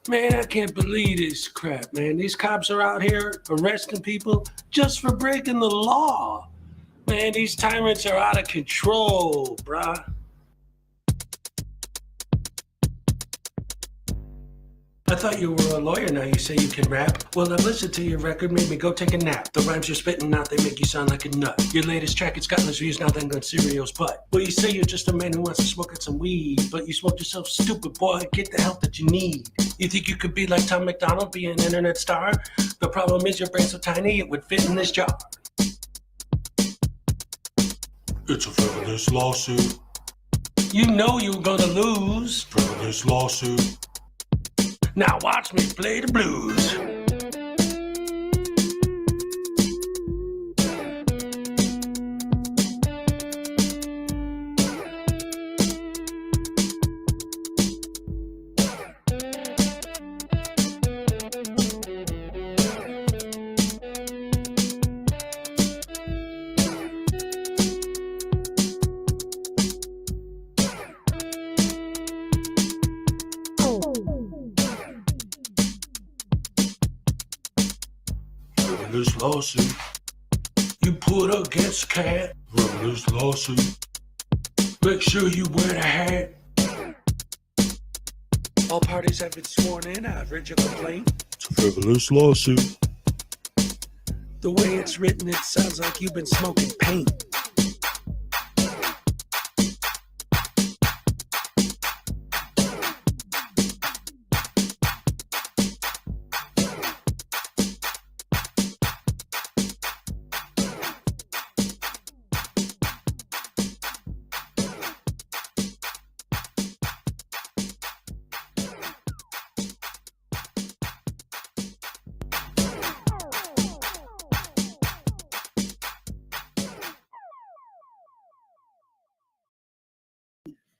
Man, I can't believe this crap, man. These cops are out here arresting people just for breaking the law. Man, these tyrants are out of control, bruh. I thought you were a lawyer, now you say you can rap. Well, I've listened to your record, made me go take a nap. The rhymes you're spitting out, they make you sound like a nut. Your latest track, it's got less views now than Cereal's butt. Well, you say you're just a man who wants to smoke at some weed, but you smoked yourself stupid, boy. Get the help that you need. You think you could be like Tom McDonald, be an internet star? The problem is your brain's so tiny, it would fit in this jar. It's a frivolous lawsuit. You know you're gonna lose. Frivolous lawsuit. Now watch me play the blues. Frivolous lawsuit. You put against cat. Frivolous lawsuit. Make sure you wear the hat. All parties have been sworn in. I've read your complaint. It's a frivolous lawsuit. The way it's written, it sounds like you've been smoking paint.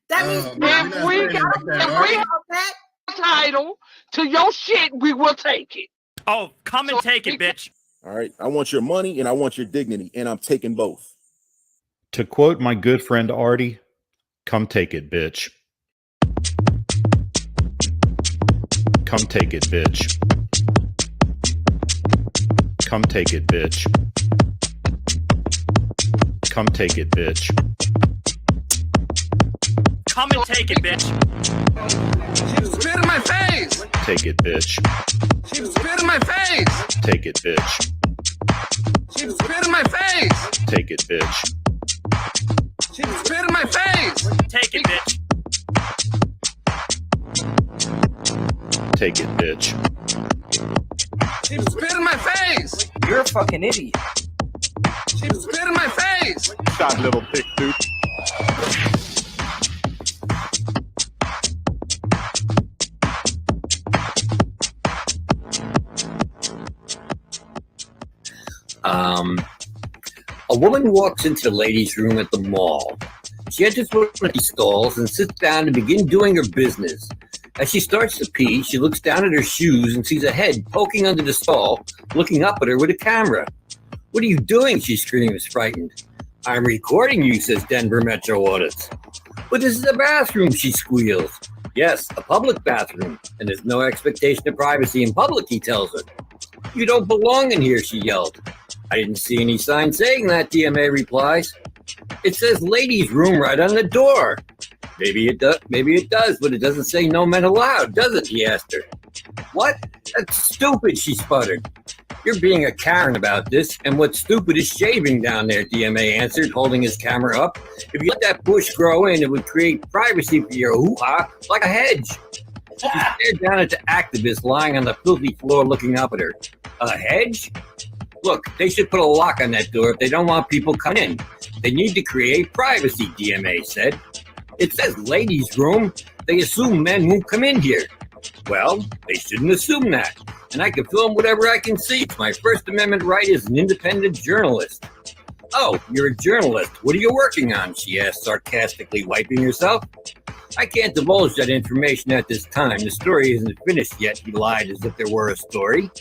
That means if we have that title to your shit, we will take it. Oh, come and take it, bitch. All right. I want your money and I want your dignity, and I'm taking both. To quote my good friend Artie, come take it, bitch. Come take it, bitch. Come take it, bitch. Come take it, bitch. Come and take it, bitch. She spit in my face. Take it, bitch. She spit in my face. Take it, bitch. She spit in my face. Take it, bitch. She spit in my face. Take it, bitch. Take it, bitch. She spit in my face. You're a fucking idiot. She spit in my face. Shot little pick, dude. A woman walks into the ladies' room at the mall. She enters one of these stalls and sits down to begin doing her business. As she starts to pee, she looks down at her shoes and sees a head poking under the stall, looking up at her with a camera. "What are you doing?" she screams, frightened. "I'm recording you," says Denver Metro Audit. "But this is a bathroom," she squeals. "Yes, a public bathroom, and there's no expectation of privacy in public," he tells her. "You don't belong in here," she yelled. "I didn't see any sign saying that," DMA replies. "It says ladies' room right on the door." Maybe it does, but it doesn't say no men allowed, does it?" he asked her. "What? That's stupid," she sputtered. "You're being a Karen about this, and what's stupid is shaving down there," DMA answered, holding his camera up. "If you let that bush grow in, it would create privacy for your hoo-ha like a hedge." She stared down at the activist lying on the filthy floor looking up at her. "A hedge? Look, they should put a lock on that door if they don't want people coming in. They need to create privacy," DMA said. "It says ladies' room. They assume men won't come in here." "Well, they shouldn't assume that. And I can film whatever I can see. It's my First Amendment right as an independent journalist." "Oh, you're a journalist. What are you working on?" she asked, sarcastically, wiping herself. "I can't divulge that information at this time. The story isn't finished yet," he lied as if there were a story.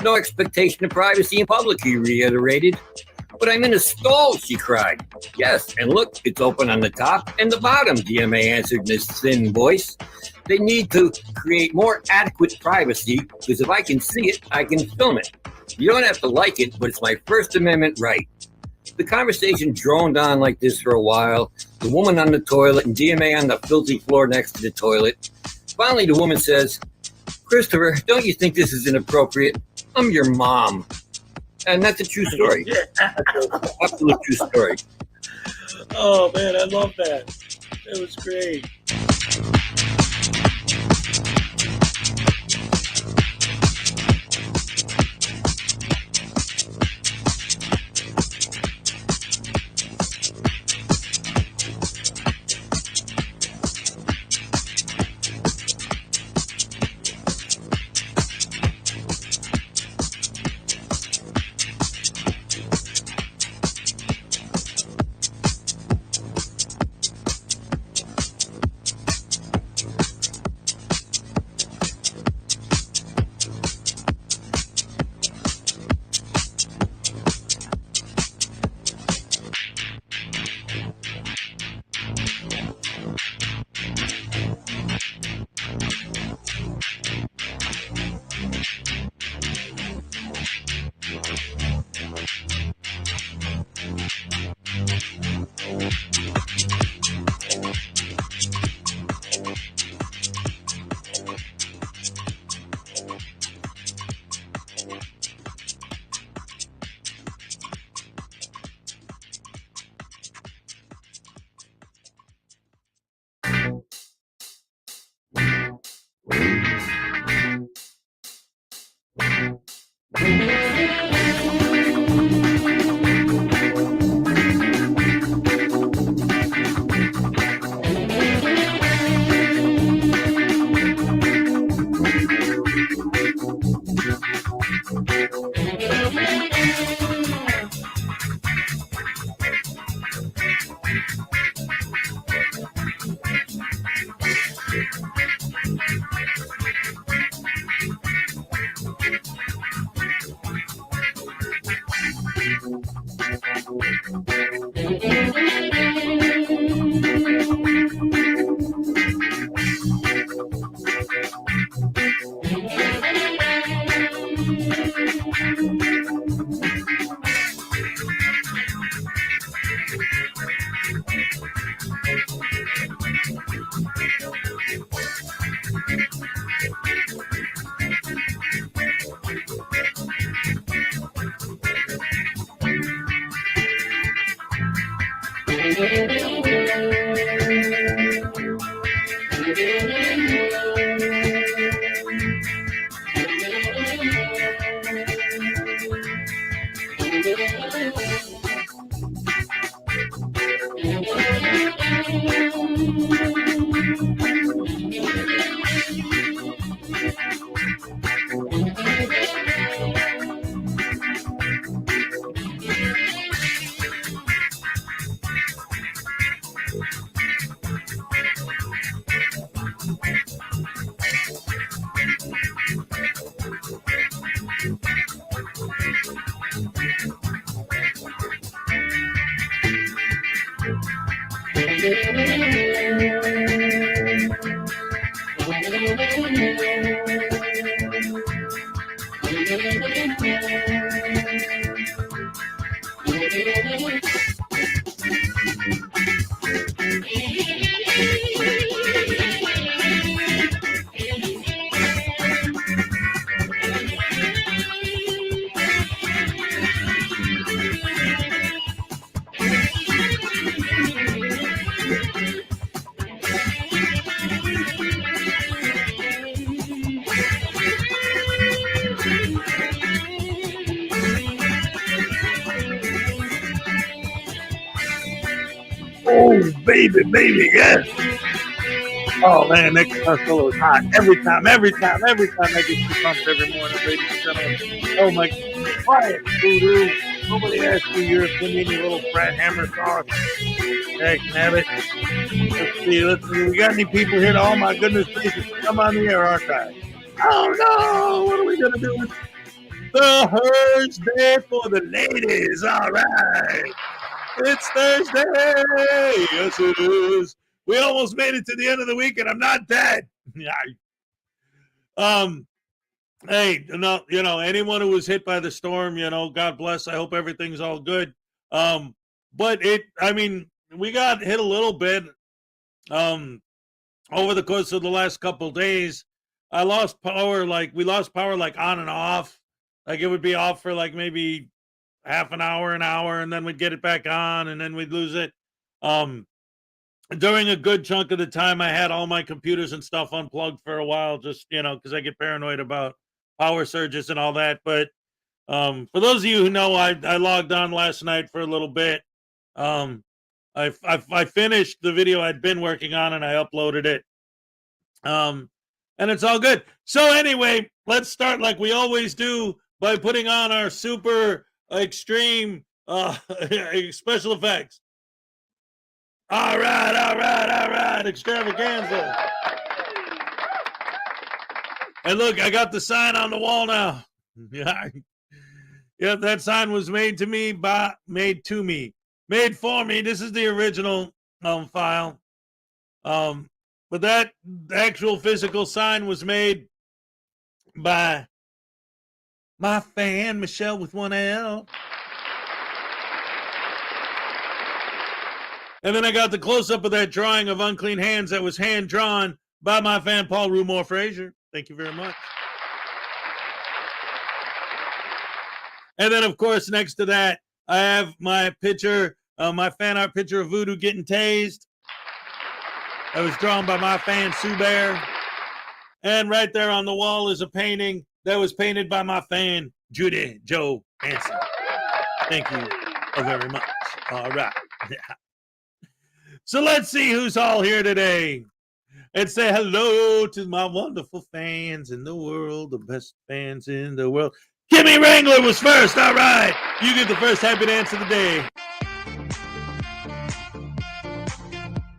"No expectation of privacy in public," he reiterated. But I'm in a stall, she cried. Yes, and look, it's open on the top and the bottom, DMA answered in his thin voice. They need to create more adequate privacy because if I can see it, I can film it. You don't have to like it, but it's my First Amendment right. The conversation droned on like this for a while. The woman on the toilet and DMA on the filthy floor next to the toilet. Finally, the woman says, Christopher, don't you think this is inappropriate? I'm your mom. And that's a true story. That's an absolute true story. Oh, man, I love that. It was great. Oh, baby, yes. Oh, man, that console is hot. Every time I get goosebumps every morning, ladies and gentlemen. Oh, my, quiet, voodoo. Nobody asked you your opinion, you little frat hammer sauce. Heck, nabbit. Let's see. We got any people here? Oh, my goodness gracious. Come on the air archive. Oh, no. What are we going to do? The Thursday for the ladies. All right. It's Thursday. Yes, it is. We almost made it to the end of the week, and I'm not dead. Hey, no, anyone who was hit by the storm, God bless. I hope everything's all good. But we got hit a little bit over the course of the last couple of days. I lost power, we lost power on and off. It would be off for maybe half an hour, and then we'd get it back on, and then we'd lose it. During a good chunk of the time, I had all my computers and stuff unplugged for a while, just, because I get paranoid about power surges and all that. But for those of you who know, I logged on last night for a little bit. I finished the video I'd been working on, and I uploaded it. And it's all good. So anyway, let's start like we always do by putting on our super extreme special effects. All right, extravaganza. And look, I got the sign on the wall now. Yeah, that sign was made to me, made for me. This is the original file. But that actual physical sign was made by my fan, Michelle with one L. And then I got the close-up of that drawing of unclean hands that was hand-drawn by my fan, Paul Rumore Frazier. Thank you very much. And then, of course, next to that, I have my picture, my fan art picture of Voodoo getting tased. That was drawn by my fan, Sue Bear. And right there on the wall is a painting that was painted by my fan, Judy Joe Hansen. Thank you very much. All right. So let's see who's all here today. And say hello to my wonderful fans in the world, the best fans in the world. Kimmy Wrangler was first. All right. You get the first happy dance of the day.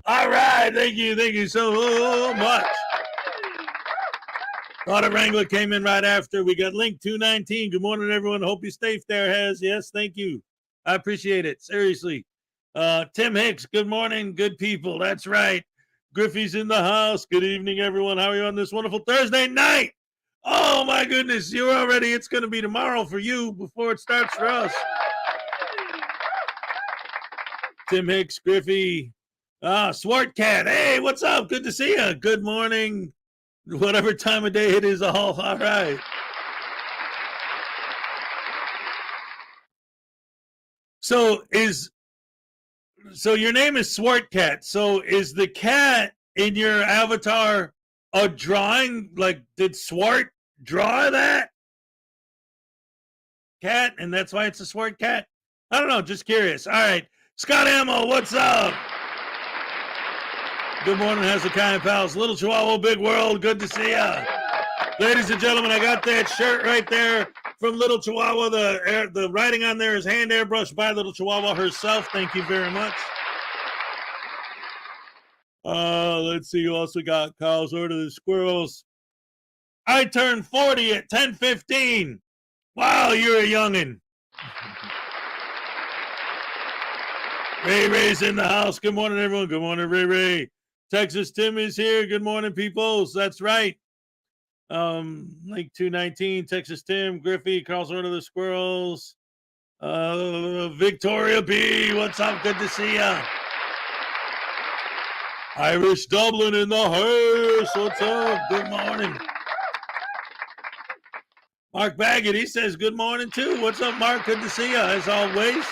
All right, thank you so much. Audit Wrangler came in right after. We got Link 219. Good morning, everyone. Hope you stay there, Hez. Yes, thank you. I appreciate it. Seriously. Tim Hicks, good morning, good people. That's right. Griffey's in the house. Good evening, everyone. How are you on this wonderful Thursday night? Oh, my goodness. You're already, it's going to be tomorrow for you before it starts for us. Tim Hicks, Griffey. Swart Cat. Hey, what's up? Good to see you. Good morning. Whatever time of day it is, all right. So your name is Swart Cat. So is the cat in your avatar a drawing? Did Swart draw that cat? And that's why it's a Swart Cat? I don't know. Just curious. All right. Scott Ammo, what's up? Good morning, Hezokuai pals. Little Chihuahua, big world. Good to see ya. Ladies and gentlemen, I got that shirt right there from Little Chihuahua. The writing on there is hand airbrushed by Little Chihuahua herself. Thank you very much. Let's see. You also got Kyle's Order of the Squirrels. I turned 40 at 10:15. Wow, you're a youngin'. Ray Ray's in the house. Good morning, everyone. Good morning, Ray Ray. Texas Tim is here. Good morning, peoples. That's right. Link 219, Texas Tim, Griffey, Carl's Order of the Squirrels. Victoria B, what's up? Good to see ya. Irish Dublin in the house. What's up? Good morning. Mark Baggett, he says good morning too. What's up, Mark? Good to see ya, as always.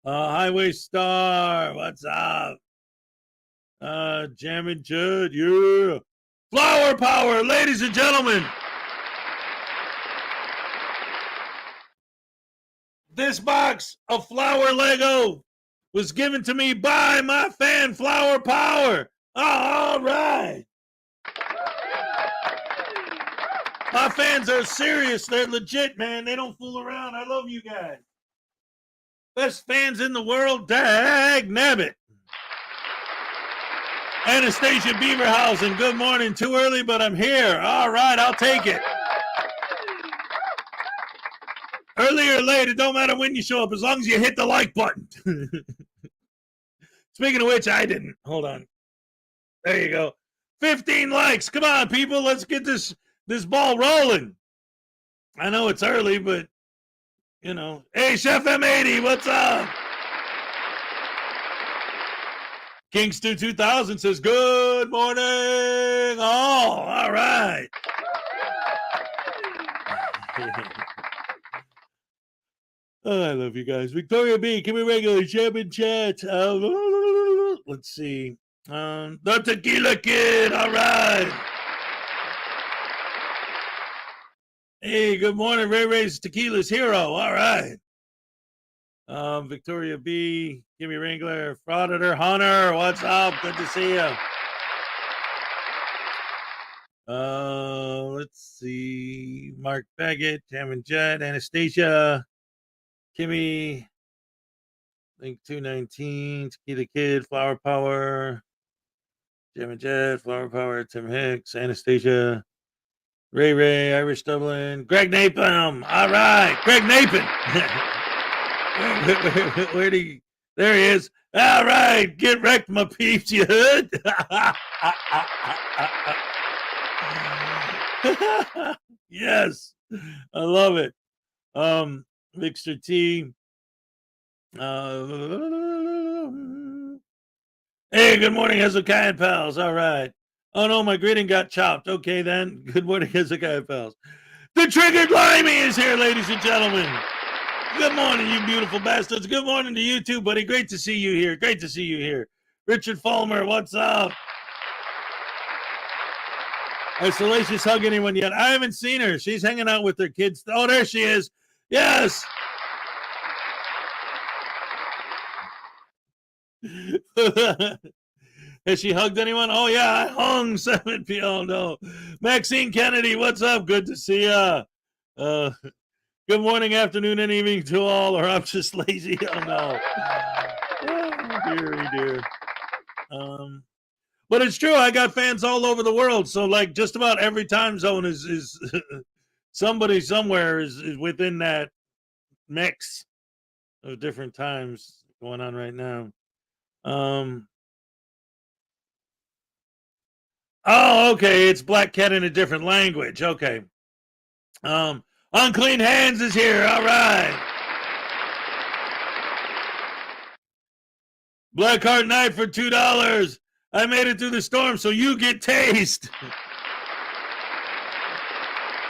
Highway Star, what's up? Jammin' Judd, yeah. Flower Power, ladies and gentlemen. This box of flower Lego was given to me by my fan, Flower Power. All right. My fans are serious. They're legit, man. They don't fool around. I love you guys. Best fans in the world, dag nabbit. Anastasia Beaverhausen, good morning. Too early, but I'm here. All right, I'll take it. Early or late, it don't matter when you show up, as long as you hit the like button. Speaking of which, I didn't. Hold on. There you go. 15 likes. Come on, people. Let's get this ball rolling. I know it's early, but, you know. Hey, Chef M80, what's up? Kingstu 2000 says, good morning. All right. Oh, I love you guys. Victoria B, give me regular champion chat. Let's see. The Tequila Kid. All right. Hey, good morning. Ray Ray's Tequila's Hero. All right. Victoria B, give me Wrangler. Frauditor Hunter, what's up? Good to see you. Let's see. Mark Baggett, Jam and Jet, Anastasia, Kimmy, Link 219, Tequila Kid, Flower Power, Jam and Jet, Flower Power, Tim Hicks, Anastasia, Ray, Irish Dublin, Greg Napalm. All right, Greg Napalm. Where do you? There he is. All right, get wrecked, my peeps, you hood. Yes, I love it. Mixer T. Hey, good morning, Hezokuai and pals. All right. Oh no, my greeting got chopped. Okay then. Good morning, Hezokuai and pals. The Triggered Limey is here, ladies and gentlemen. Good morning, you beautiful bastards. Good morning to you too, buddy. Great to see you here. Great to see you here. Richard Fulmer, what's up? Has Salacious hug anyone yet? I haven't seen her. She's hanging out with her kids. Oh, there she is. Yes. Has she hugged anyone? Oh, yeah, I hung 7 p.m. No. Maxine Kennedy, what's up? Good to see ya. Good morning, afternoon, and evening to all, or I'm just lazy. Oh, no. Oh, dearie dear. But it's true. I got fans all over the world. So, like, just about every time zone is somebody somewhere is within that mix of different times going on right now. Oh, okay. It's Black Cat in a different language. Okay. Unclean Hands is here. All right. Blackheart Knight for $2. I made it through the storm, so you get tased.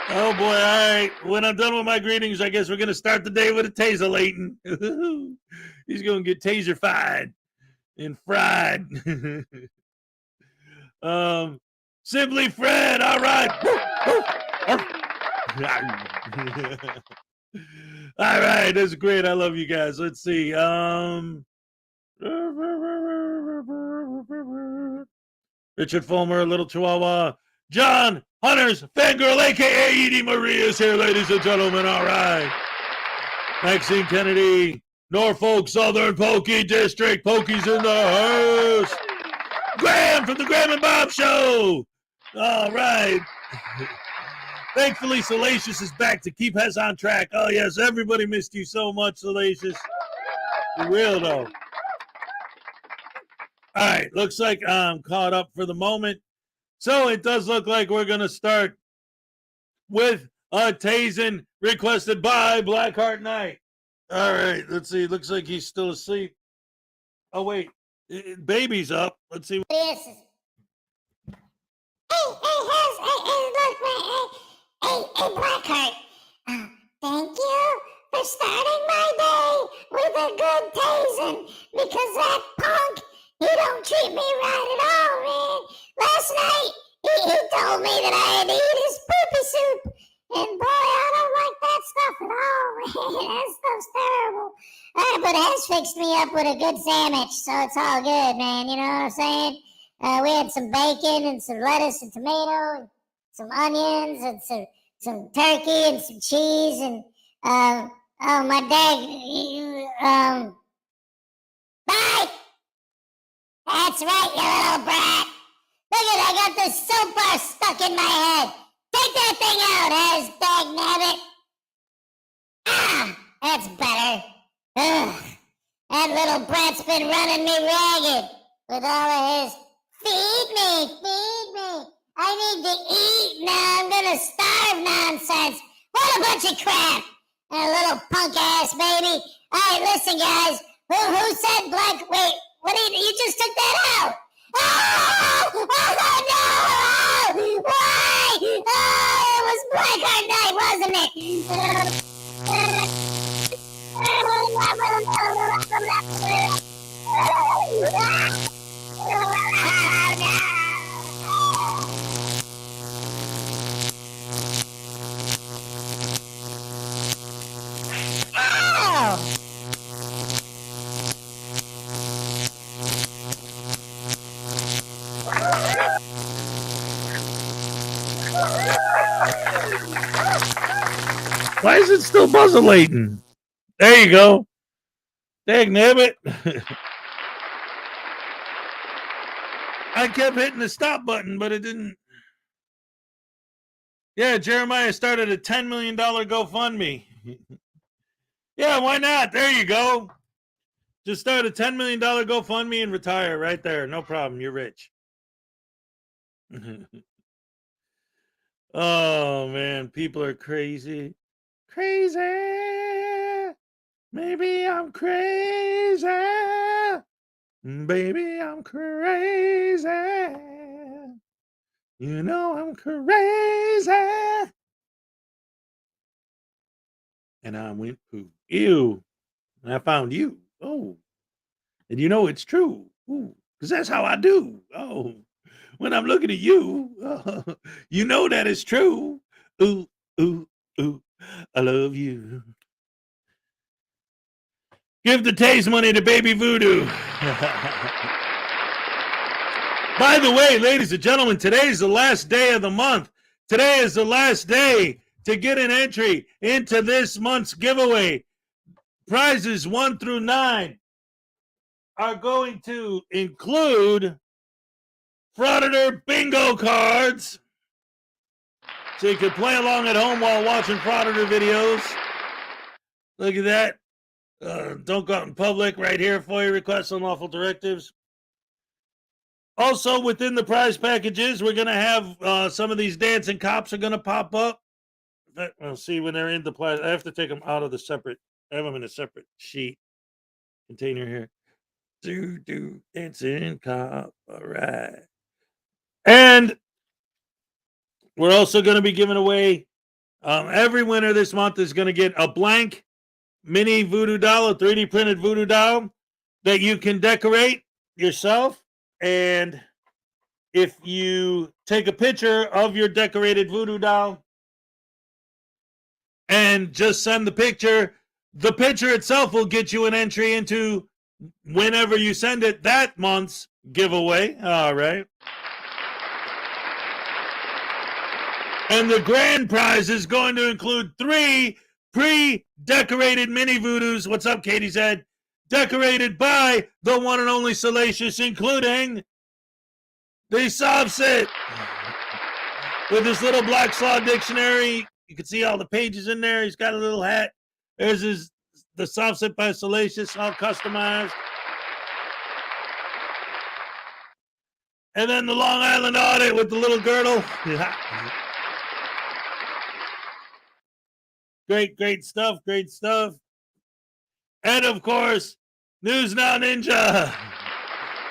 Oh, boy. All right. When I'm done with my greetings, I guess we're going to start the day with a taser-lating. He's going to get taser-fied and fried. Simply Fred. All right. All right. That's great. I love you guys. Let's see. Richard Fulmer, Little Chihuahua, John Hunters, Fangirl, aka Edie Marie is here, ladies and gentlemen. All right. Maxine Kennedy, Norfolk Southern Pokey District. Pokey's in the house. Graham from the Graham and Bob Show. All right. Thankfully, Salacious is back to keep us on track. Oh, yes. Everybody missed you so much, Salacious. For real, though. All right, looks like I'm caught up for the moment. So it does look like we're going to start with a tasing requested by Blackheart Knight. All right, let's see. Looks like he's still asleep. Oh, wait. Baby's up. Let's see. Look, hey, Blackheart. Thank you for starting my day with a good tasing, because that punk, he don't treat me right at all, man. Last night, he told me that I had to eat his poopy soup. And boy, I don't like that stuff at all, man. That stuff's terrible. But it has fixed me up with a good sandwich, so it's all good, man. You know what I'm saying? We had some bacon and some lettuce and tomato and some onions and some turkey and some cheese and oh, my dad. Bye. That's right, you little brat. Look at I got this soap bar stuck in my head. Take that thing out, dag nabbit. Ah! That's better. Ugh, that little brat's been running me ragged with all of his feed me. I need to eat now. I'm gonna starve nonsense. What a bunch of crap. And a little punk ass baby. All right, listen, guys. Who said black? Wait, what did you just took that out? Oh, no! Why? Oh, it was Black Heart Night, wasn't it? Why is it still buzzulating? There you go. Dang nabbit. I kept hitting the stop button, but it didn't. Yeah, Jeremiah started a $10 million GoFundMe. Yeah, why not? There you go. Just start a $10 million GoFundMe and retire right there. No problem. You're rich. Oh, man. People are crazy. Crazy. Maybe I'm crazy. Baby, I'm crazy. You know I'm crazy. And I went poo. Ew. And I found you. Oh. And you know it's true. Ooh. Because that's how I do. Oh. When I'm looking at you, you know that is true. Ooh, ooh, ooh. I love you. Give the taste money to Baby Voodoo. By the way, ladies and gentlemen, today is the last day of the month. Today is the last day to get an entry into this month's giveaway. Prizes 1 through 9 are going to include Frauditor bingo cards. So you can play along at home while watching Frauditor videos. Look at that. Don't go out in public right here. FOIA requests, unlawful directives. Also, within the prize packages, we're going to have some of these dancing cops are going to pop up. We'll see when they're in the prize. I have to take them out of the separate. I have them in a separate sheet container here. Do dancing cop. All right. And we're also going to be giving away every winner this month is going to get a blank mini voodoo doll, a 3D printed voodoo doll that you can decorate yourself. And if you take a picture of your decorated voodoo doll and just send the picture itself will get you an entry into whenever you send it that month's giveaway. All right. And the grand prize is going to include 3 pre-decorated mini voodoos. What's up, Katie's Head? Decorated by the one and only Salacious, including the Subset with this little black slaw dictionary. You can see all the pages in there. He's got a little hat. There's the Subset by Salacious, all customized. And then the Long Island Audit with the little girdle. Great stuff, great stuff. And of course, News Now Ninja.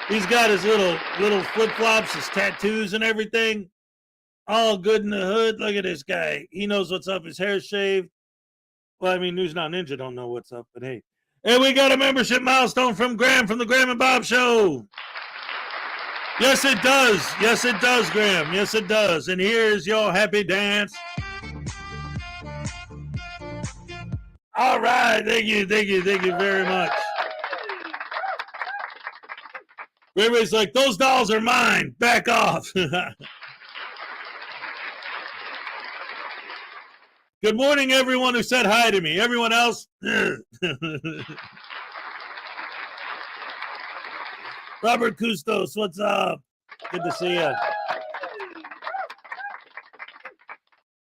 He's got his little flip-flops, his tattoos and everything. All good in the hood. Look at this guy. He knows what's up. His hair's shaved. Well, I mean, News Now Ninja don't know what's up, but hey. And we got a membership milestone from Graham from the Graham and Bob Show. Yes, it does. Yes, it does, Graham. Yes, it does. And here's your happy dance. All right. Thank you very much. Everybody's like, those dolls are mine. Back off. Good morning, everyone who said hi to me. Everyone else? Robert Custos, what's up? Good to see you.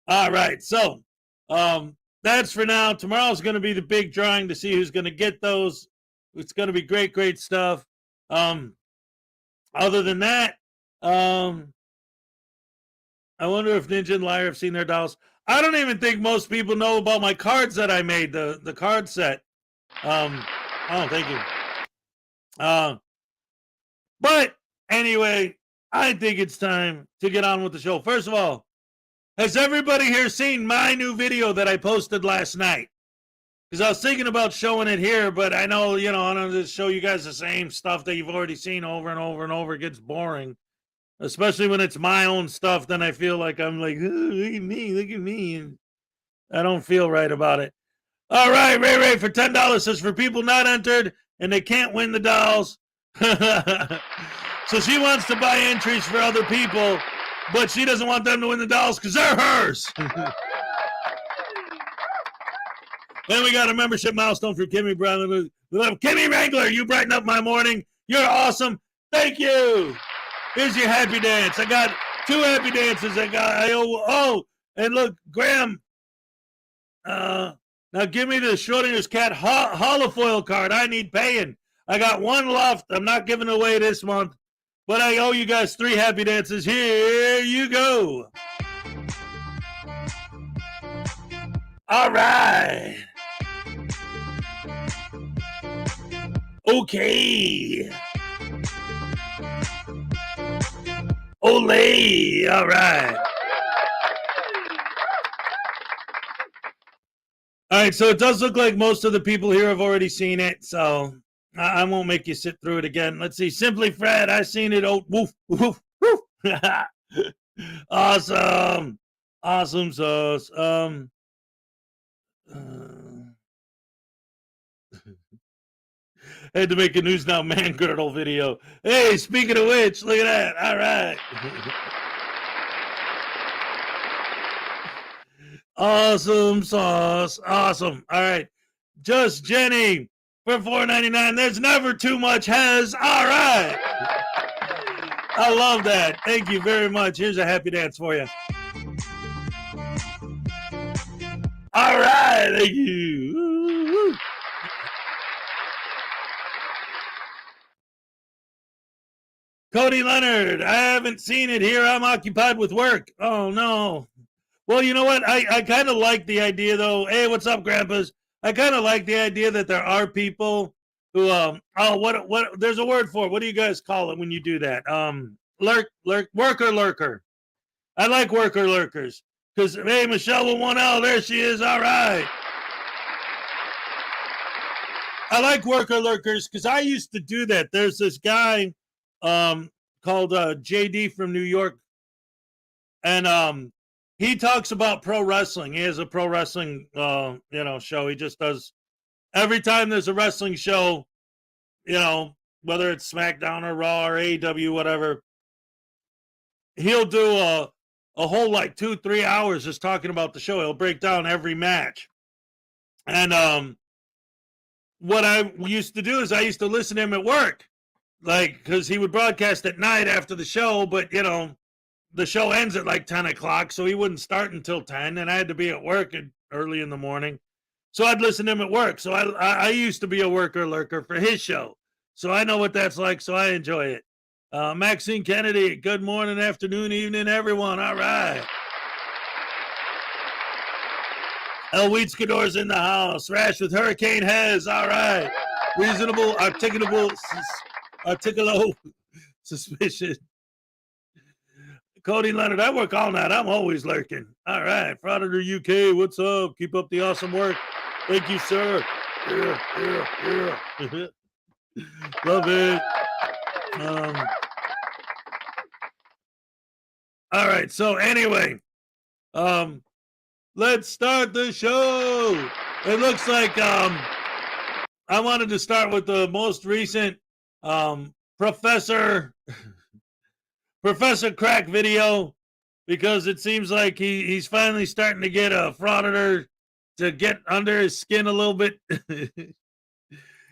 All right, so that's for now. Tomorrow's going to be the big drawing to see who's going to get those. It's going to be great, great stuff. Other than that, I wonder if Ninja and Liar have seen their dolls. I don't even think most people know about my cards that I made, the card set. Oh, thank you. But anyway, I think it's time to get on with the show. First of all, has everybody here seen my new video that I posted last night? Because I was thinking about showing it here, but I know, I don't just show you guys the same stuff that you've already seen over and over and over. It gets boring. Especially when it's my own stuff, then I feel like I'm like, oh, look at me. And I don't feel right about it. All right, Ray for $10 says for people not entered and they can't win the dolls. So she wants to buy entries for other people, but she doesn't want them to win the dolls because they're hers. Then we got a membership milestone for Kimmy Brown. Kimmy Wrangler, you brighten up my morning. You're awesome. Thank you. Here's your happy dance. I got 2 happy dances. And look, Graham. Now give me the Schrodinger's cat holofoil card. I need paying. I got 1 left. I'm not giving away this month, but I owe you guys 3 happy dances. Here you go. All right. Okay. Olay. All right. All right, so it does look like most of the people here have already seen it, so I won't make you sit through it again. Let's see. Simply Fred, I seen it. Oh, woof, woof, woof. Awesome. Awesome sauce. Had to make a News Now man girdle video. Hey, speaking of which, look at that. All right. Awesome sauce. Awesome. All right. Just Jenny for $4.99. There's never too much Hez. All right. I love that. Thank you very much. Here's a happy dance for you. All right. Thank you. Woo-hoo. Cody Leonard, I haven't seen it here. I'm occupied with work. Oh, no. Well, you know what? I kind of like the idea, though. Hey, what's up, Grandpas? I kind of like the idea that there are people who, what? There's a word for it. What do you guys call it when you do that? Worker. I like worker lurkers. Because, hey, Michelle with 1 L, there she is. All right. I like worker lurkers because I used to do that. There's this guy called JD from New York, and he talks about pro wrestling. He has a pro wrestling show. He just does every time there's a wrestling show, whether it's SmackDown or Raw or AEW, whatever, he'll do a whole 2-3 hours just talking about the show. He'll break down every match. And what I used to do is I used to listen to him at work. Because he would broadcast at night after the show, but, the show ends at 10 o'clock, so he wouldn't start until 10, and I had to be at work early in the morning. So I'd listen to him at work. So I used to be a worker lurker for his show. So I know what that's like, so I enjoy it. Maxine Kennedy, good morning, afternoon, evening, everyone. All right. El Wheatscador's in the house. Rash with Hurricane Hez. All right. Reasonable, articulo suspicion. Cody Leonard, I work all night. I'm always lurking. All right. Frauditor UK, what's up? Keep up the awesome work. Thank you, sir. Yeah. Love it. All right. So anyway, let's start the show. It looks like I wanted to start with the most recent Professor Crack video, because it seems like he's finally starting to get a frauditor to get under his skin a little bit.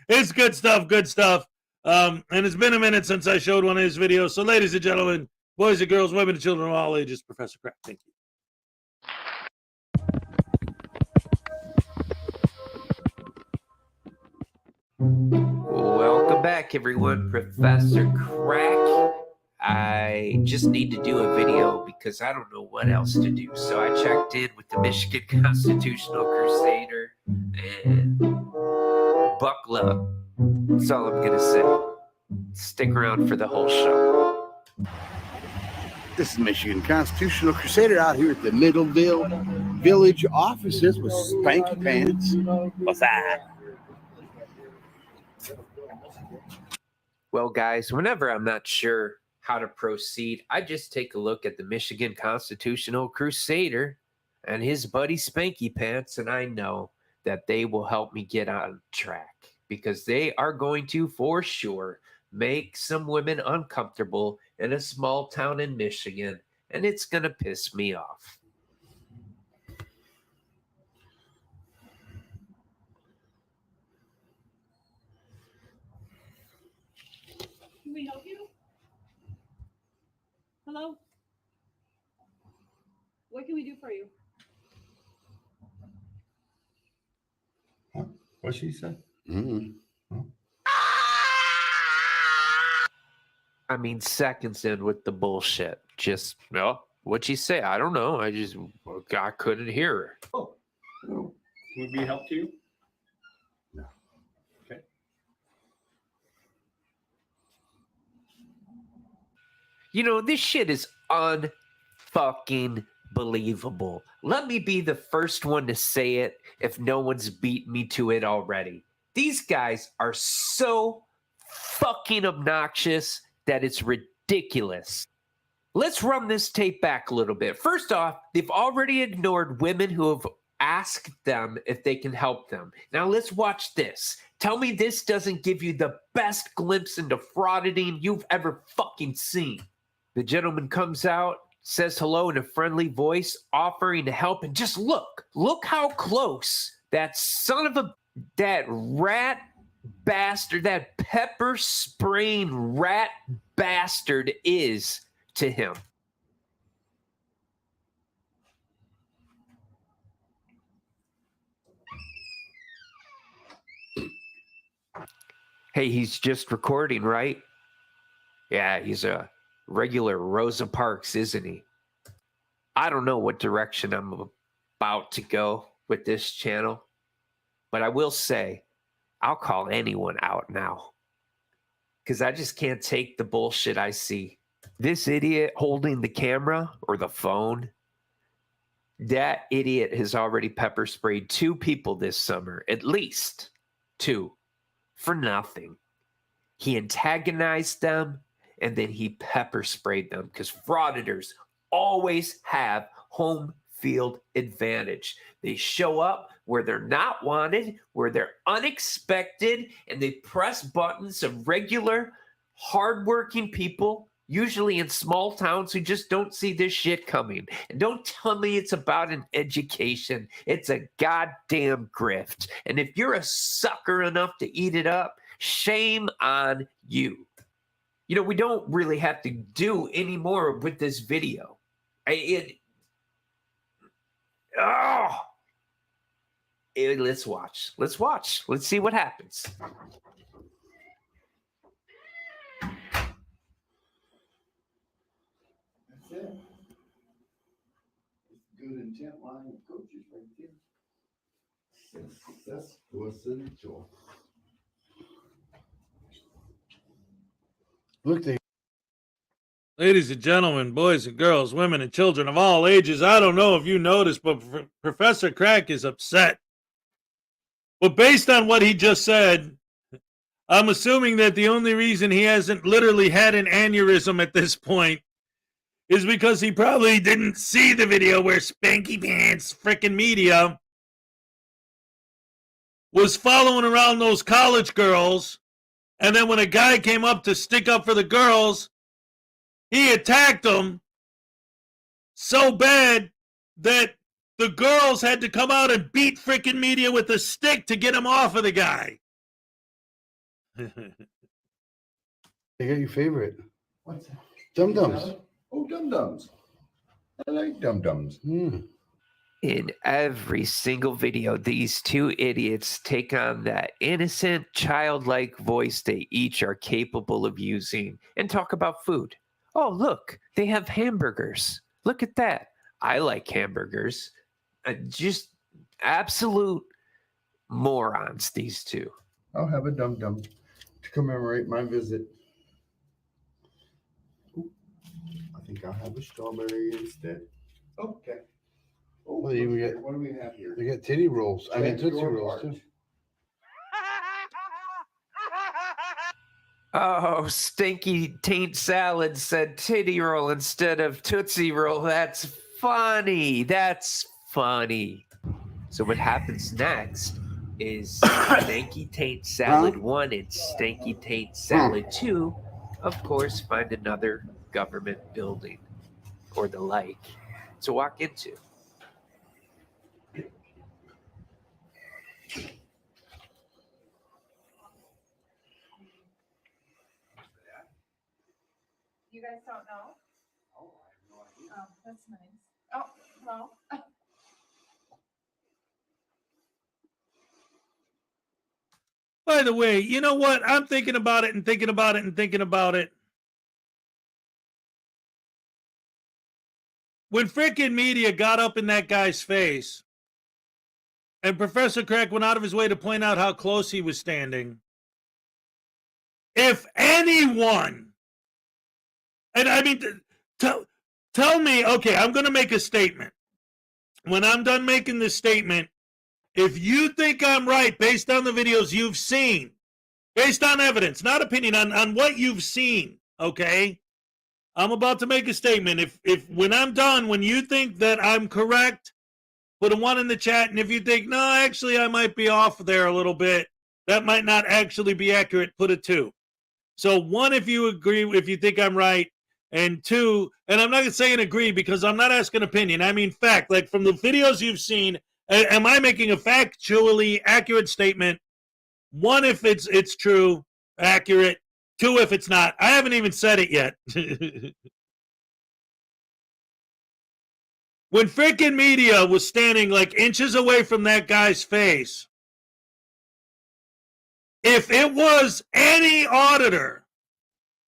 It's good stuff. And it's been a minute since I showed one of his videos. So ladies and gentlemen, boys and girls, women and children of all ages, Professor Crack. Thank you. Welcome back, everyone. Professor Crack. I just need to do a video because I don't know what else to do. So I checked in with the Michigan Constitutional Crusader and buckle up. That's all I'm going to say. Stick around for the whole show. This is Michigan Constitutional Crusader out here at the Middleville Village offices with Spanky Pants. What's that? Well, guys, whenever I'm not sure how to proceed, I just take a look at the Michigan Constitutional Crusader and his buddy Spanky Pants, and I know that they will help me get on track because they are going to, for sure, make some women uncomfortable in a small town in Michigan, and it's going to piss me off. Can we help you? Hello? What can we do for you? What she said? I mean, seconds in with the bullshit. Just, well, what'd she say? I don't know. I couldn't hear her. Oh, would we help you? No. Okay. You know, this shit is unfucking believable. Let me be the first one to say it if no one's beat me to it already. These guys are so fucking obnoxious that it's ridiculous. Let's run this tape back a little bit. First off, they've already ignored women who have asked them if they can help them. Now let's watch this. Tell me this doesn't give you the best glimpse into frauditing you've ever fucking seen. The gentleman comes out, says hello in a friendly voice, offering to help, and just look how close that that rat bastard, that pepper spraying rat bastard is to him. Hey, he's just recording, right? Yeah, he's a regular Rosa Parks, isn't he? I don't know what direction I'm about to go with this channel, but I will say I'll call anyone out now because I just can't take the bullshit I see. This idiot holding the camera or the phone, that idiot has already pepper sprayed 2 people this summer, at least 2, for nothing. He antagonized them and then he pepper sprayed them because frauditors always have home field advantage. They show up where they're not wanted, where they're unexpected, and they press buttons of regular, hardworking people, usually in small towns, who just don't see this shit coming. And don't tell me it's about an education. It's a goddamn grift. And if you're a sucker enough to eat it up, shame on you. You know, we don't really have to do any more with this video. Let's watch. Let's see what happens. That's it. Good intent line of coaches right there. Success was essential. Look, they Ladies and gentlemen, boys and girls, women and children of all ages, I don't know if you noticed, but Professor Crack is upset. But based on what he just said, I'm assuming that the only reason he hasn't literally had an aneurysm at this point is because he probably didn't see the video where Spanky Pants frickin' media was following around those college girls, and then when a guy came up to stick up for the girls, he attacked them so bad that the girls had to come out and beat frickin' media with a stick to get him off of the guy. got your favorite. What's that? Dum Dums. Oh, Dum Dums. I like Dum Dums. In every single video, these two idiots take on that innocent, childlike voice they each are capable of using and talk about food. Oh, look, they have hamburgers. Look at that. I like hamburgers. Just absolute morons, these two. I'll have a dum-dum to commemorate my visit. Ooh, I think I'll have a strawberry instead. Okay. Oh, Well, you get, what do we have here? you get titty rolls. I mean, Beg Tootsie your Rolls, pardon. too. Oh, Stinky Taint Salad said titty roll instead of Tootsie Roll. That's funny. That's funny. So what happens next is Stinky Taint Salad 1 and Stinky Taint Salad 2, of course, find another government building or the like to walk into. You guys don't know? Oh, I have no idea. Oh, that's nice. Oh, well. By the way, you know what? I'm thinking about it and thinking about it and thinking about it. When frickin' media got up in that guy's face and Professor Crack went out of his way to point out how close he was standing, if anyone, and I mean, tell me, okay, I'm going to make a statement. When I'm done making this statement, if you think I'm right based on the videos you've seen, based on evidence, not opinion, on what you've seen, okay? I'm about to make a statement. If when I'm done, when you think that I'm correct, put a 1 in the chat. And if you think, no, actually, I might be off there a little bit, that might not actually be accurate, put a 2. So 1 if you agree, if you think I'm right, and 2, and I'm not going to say an agree because I'm not asking opinion. I mean fact. Like from the videos you've seen, am I making a factually accurate statement? 1 if it's true, accurate. 2 if it's not. I haven't even said it yet. When freaking media was standing like inches away from that guy's face, if it was any auditor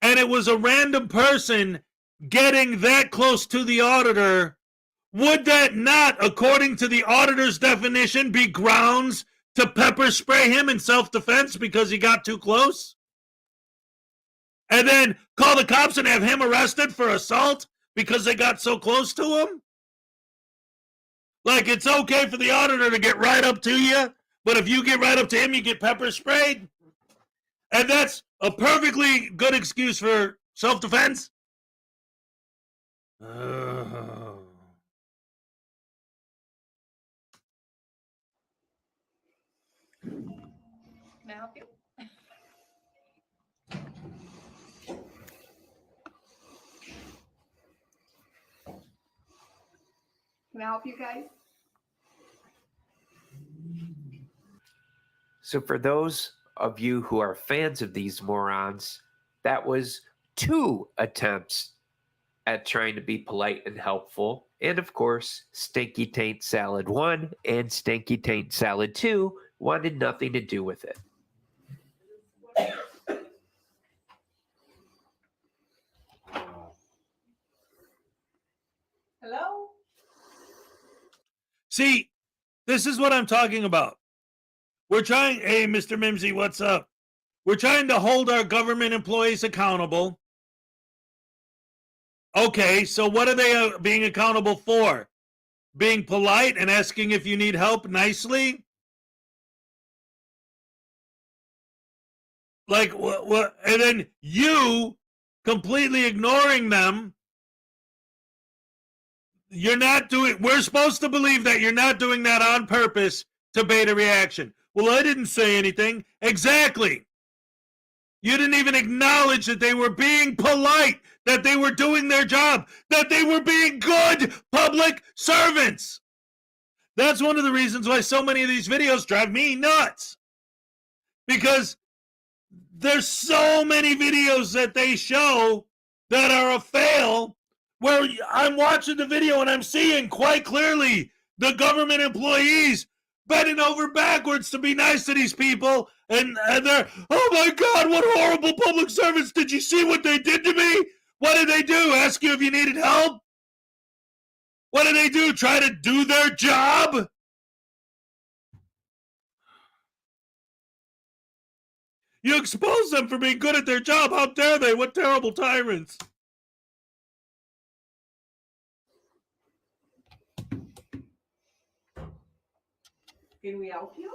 and it was a random person getting that close to the auditor, would that not, according to the auditor's definition, be grounds to pepper spray him in self-defense because he got too close? And then call the cops and have him arrested for assault because they got so close to him? Like it's okay for the auditor to get right up to you, but if you get right up to him, you get pepper sprayed? And that's a perfectly good excuse for self-defense? Can I help you? Can I help you guys? So for those of you who are fans of these morons, that was 2 attempts at trying to be polite and helpful. And of course, Stinky Taint Salad 1 and Stinky Taint Salad 2 wanted nothing to do with it. Hello? See, this is what I'm talking about. We're trying, hey, Mr. Mimsy, what's up? We're trying to hold our government employees accountable. Okay, so what are they being accountable for? Being polite and asking if you need help nicely? Like, what? And then you completely ignoring them. You're not doing, we're supposed to believe that you're not doing that on purpose to bait a reaction. Well, I didn't say anything. Exactly. You didn't even acknowledge that they were being polite, that they were doing their job, that they were being good public servants. That's one of the reasons why so many of these videos drive me nuts. Because there's so many videos that they show that are a fail where I'm watching the video and I'm seeing quite clearly the government employees bending over backwards to be nice to these people, and they're, oh my God, what horrible public servants! Did you see what they did to me? What did they do? Ask you if you needed help? What did they do? Try to do their job? You expose them for being good at their job. How dare they? What terrible tyrants. Can we help you?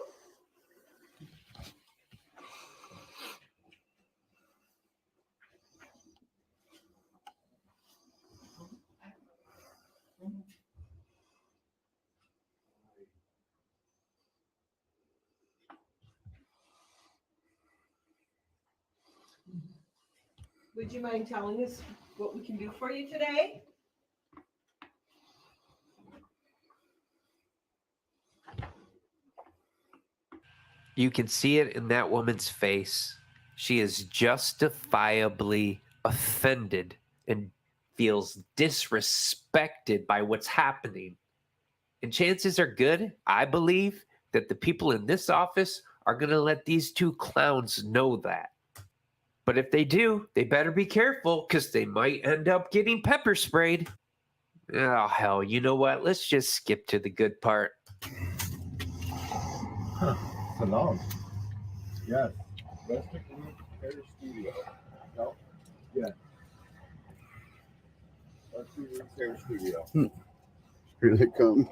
Would you mind telling us what we can do for you today? You can see it in that woman's face. She is justifiably offended and feels disrespected by what's happening. And chances are good, I believe, that the people in this office are going to let these two clowns know that. But if they do, they better be careful because they might end up getting pepper sprayed. Oh, hell, you know what? Let's just skip to the good part. Salon. Yes. Western Hair Studio. No? Yes. Western Hair Studio. Here they come.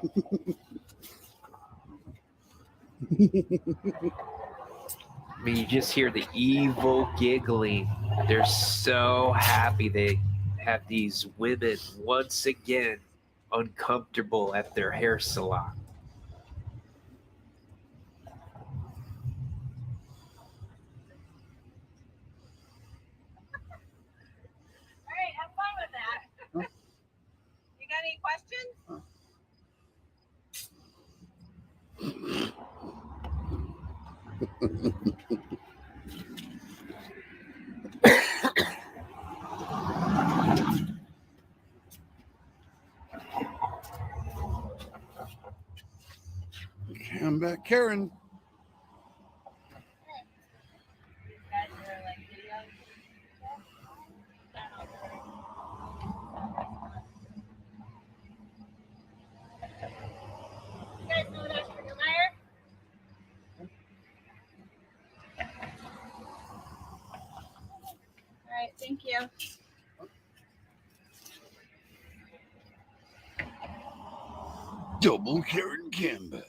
I mean, you just hear the evil giggling. They're so happy they have these women once again uncomfortable at their hair salon. All right, have fun with that. You got any questions? I'm back, Karen. You guys know that's for your Meyer? All right, thank you. Double Karen Camback.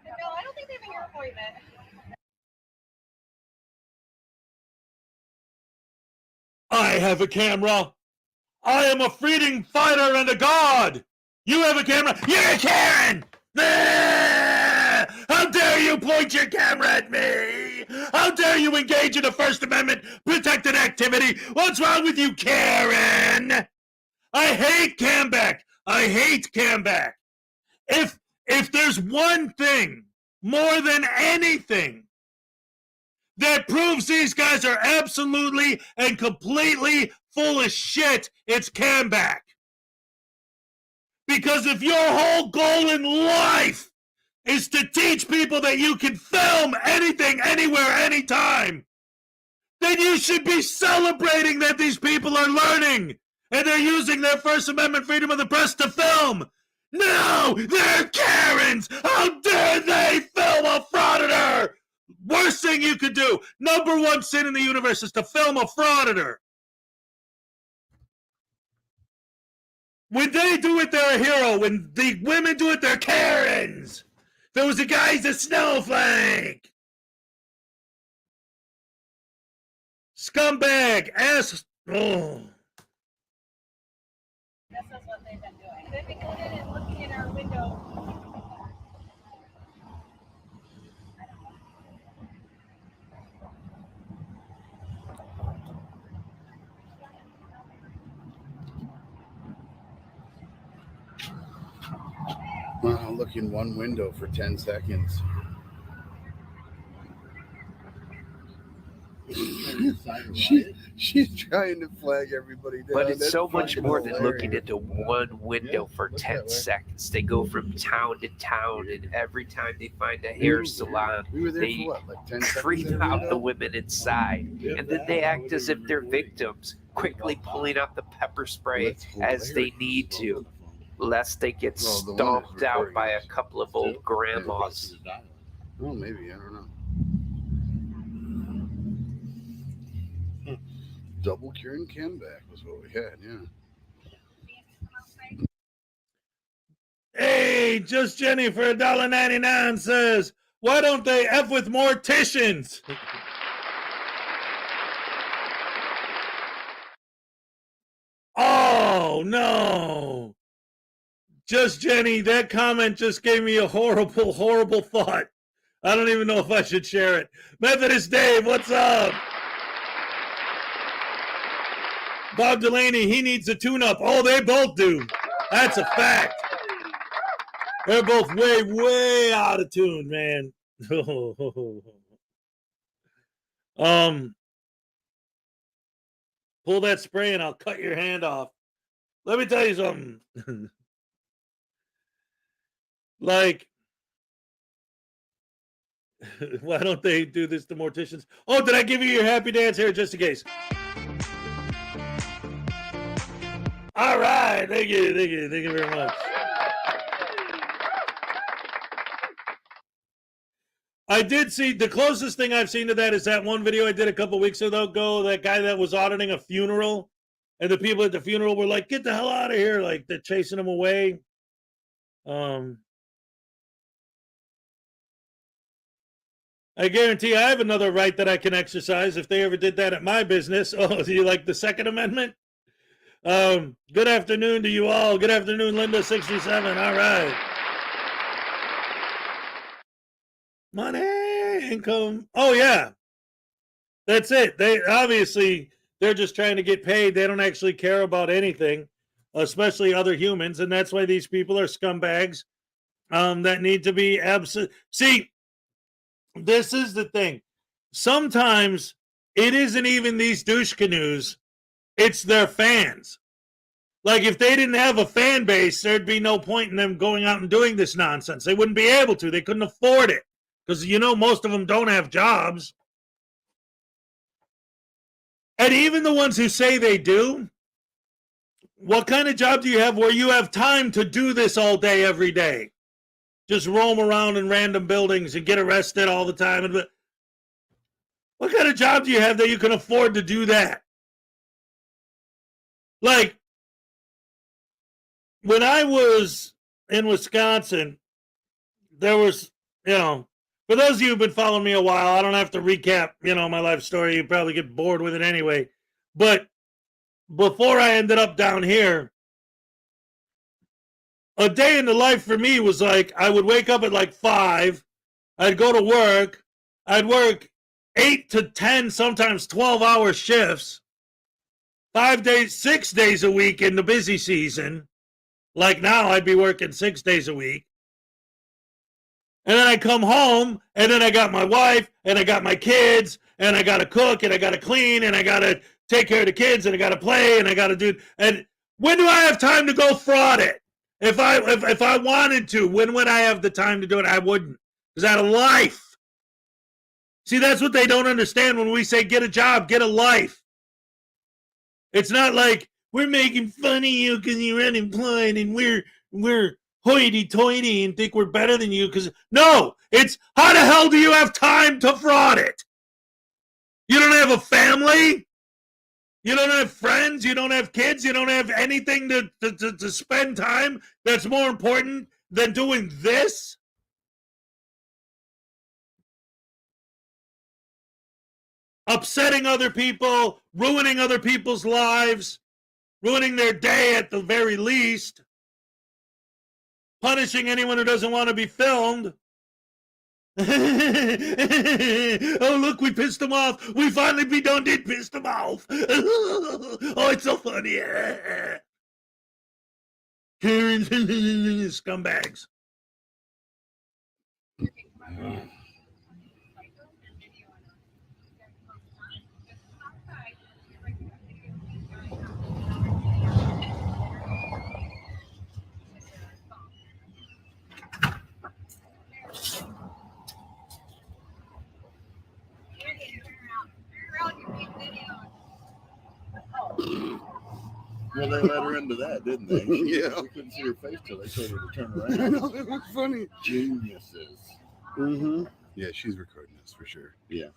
No, I don't think they have a hair appointment. I have a camera. I am a freedom fighter and a god. You have a camera. You're a Karen. Ah! How dare you point your camera at me? How dare you engage in a First Amendment protected activity? What's wrong with you, Karen? I hate Camback. I hate Camback. If there's one thing more than anything that proves these guys are absolutely and completely full of shit, it's Camback. Because if your whole goal in life is to teach people that you can film anything, anywhere, anytime, then you should be celebrating that these people are learning and they're using their First Amendment freedom of the press to film. No, they're Karens! How dare they film a frauditor? Worst thing you could do. Number one sin in the universe is to film a frauditor. When they do it, they're a hero. When the women do it, they're Karens. If it was a guy, he's a snowflake. Scumbag. Ass. Oh. This is what they've been doing. They've been going in and looking in our window. I'll look in one window for 10 seconds. She's trying to flag everybody down. But it's That's so much fucking more than looking hilarious. into one window for 10 seconds. They go from town to town, and every time they find a hair salon, We were there they for what, like 10 seconds? creep in a out window? the women inside, and then they act as if they're victims, quickly pulling out the pepper spray as they need to, lest they get Well, the one that's stomped out recording by a us. couple of old grandmas. Oh, maybe. I don't know. Double Kieran Kenback was what we had, yeah. Hey, Just Jenny for $1.99 says, why don't they F with morticians? Oh, no. Just Jenny, that comment just gave me a horrible, horrible thought. I don't even know if I should share it. Methodist Dave, what's up? Bob Delaney, he needs a tune-up. Oh, they both do. That's a fact. They're both way, way out of tune, man. Pull that spray and I'll cut your hand off. Let me tell you something. Like, why don't they do this to morticians? Oh, did I give you your happy dance here just in case? All right. Thank you very much. I did see, the closest thing I've seen to that is that one video I did a couple weeks ago, that guy that was auditing a funeral, and the people at the funeral were like, get the hell out of here, like they're chasing him away. I guarantee I have another right that I can exercise if they ever did that at my business. Oh, do you like the Second Amendment? Good afternoon to you all. Good afternoon, Linda67. All right. Money, income. Oh, yeah. That's it. They're just trying to get paid. They don't actually care about anything, especially other humans. And that's why these people are scumbags that need to be absent. See, this is the thing. Sometimes it isn't even these douche canoes. It's their fans. Like, if they didn't have a fan base, there'd be no point in them going out and doing this nonsense. They wouldn't be able to. They couldn't afford it. Because, most of them don't have jobs. And even the ones who say they do, what kind of job do you have where you have time to do this all day, every day? Just roam around in random buildings and get arrested all the time. What kind of job do you have that you can afford to do that? Like, when I was in Wisconsin, there was, for those of you who've been following me a while, I don't have to recap, my life story. You probably get bored with it anyway. But before I ended up down here, a day in the life for me was like, I would wake up at like 5. I'd go to work. I'd work 8 to 10, sometimes 12-hour shifts. 6 days a week in the busy season. Like now, I'd be working 6 days a week. And then I come home, and then I got my wife, and I got my kids, and I got to cook, and I got to clean, and I got to take care of the kids, and I got to play, and I got to do. And when do I have time to go fraud it? If I wanted to, when would I have the time to do it? I wouldn't, because I had a life. See, that's what they don't understand when we say get a job, get a life. It's not like we're making fun of you because you're unemployed and we're hoity-toity and think we're better than you. Because no, it's how the hell do you have time to fraud it? You don't have a family? You don't have friends? You don't have kids? You don't have anything to spend time that's more important than doing this? Upsetting other people, ruining other people's lives, ruining their day at the very least, punishing anyone who doesn't want to be filmed. Oh, look, we pissed them off. We finally did piss them off. Oh, it's so funny. Karens, scumbags. Well, they let her into that, didn't they? Yeah. We couldn't see her face till they told her to turn I around. know, it was funny. Geniuses. Mm-hmm. Yeah, she's recording this for sure. Yeah.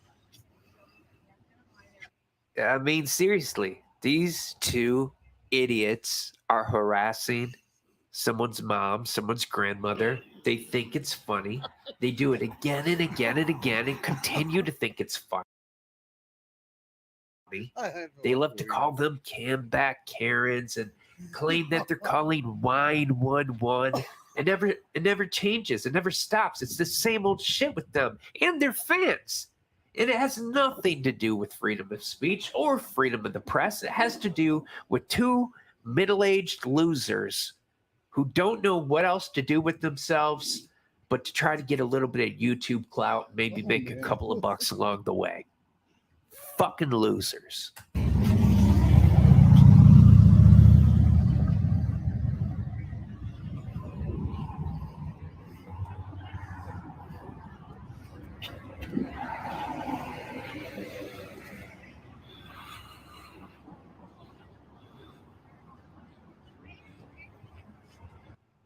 I mean, seriously, these two idiots are harassing someone's mom, someone's grandmother. They think it's funny. They do it again and again and again and continue to think it's funny. They love to call them Camback Karens and claim that they're calling 911. It never changes. It never stops. It's the same old shit with them and their fans. And it has nothing to do with freedom of speech or freedom of the press. It has to do with two middle-aged losers who don't know what else to do with themselves but to try to get a little bit of YouTube clout, maybe make a couple of bucks along the way. Fucking losers.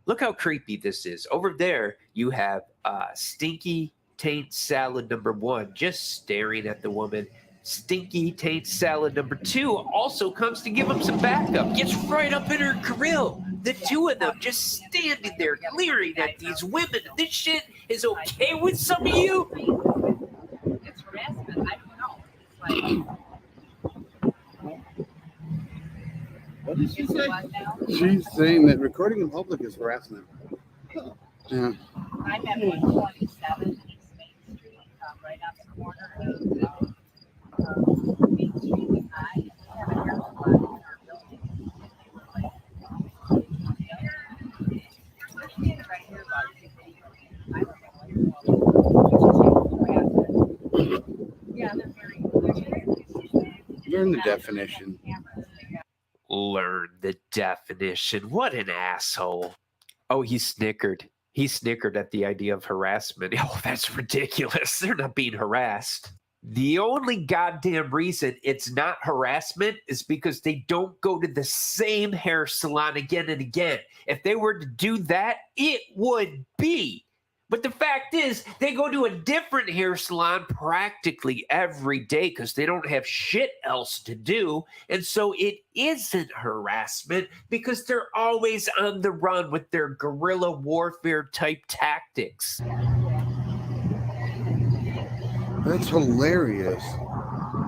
Look how creepy this is. Over there, you have Stinky Taint Salad number 1 just staring at the woman. Stinky Taint Salad number 2 also comes to give him some backup. Gets right up in her grill. The two of them just standing there leering at these women. This shit is okay with some of you? It's harassment. I don't know. It's like, What did she say? what now? She's saying that recording in public is harassment. Yeah. I'm at 127 East Main Street, right on the corner of Main Street and I. We have a hair salon in our building. We're standing right here about 2 feet. I don't know what you're talking. Yeah, they're very. Learn the definition. Learn the definition. What an asshole. Oh, he snickered. He snickered at the idea of harassment. Oh, that's ridiculous. They're not being harassed. The only goddamn reason it's not harassment is because they don't go to the same hair salon again and again. If they were to do that, it would be. But the fact is, they go to a different hair salon practically every day because they don't have shit else to do. And so it isn't harassment because they're always on the run with their guerrilla warfare type tactics. That's hilarious.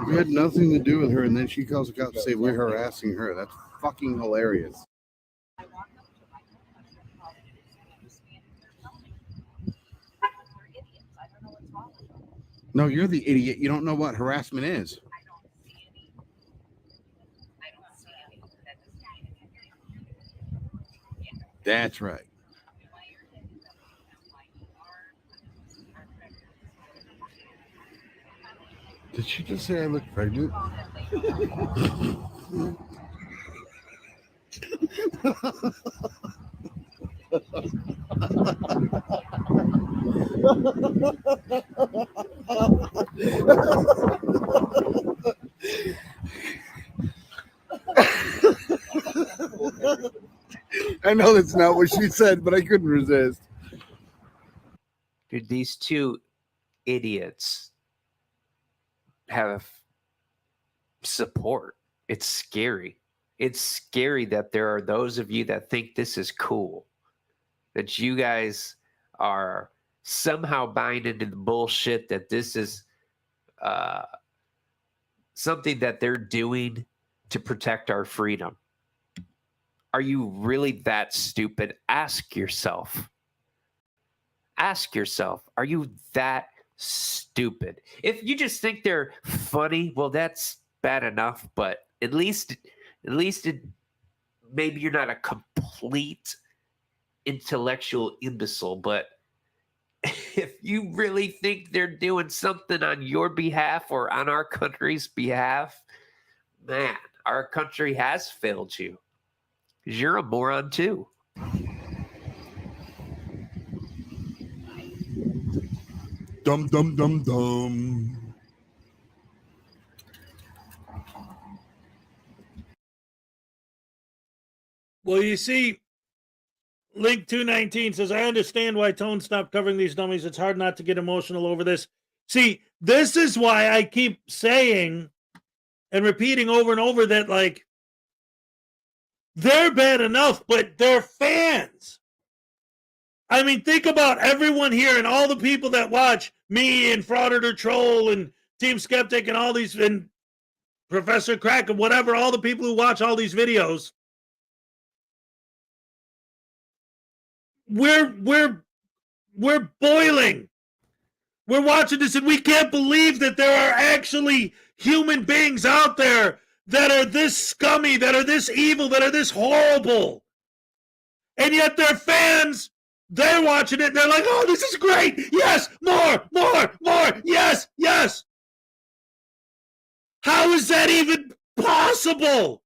You had nothing to do with her, and then she calls the cops to say we're harassing her. That's fucking hilarious. No, you're the idiot. You don't know what harassment is. That's right. Did she just say I look pregnant? I know that's not what she said, but I couldn't resist. Dude, these two idiots have support. It's scary. It's scary that there are those of you that think this is cool, that you guys are somehow buying into the bullshit that this is something that they're doing to protect our freedom. Are you really that stupid? Ask yourself. Ask yourself, are you that stupid? If you just think they're funny, well, that's bad enough, but at least maybe you're not a complete intellectual imbecile. But if you really think they're doing something on your behalf or on our country's behalf, man, our country has failed you. 'Cause you're a moron too. Dum dum dum dum. Well, you see, Link 219 says, I understand why Tone stopped covering these dummies. It's hard not to get emotional over this. See, this is why I keep saying and repeating over and over that, like, they're bad enough, but they're fans. I mean, think about everyone here and all the people that watch me and Frauditor Troll and Team Skeptic and all these, and Professor Crack and whatever, all the people who watch all these videos. We're boiling. We're watching this and we can't believe that there are actually human beings out there that are this scummy, that are this evil, that are this horrible. And yet they're fans. They're watching it and they're like, oh, this is great. Yes, more. Yes, yes. How is that even possible?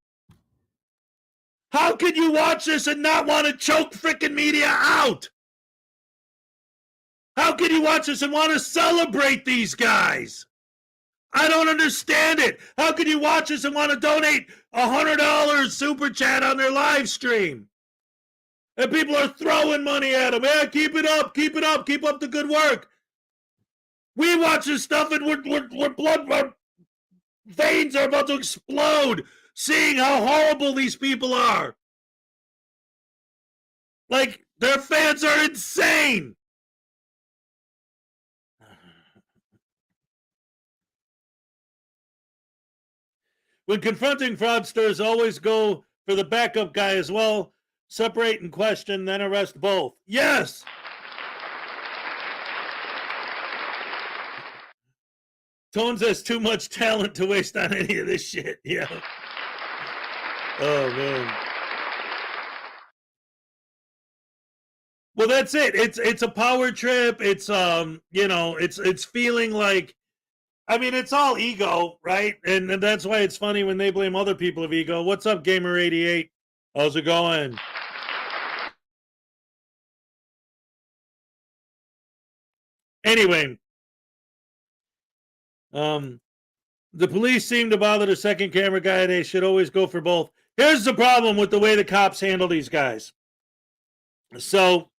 How can you watch this and not want to choke freaking media out? How can you watch this and want to celebrate these guys? I don't understand it. How can you watch this and want to donate $100 super chat on their live stream? And people are throwing money at them. Yeah, keep it up the good work. We watch this stuff and our veins are about to explode seeing how horrible these people are. Like, their fans are insane. When confronting fraudsters, always go for the backup guy as well. Separate and question, then arrest both. Yes! Tones has too much talent to waste on any of this shit. Yeah. Oh, man. Well, that's it. It's a power trip. It's, it's feeling like, I mean, it's all ego, right? And that's why it's funny when they blame other people of ego. What's up, Gamer88? How's it going? Anyway, the police seem to bother the second camera guy. They should always go for both. Here's the problem with the way the cops handle these guys. So,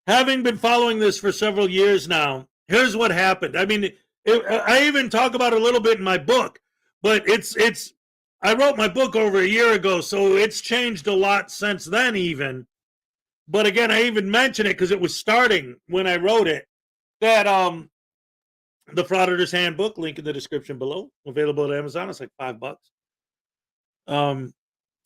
having been following this for several years now, here's what happened. I mean, I even talk about it a little bit in my book, but I wrote my book over a year ago, so it's changed a lot since then even. But again, I even mentioned it because it was starting when I wrote it, that the Frauditors Handbook, link in the description below, available at Amazon. It's like $5.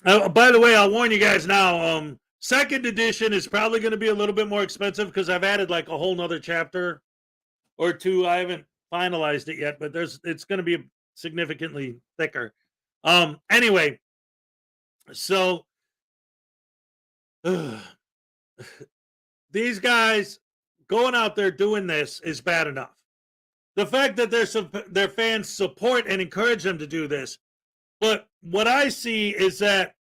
By the way, I'll warn you guys now, second edition is probably going to be a little bit more expensive because I've added like a whole nother chapter or two. I haven't finalized it yet, but it's going to be significantly thicker. Anyway, so these guys going out there doing this is bad enough. The fact that their fans support and encourage them to do this, but what I see is that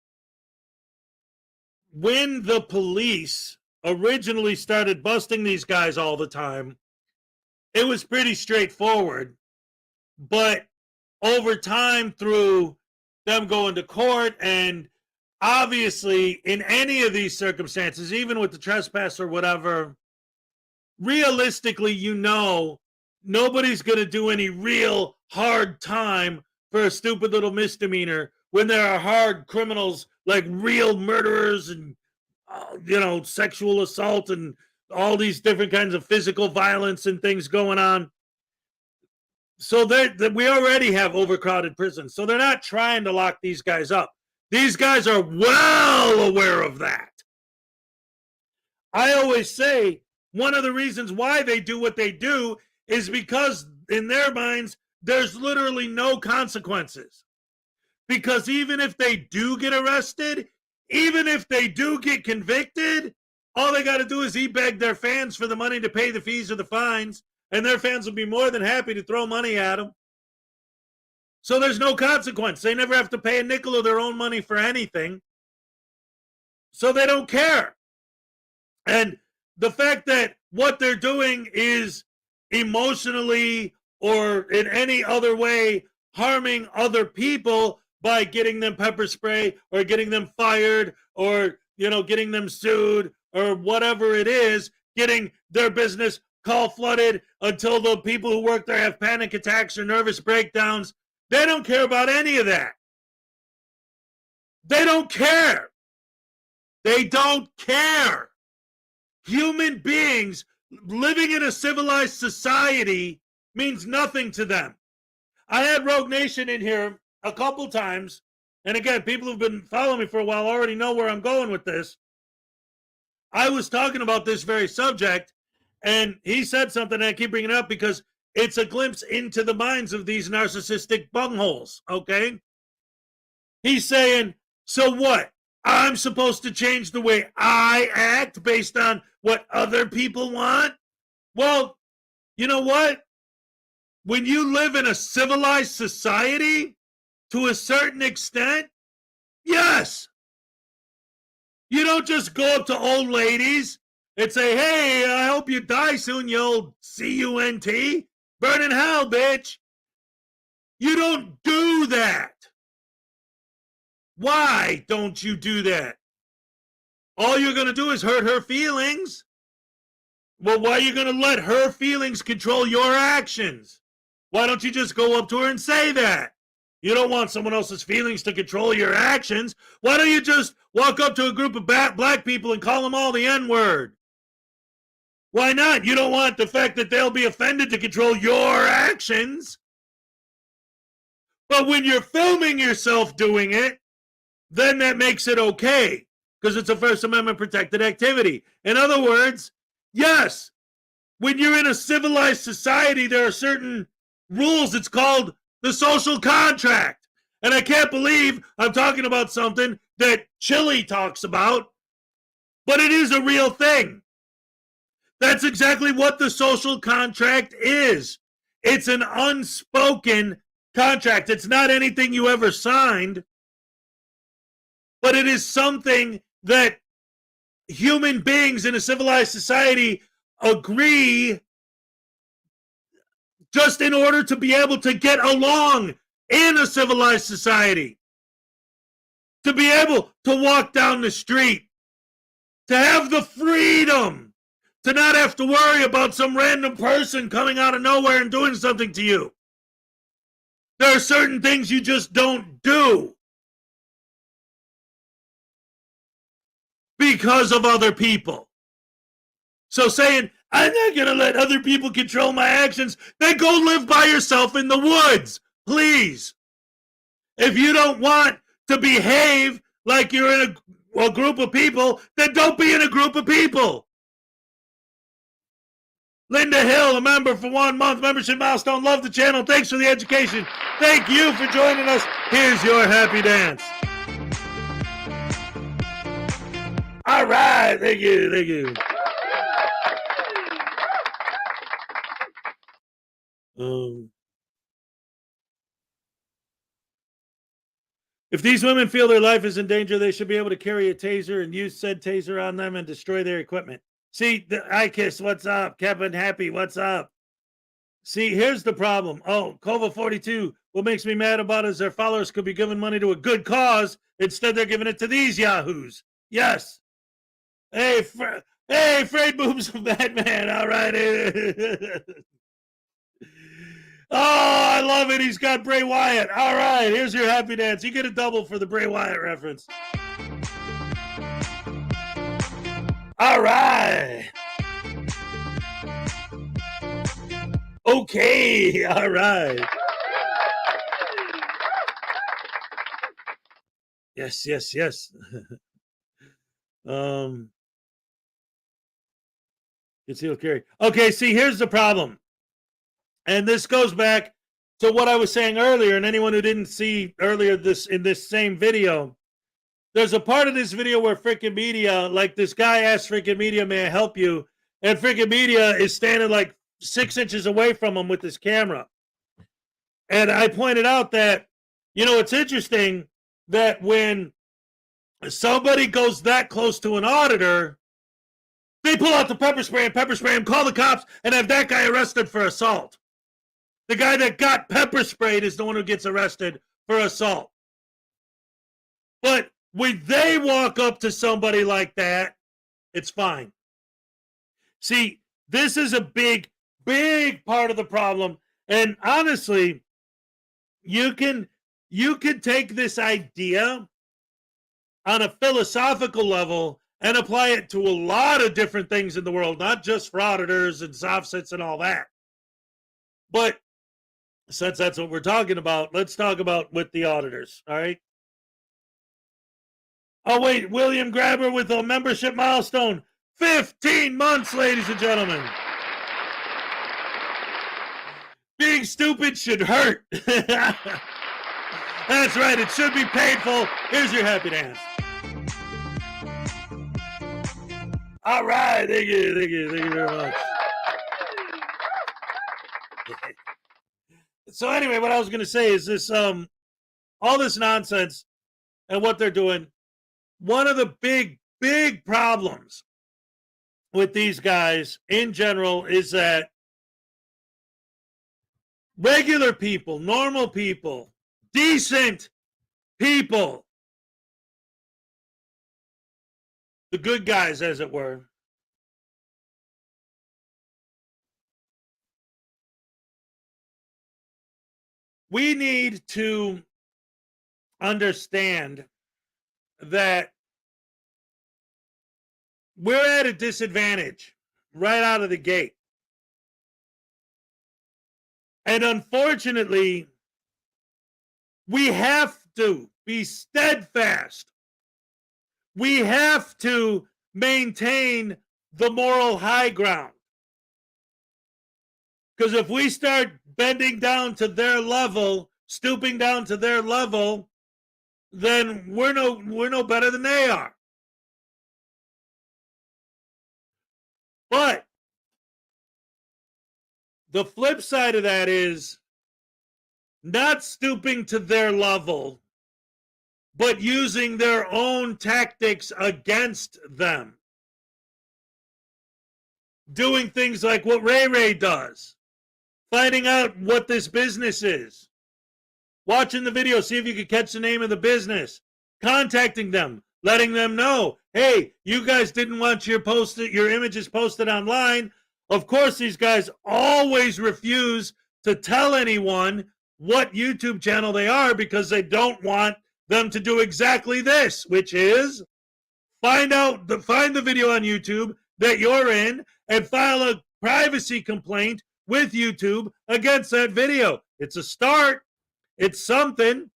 when the police originally started busting these guys all the time, it was pretty straightforward. But over time, through them going to court, and obviously in any of these circumstances, even with the trespass or whatever, realistically, nobody's going to do any real hard time for a stupid little misdemeanor when there are hard criminals like real murderers and, sexual assault and all these different kinds of physical violence and things going on. So we already have overcrowded prisons. So they're not trying to lock these guys up. These guys are well aware of that. I always say one of the reasons why they do what they do is because in their minds, there's literally no consequences. Because even if they do get arrested, even if they do get convicted, all they got to do is beg their fans for the money to pay the fees or the fines, and their fans will be more than happy to throw money at them. So there's no consequence. They never have to pay a nickel of their own money for anything. So they don't care. And the fact that what they're doing is emotionally or in any other way harming other people by getting them pepper spray or getting them fired or, getting them sued or whatever it is, getting their business call flooded until the people who work there have panic attacks or nervous breakdowns. They don't care about any of that. They don't care. They don't care. Human beings living in a civilized society means nothing to them. I had Rogue Nation in here a couple times, and again, people who've been following me for a while already know where I'm going with this. I was talking about this very subject, and he said something, and I keep bringing it up because it's a glimpse into the minds of these narcissistic bungholes, okay? He's saying, so what? I'm supposed to change the way I act based on what other people want? Well, you know what? When you live in a civilized society, to a certain extent, yes. You don't just go up to old ladies and say, hey, I hope you die soon, you old C-U-N-T. Burn in hell, bitch. You don't do that. Why don't you do that? All you're going to do is hurt her feelings. Well, why are you going to let her feelings control your actions? Why don't you just go up to her and say that? You don't want someone else's feelings to control your actions. Why don't you just walk up to a group of black people and call them all the N-word? Why not? You don't want the fact that they'll be offended to control your actions. But when you're filming yourself doing it, then that makes it okay because it's a First Amendment protected activity. In other words, yes, when you're in a civilized society, there are certain rules. It's called the social contract. And I can't believe I'm talking about something that Chile talks about, but it is a real thing. That's exactly what the social contract is. It's an unspoken contract. It's not anything you ever signed, but it is something that human beings in a civilized society agree just in order to be able to get along in a civilized society. To be able to walk down the street. To have the freedom. To not have to worry about some random person coming out of nowhere and doing something to you. There are certain things you just don't do. Because of other people. So saying, I'm not going to let other people control my actions, then go live by yourself in the woods, please. If you don't want to behave like you're in a group of people, then don't be in a group of people. Linda Hill, a member for 1 month, membership milestone. Love the channel. Thanks for the education. Thank you for joining us. Here's your happy dance. All right. Thank you. Thank you. If these women feel their life is in danger, they should be able to carry a taser and use said taser on them and destroy their equipment. See, IKISS, what's up? Kevin Happy, what's up? See, here's the problem. Oh, Kova42, what makes me mad about it is their followers could be giving money to a good cause. Instead, they're giving it to these yahoos. Yes. Hey, Frayed Boobs of Batman. All right. Oh, I love it. He's got Bray Wyatt. All right, here's your happy dance. You get a double for the Bray Wyatt reference. All right. Okay, all right. Yes. Concealed carry. Okay, see, here's the problem. And this goes back to what I was saying earlier, and anyone who didn't see earlier in this same video, there's a part of this video where freaking media, like this guy asked freaking media, may I help you? And freaking media is standing like 6 inches away from him with his camera. And I pointed out that, it's interesting that when somebody goes that close to an auditor, they pull out the pepper spray him, call the cops, and have that guy arrested for assault. The guy that got pepper sprayed is the one who gets arrested for assault. But When they walk up to somebody like that, it's fine. See, this is a big, big part of the problem. And honestly, you can take this idea on a philosophical level and apply it to a lot of different things in the world, not just frauditors and soft-sits and all that. But since that's what we're talking about, let's talk about with the auditors, all right? Oh, wait, William Grabber with a membership milestone. 15 months, ladies and gentlemen. Being stupid should hurt. That's right, it should be painful. Here's your happy dance. All right, thank you very much. So anyway, what I was going to say is this, all this nonsense and what they're doing, one of the big, big problems with these guys in general is that regular people, normal people, decent people, the good guys, as it were, we need to understand that we're at a disadvantage right out of the gate. And unfortunately, we have to be steadfast. We have to maintain the moral high ground. Because if we start bending down to their level, stooping down to their level, then we're no better than they are. But the flip side of that is not stooping to their level, but using their own tactics against them. Doing things like what Ray does. Finding out what this business is. Watching the video, see if you can catch the name of the business. Contacting them, letting them know, hey, you guys didn't want your images posted online. Of course, these guys always refuse to tell anyone what YouTube channel they are because they don't want them to do exactly this, which is find the video on YouTube that you're in and file a privacy complaint with YouTube against that video. It's a start. It's something.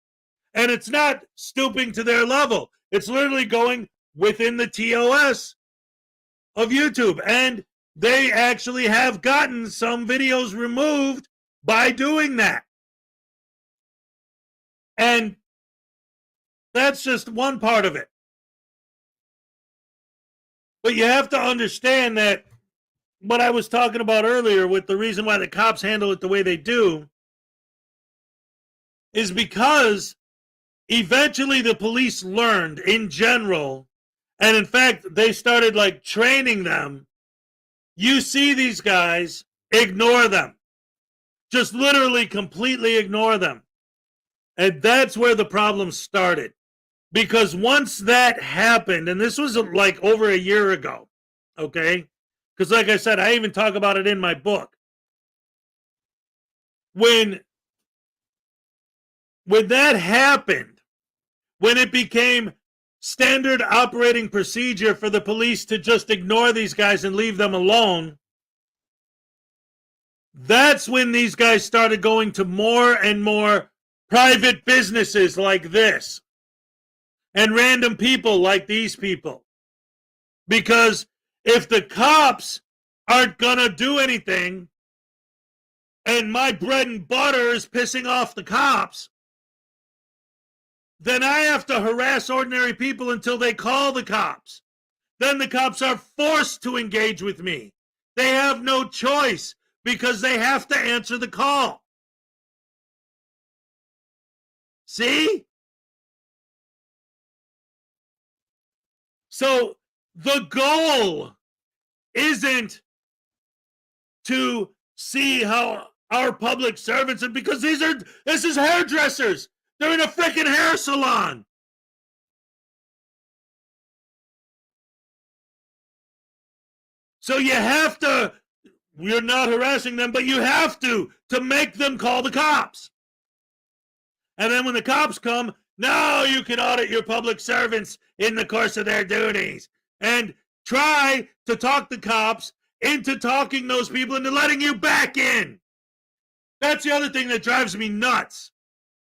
And it's not stooping to their level. It's literally going within the TOS of YouTube. And they actually have gotten some videos removed by doing that. And that's just one part of it. But you have to understand that what I was talking about earlier with the reason why the cops handle it the way they do is because eventually the police learned in general, and in fact, they started like training them. You see these guys, ignore them. Just literally completely ignore them. And that's where the problem started. Because once that happened, and this was like over a year ago, okay? Because like I said, I even talk about it in my book. When that happened, when it became standard operating procedure for the police to just ignore these guys and leave them alone, that's when these guys started going to more and more private businesses like this and random people like these people. Because if the cops aren't gonna do anything and my bread and butter is pissing off the cops, then I have to harass ordinary people until they call the cops. Then the cops are forced to engage with me. They have no choice because they have to answer the call. See? So the goal isn't to see how our public servants, and because this is hairdressers. They're in a freaking hair salon. So you have to, you're not harassing them, but you have to make them call the cops. And then when the cops come, now you can audit your public servants in the course of their duties. And try to talk the cops into talking those people into letting you back in. That's the other thing that drives me nuts.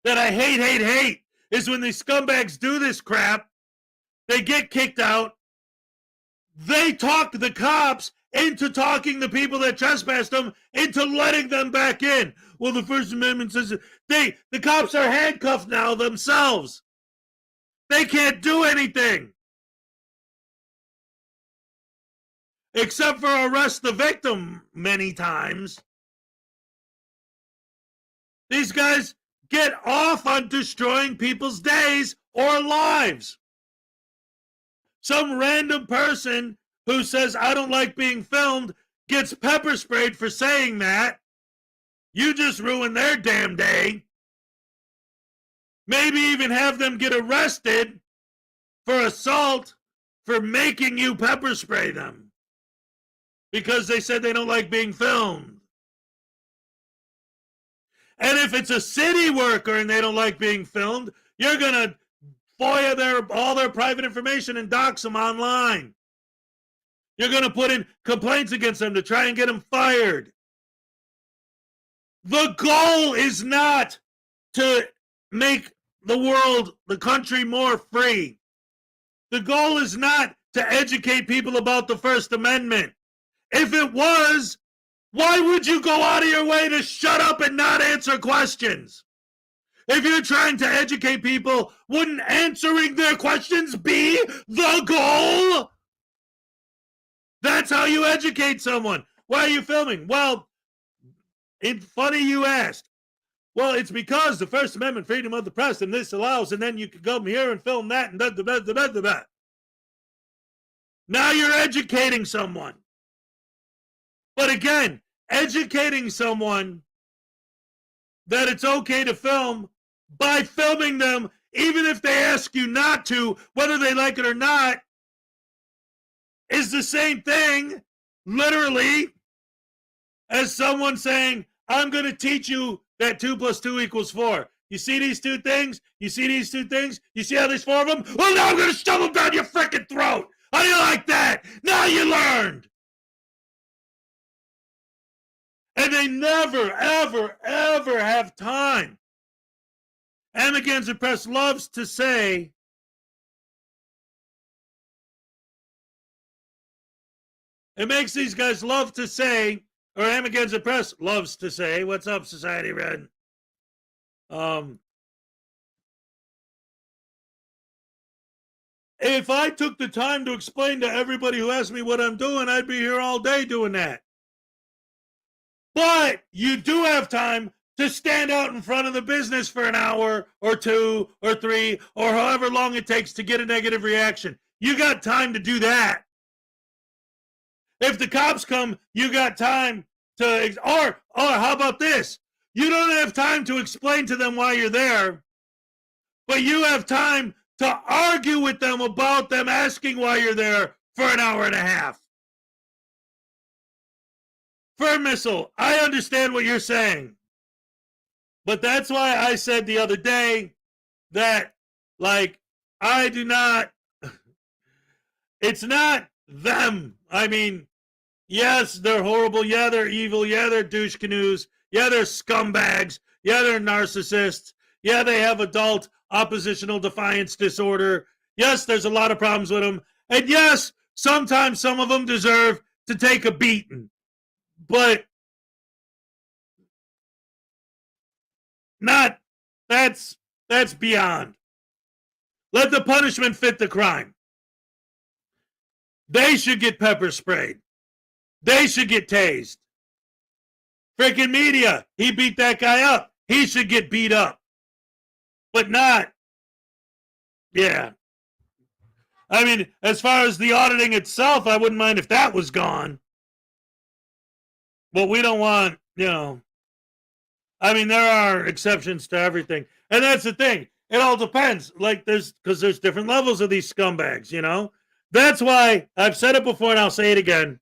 That I hate, is when these scumbags do this crap, they get kicked out, they talk the cops into talking the people that trespassed them into letting them back in. Well, the First Amendment says the cops are handcuffed now themselves. They can't do anything except for arrest the victim many times. These guys get off on destroying people's days or lives. Some random person who says, I don't like being filmed, gets pepper sprayed for saying that. You just ruined their damn day. Maybe even have them get arrested for assault for making you pepper spray them because they said they don't like being filmed. And if it's a city worker and they don't like being filmed, you're going to FOIA all their private information and dox them online. You're going to put in complaints against them to try and get them fired. The goal is not to make the world, the country, more free. The goal is not to educate people about the First Amendment. If it was, why would you go out of your way to shut up and not answer questions? If you're trying to educate people, wouldn't answering their questions be the goal? That's how you educate someone. Why are you filming? Well, it's funny you asked. Well, it's because the First Amendment, freedom of the press, and this allows, and then you can come here and film that, and da. Now you're educating someone. But again, educating someone that it's okay to film by filming them, even if they ask you not to, whether they like it or not, is the same thing, literally, as someone saying, I'm going to teach you that 2 + 2 = 4. You see these two things? You see these two things? You see how there's 4 of them? Well, now I'm going to shove them down your freaking throat. How do you like that? Now you learned. And they never, ever, ever have time. Amendment Press loves to say, it makes these guys love to say, or Amendment Press loves to say, what's up, Society Red? If I took the time to explain to everybody who asked me what I'm doing, I'd be here all day doing that. But you do have time to stand out in front of the business for an hour or 2 or 3 or however long it takes to get a negative reaction. You got time to do that. If the cops come, you got time to, or how about this? You don't have time to explain to them why you're there, but you have time to argue with them about them asking why you're there for an hour and a half. Firm Missile, I understand what you're saying. But that's why I said the other day that, like, I do not, it's not them. I mean, yes, they're horrible. Yeah, they're evil. Yeah, they're douche canoes. Yeah, they're scumbags. Yeah, they're narcissists. Yeah, they have adult oppositional defiance disorder. Yes, there's a lot of problems with them. And yes, sometimes some of them deserve to take a beating. But not, that's beyond. Let the punishment fit the crime. They should get pepper sprayed. They should get tased. Freaking media, he beat that guy up. He should get beat up. But not, yeah. I mean, as far as the auditing itself, I wouldn't mind if that was gone. But we don't want, you know, I mean, there are exceptions to everything. And that's the thing. It all depends. Like, because there's different levels of these scumbags, you know? That's why I've said it before and I'll say it again.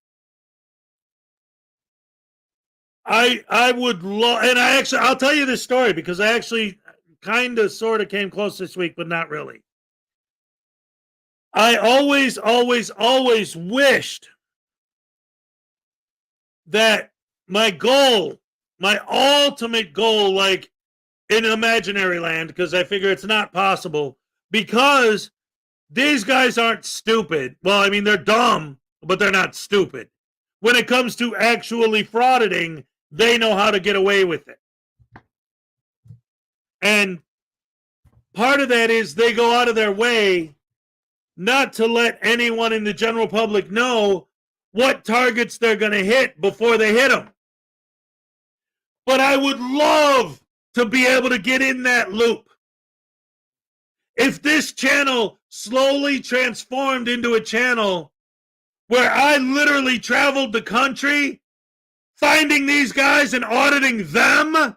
I would love, and I'll tell you this story because I actually kind of sort of came close this week, but not really. I always wished that my goal, my ultimate goal, like in imaginary land, because I figure it's not possible, because these guys aren't stupid. Well, I mean, they're dumb, but they're not stupid. When it comes to actually frauditing, they know how to get away with it. And part of that is they go out of their way not to let anyone in the general public know what targets they're going to hit before they hit them. But I would love to be able to get in that loop. If this channel slowly transformed into a channel where I literally traveled the country finding these guys and auditing them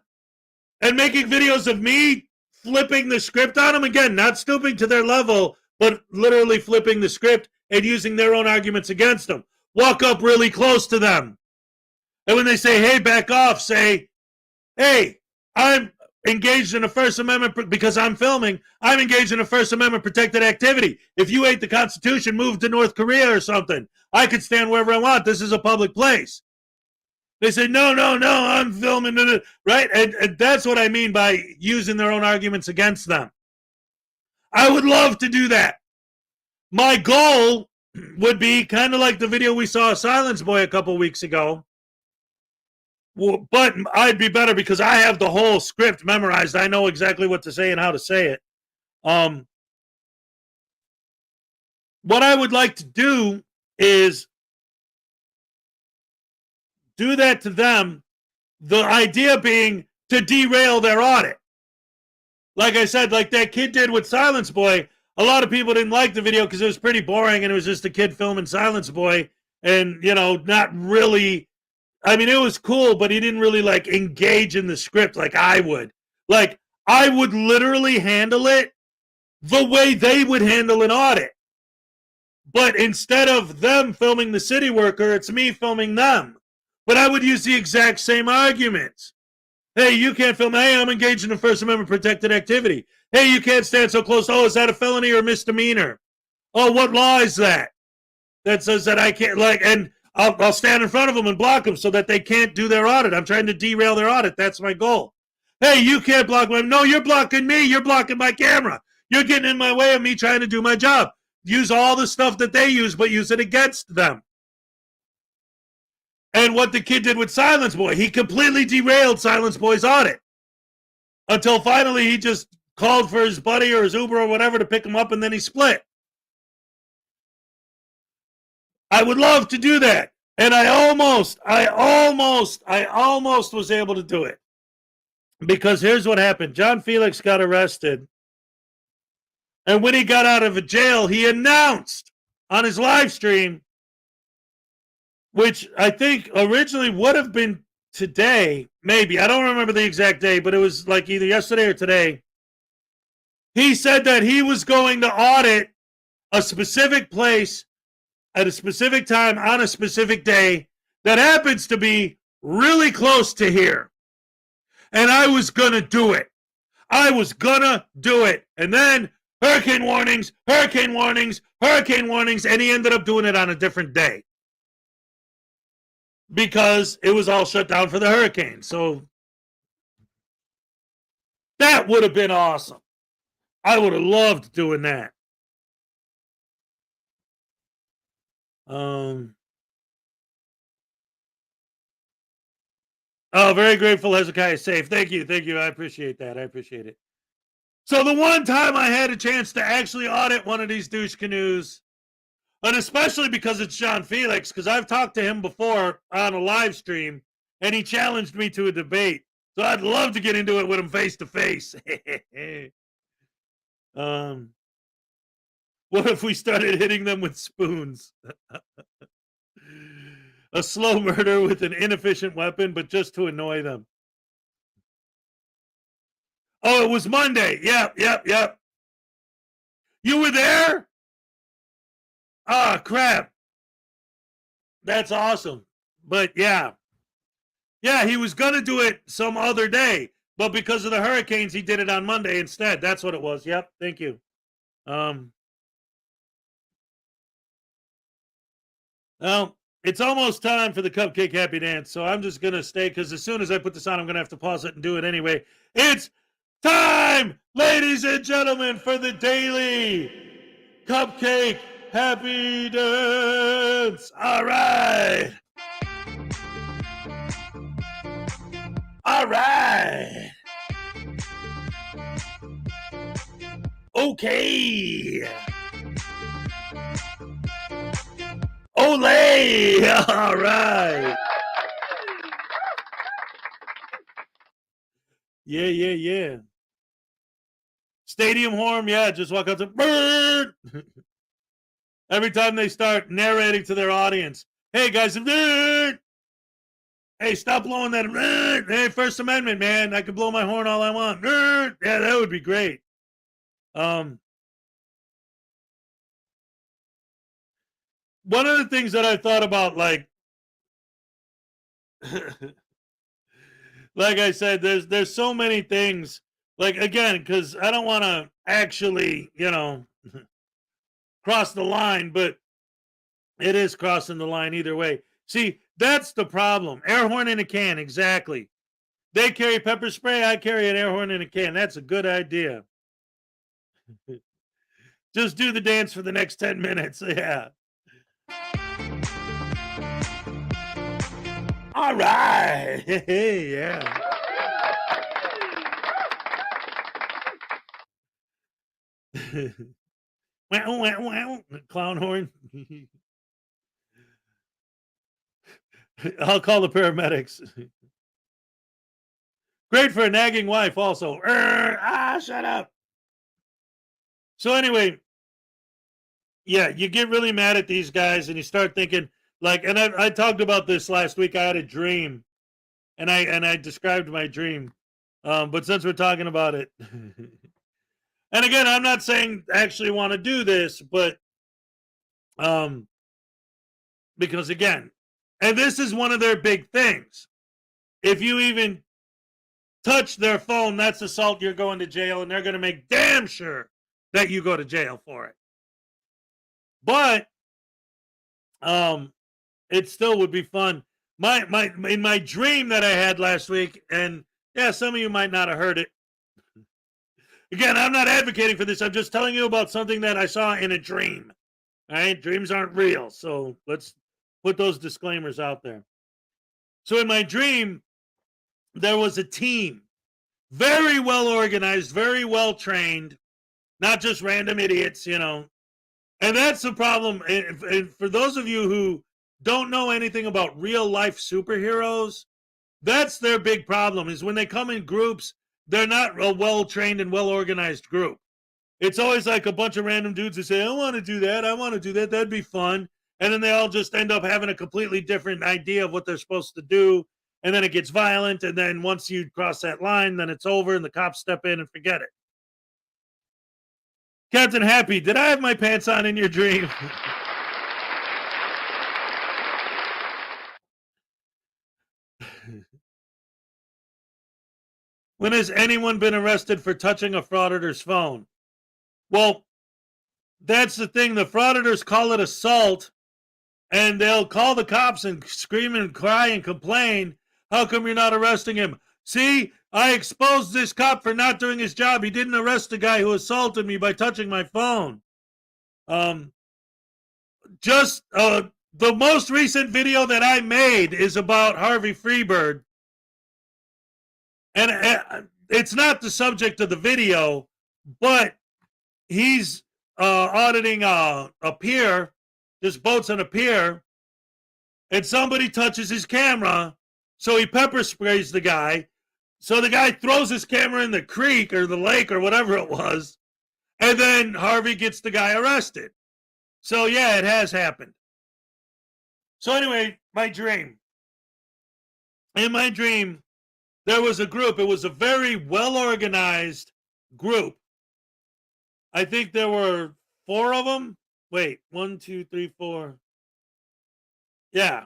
and making videos of me flipping the script on them, again, not stooping to their level, but literally flipping the script and using their own arguments against them. Walk up really close to them. And when they say, hey, back off, say, hey, I'm engaged in a First Amendment, because I'm filming, I'm engaged in a First Amendment protected activity. If you hate the Constitution, move to North Korea or something. I could stand wherever I want. This is a public place. They say, no, I'm filming, right? And that's what I mean by using their own arguments against them. I would love to do that. My goal would be kind of like the video we saw of Silence Boy a couple weeks ago. Well, but I'd be better because I have the whole script memorized. I know exactly what to say and how to say it. What I would like to do is do that to them. The idea being to derail their audit. Like I said, like that kid did with Silence Boy. A lot of people didn't like the video because it was pretty boring and it was just a kid filming Silence Boy and, not really. I mean, it was cool, but he didn't really like engage in the script like I would. Like, I would literally handle it the way they would handle an audit. But instead of them filming the city worker, it's me filming them. But I would use the exact same arguments. Hey, you can't film. Hey, I'm engaged in a First Amendment protected activity. Hey, you can't stand so close. Oh, is that a felony or a misdemeanor? Oh, what law is that? That says that I can't, and I'll stand in front of them and block them so that they can't do their audit. I'm trying to derail their audit. That's my goal. Hey, you can't block me. No, you're blocking me. You're blocking my camera. You're getting in my way of me trying to do my job. Use all the stuff that they use, but use it against them. And what the kid did with Silence Boy, he completely derailed Silence Boy's audit. Until finally he just called for his buddy or his Uber or whatever to pick him up, and then he split. I would love to do that. And I almost was able to do it. Because here's what happened. John Felix got arrested. And when he got out of jail, he announced on his live stream, which I think originally would have been today, maybe. I don't remember the exact day, but it was like either yesterday or today. He said that he was going to audit a specific place at a specific time on a specific day that happens to be really close to here. And I was going to do it. I was going to do it. And then hurricane warnings, and he ended up doing it on a different day. Because it was all shut down for the hurricane. So that would have been awesome. I would have loved doing that. Oh, very grateful Hezokuai is safe. Thank you. I appreciate that. I appreciate it. So the one time I had a chance to actually audit one of these douche canoes, and especially because it's John Felix, because I've talked to him before on a live stream, and he challenged me to a debate. So I'd love to get into it with him face to face. What if we started hitting them with spoons? A slow murder with an inefficient weapon, but just to annoy them. Oh, it was Monday. Yep. You were there? Ah, crap. That's awesome. But yeah. Yeah, he was going to do it some other day, but because of the hurricanes, he did it on Monday instead. That's what it was. Yep, thank you. Well, it's almost time for the Cupcake Happy Dance, so I'm just going to stay because as soon as I put this on, I'm going to have to pause it and do it anyway. It's time, ladies and gentlemen, for the daily Cupcake Happy Dance. All right. All right. Okay. Olay! All right. Yeah. Stadium horn, yeah, just walk out to bird. Every time they start narrating to their audience. Hey, guys, bird. Hey, stop blowing that. Bird. Hey, First Amendment, man. I can blow my horn all I want. Bird. Yeah, that would be great. One of the things that I thought about, like I said, there's so many things. Like, again, because I don't want to actually, cross the line, but it is crossing the line either way. See, that's the problem. Air horn in a can, exactly. They carry pepper spray, I carry an air horn in a can. That's a good idea. Just do the dance for the next 10 minutes. Yeah. All right. Yeah. Wow. Clown horn. I'll call the paramedics. Great for a nagging wife also. Shut up. So anyway, yeah, you get really mad at these guys and you start thinking, like, and I talked about this last week. I had a dream and I described my dream. But since we're talking about it, and again, I'm not saying I actually want to do this, but because again, and this is one of their big things. If you even touch their phone, that's assault. You're going to jail, and they're going to make damn sure that you go to jail for it. But it still would be fun. In my dream that I had last week, and yeah, some of you might not have heard it. Again, I'm not advocating for this. I'm just telling you about something that I saw in a dream. All right, dreams aren't real, so let's put those disclaimers out there. So in my dream, there was a team, very well organized, very well trained, not just random idiots, And that's the problem. And for those of you who don't know anything about real life superheroes, that's their big problem, is when they come in groups, they're not a well trained and well organized group. It's always like a bunch of random dudes that say, I want to do that. I want to do that. That'd be fun. And then they all just end up having a completely different idea of what they're supposed to do. And then it gets violent. And then once you cross that line, then it's over and the cops step in and forget it. Captain Happy, did I have my pants on in your dream? When has anyone been arrested for touching a frauditor's phone? Well, that's the thing. The frauditors call it assault, and they'll call the cops and scream and cry and complain. How come you're not arresting him? See, I exposed this cop for not doing his job. He didn't arrest the guy who assaulted me by touching my phone. The most recent video that I made is about Harvey Freebird. And it's not the subject of the video, but he's auditing a pier. This boat's on a pier, and somebody touches his camera, so he pepper sprays the guy. So the guy throws his camera in the creek or the lake or whatever it was, and then Harvey gets the guy arrested. So yeah, it has happened. So anyway, my dream. In my dream, there was a group. It was a very well-organized group. I think there were 4 of them. Wait, 1, 2, 3, 4. Yeah.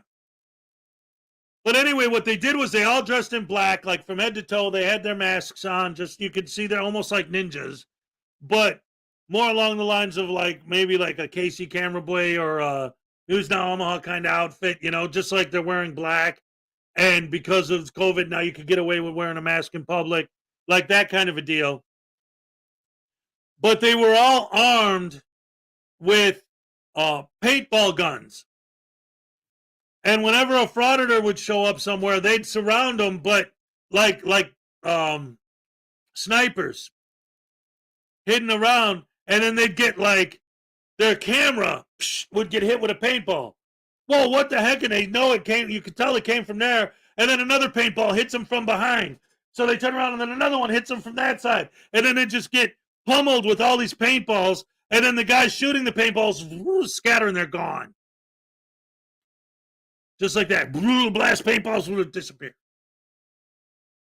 But anyway, what they did was they all dressed in black, like from head to toe. They had their masks on. Just you could see they're almost like ninjas, but more along the lines of like maybe like a Casey Camera Boy or a News Now Omaha kind of outfit, you know, just like they're wearing black. And because of COVID, now you could get away with wearing a mask in public, like that kind of a deal. But they were all armed with paintball guns. And whenever a frauditor would show up somewhere, they'd surround them, but like snipers hidden around, and then they'd get like their camera would get hit with a paintball. Whoa, what the heck? And they know it came, you could tell it came from there, and then another paintball hits them from behind. So they turn around, and then another one hits them from that side. And then they just get pummeled with all these paintballs, and then the guys shooting the paintballs scatter and they're gone. Just like that. Blast paintballs will disappear.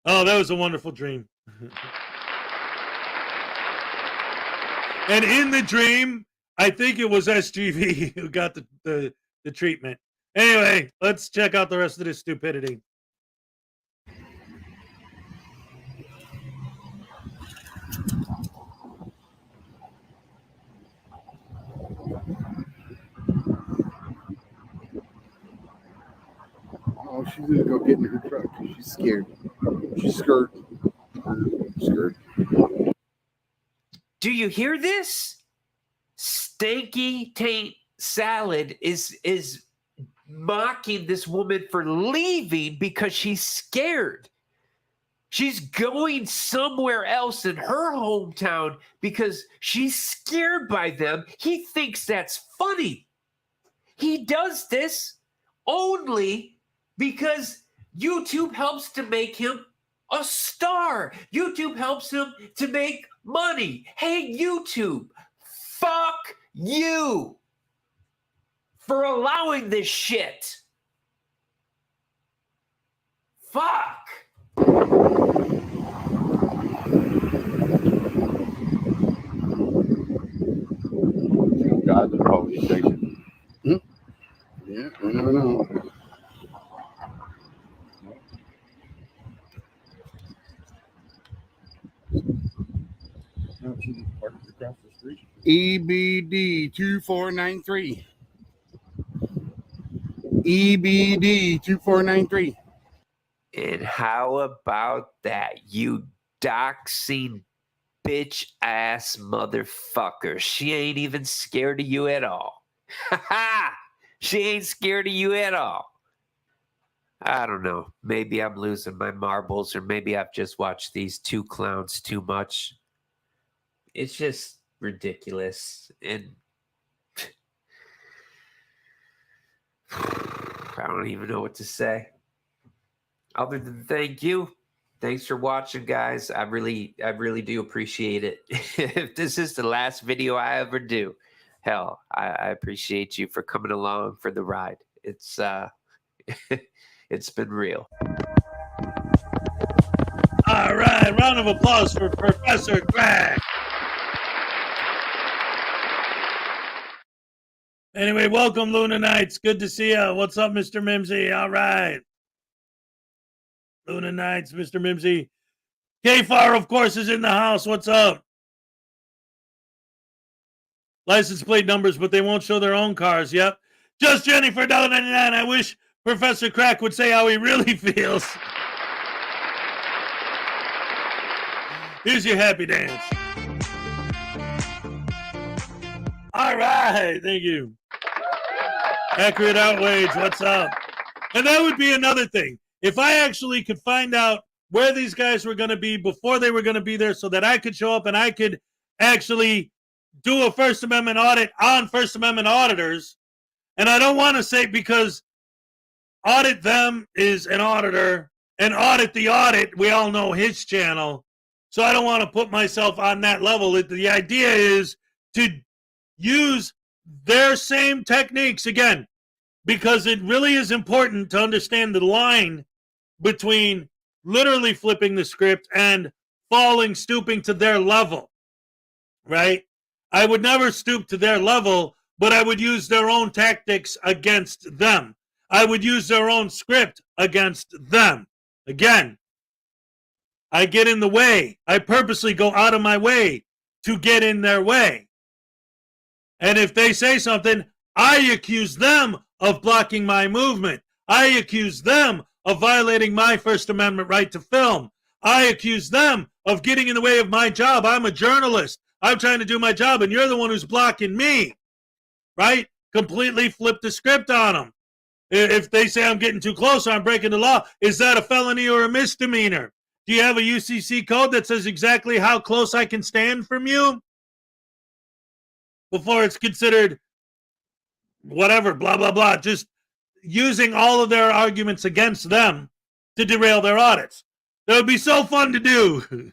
Oh, that was a wonderful dream. And in the dream, I think it was SGV who got the treatment. Anyway, let's check out the rest of this stupidity. Oh, she's gonna go get in her truck. She's scared. She's scared. Scared. Do you hear this? Stanky Taint Salad is mocking this woman for leaving because she's scared. She's going somewhere else in her hometown because she's scared by them. He thinks that's funny. He does this only because YouTube helps to make him a star. YouTube helps him to make money. Hey, YouTube, fuck you for allowing this shit. Fuck. God, the police station. Yeah, I don't know. EBD 2493. EBD 2493. And how about that, you doxing bitch ass motherfucker? She ain't even scared of you at all. Ha ha! She ain't scared of you at all. I don't know. Maybe I'm losing my marbles, or maybe I've just watched these two clowns too much. It's just ridiculous. And I don't even know what to say. Other than thank you. Thanks for watching, guys. I really do appreciate it. If this is the last video I ever do, hell, I appreciate you for coming along for the ride. It's it's been real. All right, round of applause for Professor Crack. Anyway, welcome, Luna Knights. Good to see you. What's up, Mr. Mimsy? All right. Luna Knights, Mr. Mimsy. K-Far, of course, is in the house. What's up? License plate numbers, but they won't show their own cars. Yep. Just Jenny for $1.99. I wish Professor Crack would say how he really feels. Here's your happy dance. All right. Thank you. Accurate outrage. What's up? And that would be another thing. If I actually could find out where these guys were going to be before they were going to be there so that I could show up and I could actually do a First Amendment audit on First Amendment auditors. And I don't want to say because Audit Them is an auditor and Audit the Audit, we all know his channel. So I don't want to put myself on that level. The idea is to use their same techniques again, because it really is important to understand the line between literally flipping the script and stooping to their level, right? I would never stoop to their level, but I would use their own tactics against them. I would use their own script against them. Again, I get in the way. I purposely go out of my way to get in their way. And if they say something, I accuse them of blocking my movement. I accuse them of violating my First Amendment right to film. I accuse them of getting in the way of my job. I'm a journalist. I'm trying to do my job, and you're the one who's blocking me, right? Completely flip the script on them. If they say I'm getting too close or I'm breaking the law, is that a felony or a misdemeanor? Do you have a UCC code that says exactly how close I can stand from you before it's considered whatever, blah, blah, blah, just using all of their arguments against them to derail their audits? That would be so fun to do.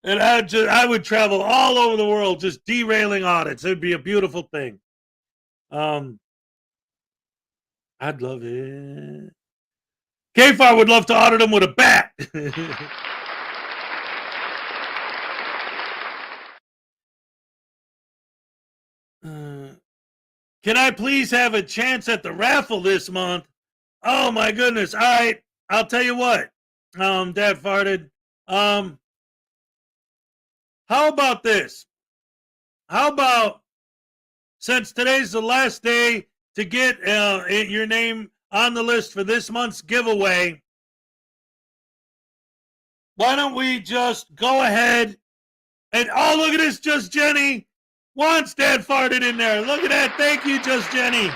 And I would travel all over the world just derailing audits. It would be a beautiful thing. I'd love it. KFAR would love to audit them with a bat. Can I please have a chance at the raffle this month? Oh my goodness. All right. I'll tell you what. Dad farted. How about this? How about, since today's the last day to get your name on the list for this month's giveaway, why don't we just go ahead and, oh, look at this, Just Jenny wants Dad farted in there. Look at that. Thank you, Just Jenny.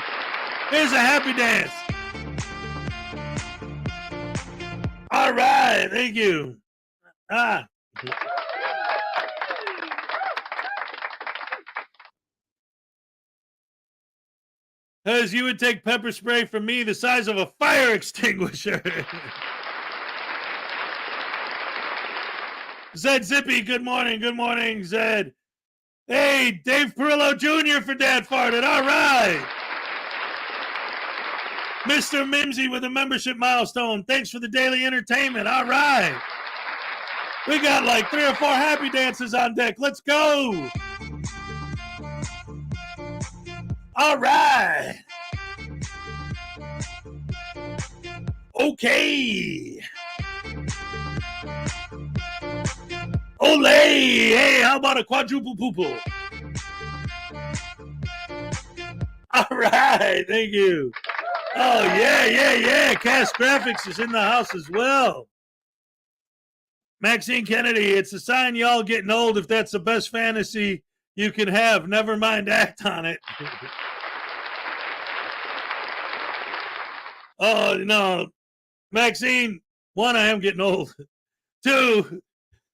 Here's a happy dance. All right. Thank you. Because you would take pepper spray from me the size of a fire extinguisher. Zed Zippy, good morning. Good morning, Zed. Hey, Dave Perillo Jr. for Dad Farted. All right. Mr. Mimsy with a membership milestone. Thanks for the daily entertainment. All right. We got like 3 or 4 happy dances on deck. Let's go. All right. Okay. Ole. Hey, how about a quadruple poo-poo? All right. Thank you. Oh, yeah. Cast Graphics is in the house as well. Maxine Kennedy, it's a sign y'all getting old if that's the best fantasy you can have. Never mind, act on it. Oh, no. Maxine, 1, I am getting old. 2,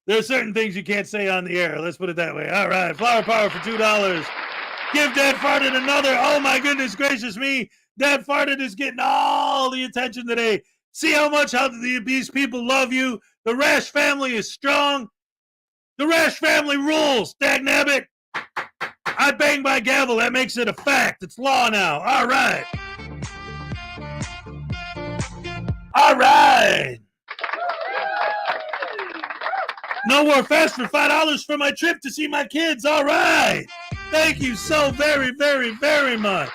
there are certain things you can't say on the air. Let's put it that way. All right. Flower Power for $2. Give Dad Farted another. Oh, my goodness gracious me. Dad Farted is getting all the attention today. See how these people love you. The Rash family is strong. The Rash family rules. Dagnabbit. I bang my gavel. That makes it a fact. It's law now. All right. All right. No more fast for $5 for my trip to see my kids. All right. Thank you so very, very, very much.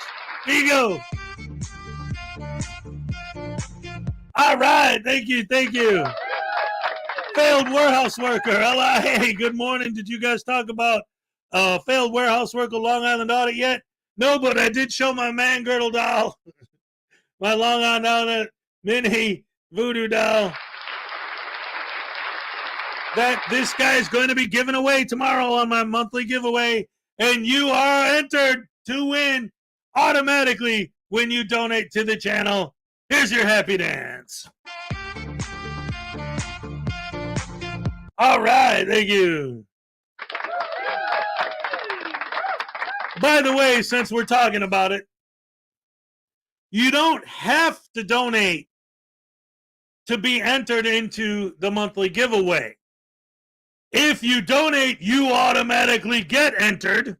Here you go. All right. Thank you. Failed warehouse worker. Hey, good morning. Did you guys talk about failed warehouse worker Long Island audit yet? No, but I did show my man girdle doll. My Long Island mini voodoo doll. That this guy is going to be given away tomorrow on my monthly giveaway. And you are entered to win automatically when you donate to the channel. Here's your happy dance. All right, thank you. By the way, since we're talking about it, you don't have to donate to be entered into the monthly giveaway. If you donate, you automatically get entered,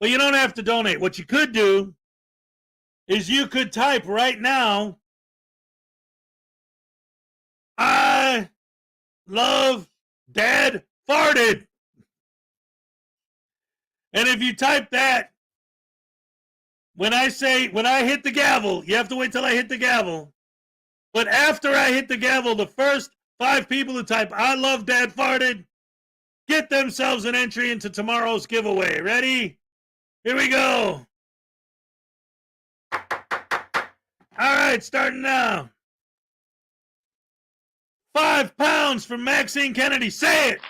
but you don't have to donate. What you could do is you could type right now, I love Dad Farted. And if you type that, when I hit the gavel, you have to wait till I hit the gavel. But after I hit the gavel, the first 5 people who type "I love Dad farted" get themselves an entry into tomorrow's giveaway. Ready? Here we go. All right, starting now. £5 from Maxine Kennedy. Say it.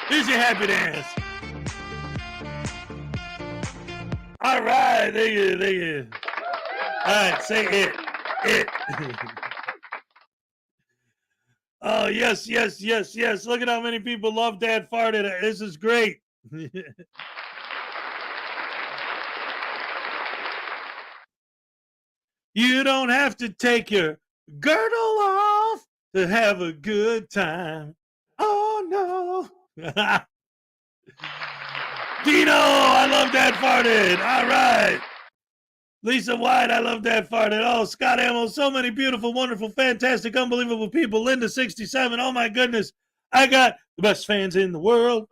Here's your happy dance. All right, thank you. All right, say it. Oh, yes. Look at how many people love Dad farted. This is great. You don't have to take your girdle off to have a good time. Oh, no. Dino, I love Dad farted. All right. Lisa White, I love Dad farted. Oh, Scott Ammo, so many beautiful, wonderful, fantastic, unbelievable people. Linda 67, oh my goodness. I got the best fans in the world.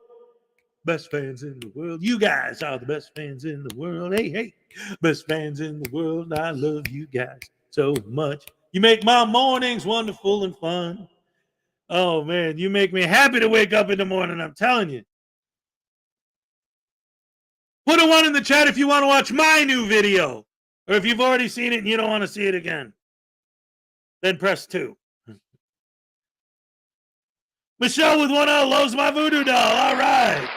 Best fans in the world. You guys are the best fans in the world. Hey. Best fans in the world. I love you guys so much. You make my mornings wonderful and fun. Oh, man, you make me happy to wake up in the morning, I'm telling you. Put a 1 in the chat if you want to watch my new video. Or if you've already seen it and you don't want to see it again. Then press 2. Michelle with 1L loves my voodoo doll. All right.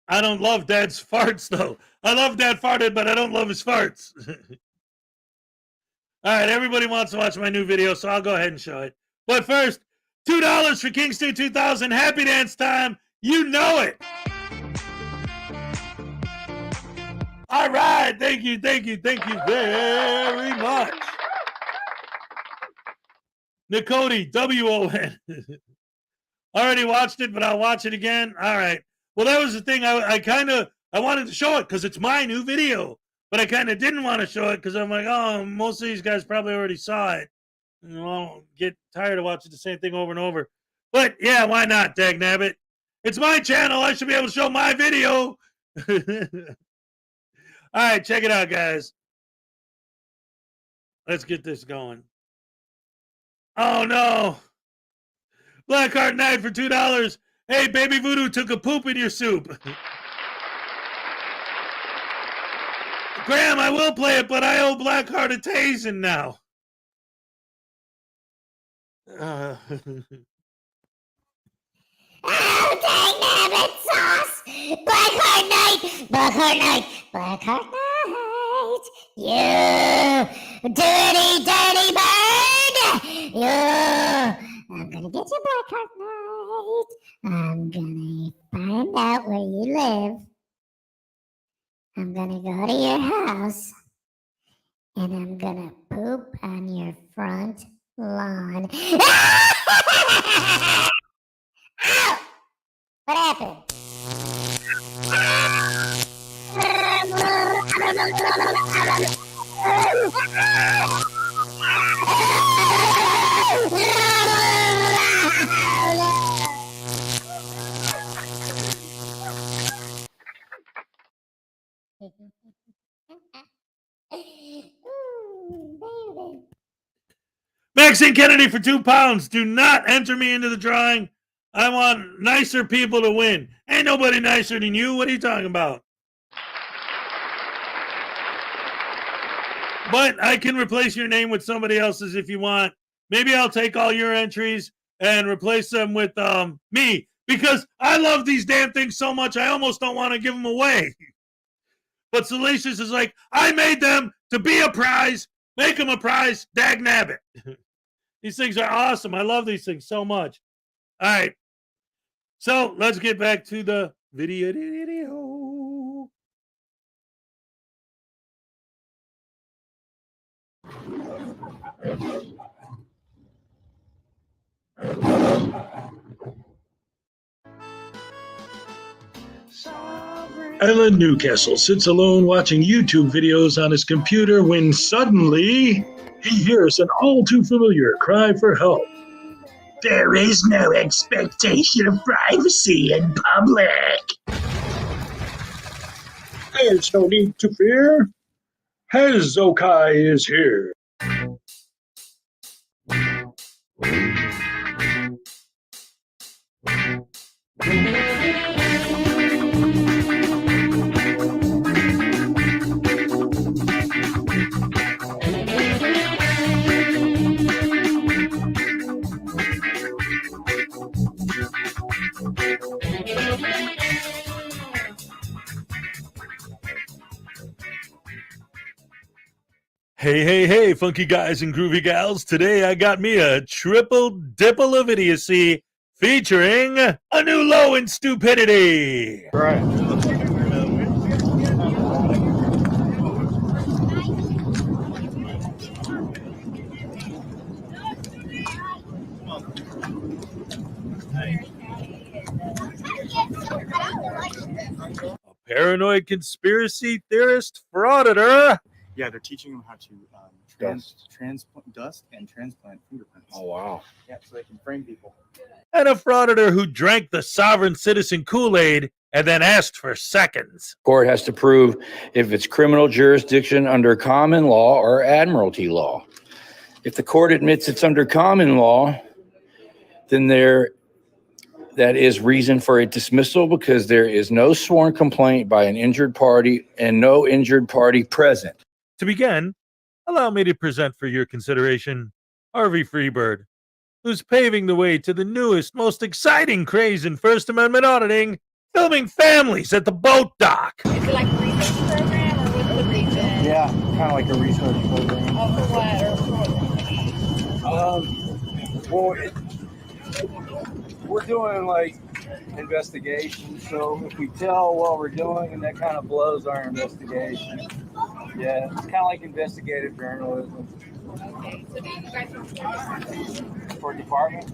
I don't love Dad's farts, though. I love Dad farted, but I don't love his farts. All right, everybody wants to watch my new video, so I'll go ahead and show it. But first, $2 for Kingston 2000. Happy dance time. You know it. All right. Thank you very much. Nicody, W-O-N. Already watched it, but I'll watch it again. All right. Well, that was the thing. I wanted to show it because it's my new video, but I kind of didn't want to show it because I'm like, oh, most of these guys probably already saw it. And I'll get tired of watching the same thing over and over. But yeah, why not, dagnabbit? It's my channel. I should be able to show my video. All right, check it out, guys. Let's get this going. Oh, no. Blackheart Knight for $2. Hey, Baby Voodoo took a poop in your soup. Graham, I will play it, but I owe Blackheart a tasing now. Oh, dynamic sauce! Blackheart Knight! You dirty bird! I'm gonna get you, Blackheart Knight. I'm gonna find out where you live. I'm gonna go to your house. And I'm gonna poop on your front lawn. Ow! What happened? Maxine Kennedy for £2. Do not enter me into the drawing. I want nicer people to win. Ain't nobody nicer than you. What are you talking about? But I can replace your name with somebody else's if you want. Maybe I'll take all your entries and replace them with me. Because I love these damn things so much, I almost don't want to give them away. But Salacious is like, I made them to be a prize. Make them a prize. Dagnabbit. These things are awesome. I love these things so much. All right. So let's get back to the video. Alan Newcastle sits alone watching YouTube videos on his computer when suddenly he hears an all too familiar cry for help. There is no expectation of privacy in public. There's no need to fear. Hezokuai is here. Hey, funky guys and groovy gals. Today I got me a triple dipple of idiocy featuring a new low in stupidity. Right. A paranoid conspiracy theorist frauditor. Yeah, they're teaching them how to dust and transplant fingerprints. Oh, wow. Yeah, so they can frame people. And a frauditor who drank the sovereign citizen Kool-Aid and then asked for seconds. Court has to prove if it's criminal jurisdiction under common law or admiralty law. If the court admits it's under common law, then that is reason for a dismissal because there is no sworn complaint by an injured party and no injured party present. To begin, allow me to present for your consideration Harvey Freebird, who's paving the way to the newest, most exciting craze in First Amendment auditing, filming families at the boat dock. Is it like a research program or what's the reason? Yeah, kind of like a research program. Oh, for what? Or for what? We're doing like investigations, so if we tell what we're doing, and that kind of blows our investigation. Yeah, it's kind of like investigative journalism. Okay, so do you guys For department?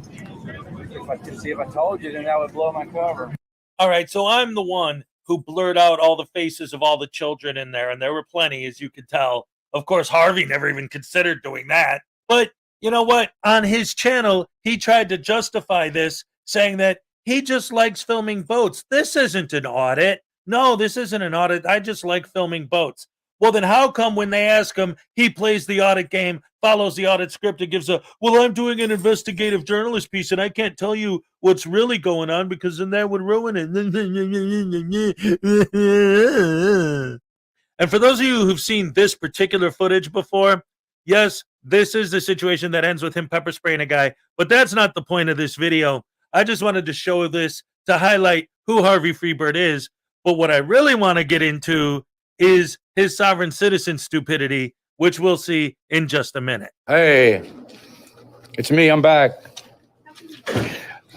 If I told you, then that would blow my cover. All right, so I'm the one who blurred out all the faces of all the children in there, and there were plenty, as you could tell. Of course, Harvey never even considered doing that. But you know what? On his channel, he tried to justify this, saying that he just likes filming boats. This isn't an audit. No, this isn't an audit. I just like filming boats. Well, then how come when they ask him, he plays the audit game, follows the audit script, and gives well, I'm doing an investigative journalist piece, and I can't tell you what's really going on because then that would ruin it. And for those of you who've seen this particular footage before, yes, this is the situation that ends with him pepper spraying a guy, but that's not the point of this video. I just wanted to show this to highlight who Harvey Freebird is, but what I really want to get into is his sovereign citizen stupidity, which we'll see in just a minute. Hey, it's me. I'm back.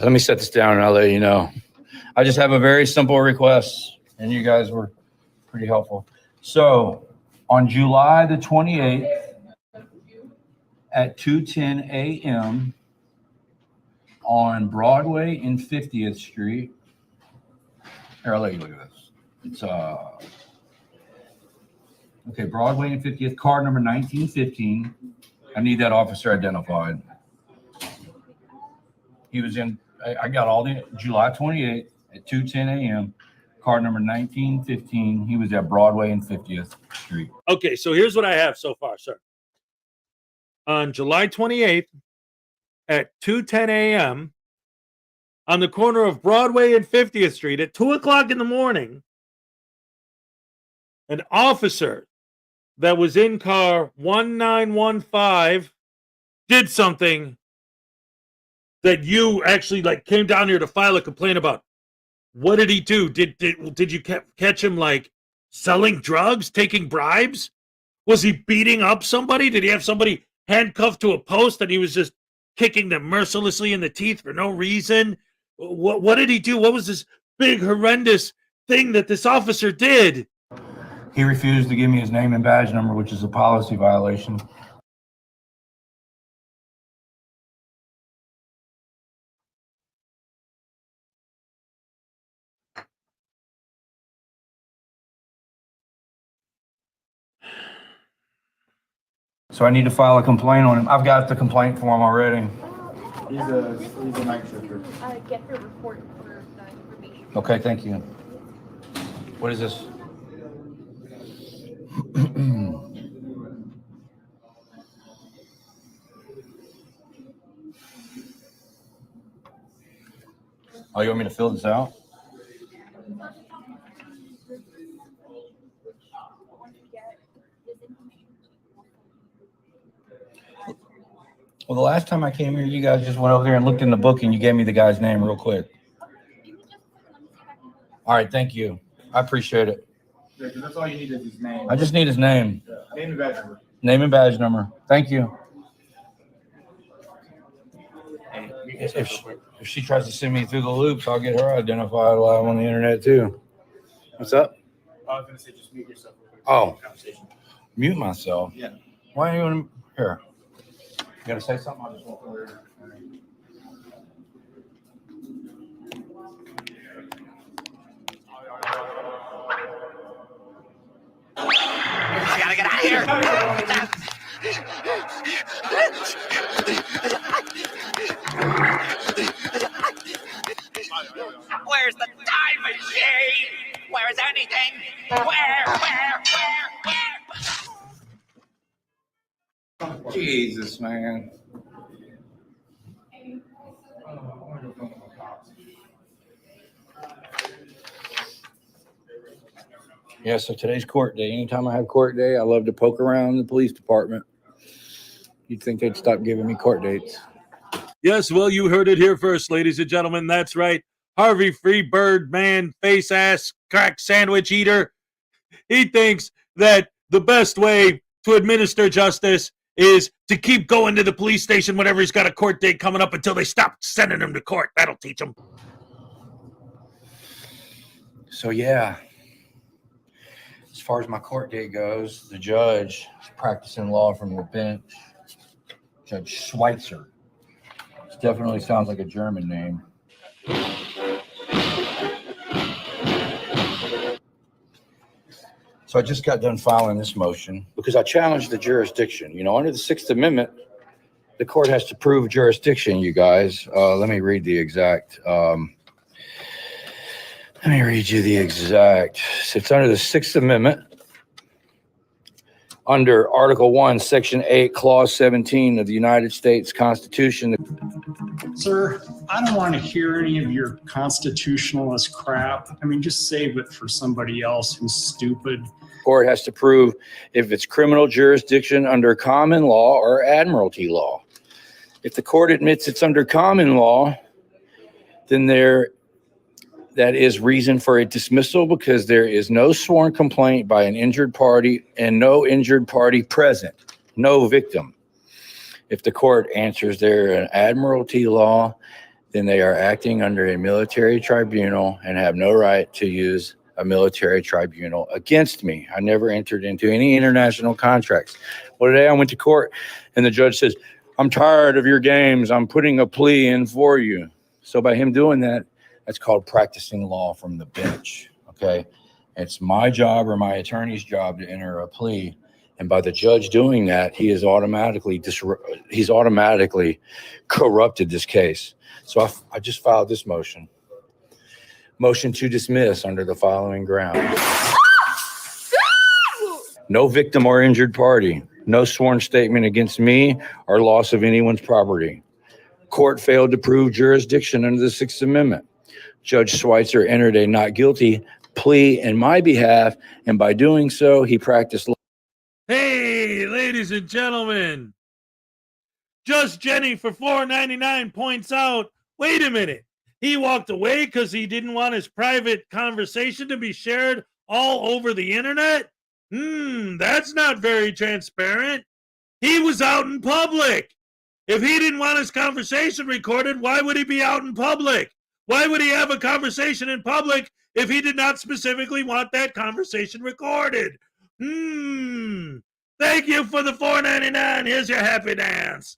Let me set this down and I'll let you know. I just have a very simple request, and you guys were pretty helpful. So on July the 28th at 2:10 a.m. on Broadway and 50th Street. Here, I'll let you look at this. It's okay, Broadway and 50th, car number 1915. I need that officer identified. He was in, I got all the, July 28th at 2:10 a.m., car number 1915. He was at Broadway and 50th Street. Okay, so here's what I have so far, sir. On July 28th at 2:10 a.m., on the corner of Broadway and 50th Street at 2 o'clock in the morning, an officer that was in car 1915 did something that you actually came down here to file a complaint about. What did he do? Did you catch him selling drugs, taking bribes? Was he beating up somebody? Did he have somebody handcuffed to a post and he was just kicking them mercilessly in the teeth for no reason? What did he do? What was this big horrendous thing that this officer did? He refused to give me his name and badge number, which is a policy violation. So I need to file a complaint on him. I've got the complaint form already. He's a night shifter. Get the report for the information. Okay, thank you. What is this? Oh, you want me to fill this out? Well, the last time I came here, you guys just went over there and looked in the book and you gave me the guy's name real quick. All right, thank you. I appreciate it. Yeah, because that's all you need is his name. I just need his name. Yeah. Name and badge number. Name and badge number. Thank you. If she tries to send me through the loops, I'll get her identified live on the internet too. What's up? I was going to say just mute yourself. Real quick. Oh, Conversation. mute myself. Yeah. Why are you in here? You gotta say something? I'll just walk over here. I gotta get out of here. Where's the time machine? Where's anything? Where? Jesus, man. Yeah, so today's court day. Anytime I have court day, I love to poke around the police department. You'd think they'd stop giving me court dates. Yes, well, you heard it here first, ladies and gentlemen. That's right. Harvey Freebird, man, face ass, crack sandwich eater. He thinks that the best way to administer justice is to keep going to the police station whenever he's got a court date coming up until they stop sending him to court. That'll teach him. So, yeah. As far as my court date goes, the judge is practicing law from the bench. Judge Schweitzer. It definitely sounds like a German name. So I just got done filing this motion because I challenged the jurisdiction. You know, under the Sixth Amendment, the court has to prove jurisdiction, you guys. Let me read you the exact. It's under the Sixth Amendment. Under Article 1, Section 8, Clause 17 of the United States Constitution. Sir, I don't want to hear any of your constitutionalist crap. I mean, just save it for somebody else who's stupid. Court has to prove if it's criminal jurisdiction under common law or admiralty law. If the court admits it's under common law, then that is reason for a dismissal because there is no sworn complaint by an injured party and no injured party present, no victim. If the court answers they're an admiralty law, then they are acting under a military tribunal and have no right to use a military tribunal against me. I never entered into any international contracts. Well, today I went to court and the judge says, I'm tired of your games. I'm putting a plea in for you. So by him doing that, that's called practicing law from the bench, okay? It's my job or my attorney's job to enter a plea. And by the judge doing that, he's automatically corrupted this case. So I just filed this motion. Motion to dismiss under the following grounds. No victim or injured party. No sworn statement against me or loss of anyone's property. Court failed to prove jurisdiction under the Sixth Amendment. Judge Schweitzer entered a not guilty plea in my behalf, and by doing so, he practiced law. Hey, ladies and gentlemen. Just Jenny for $4.99 points out, wait a minute. He walked away because he didn't want his private conversation to be shared all over the internet? That's not very transparent. He was out in public. If he didn't want his conversation recorded, why would he be out in public? Why would he have a conversation in public if he did not specifically want that conversation recorded? Thank you for the $4.99. Here's your happy dance.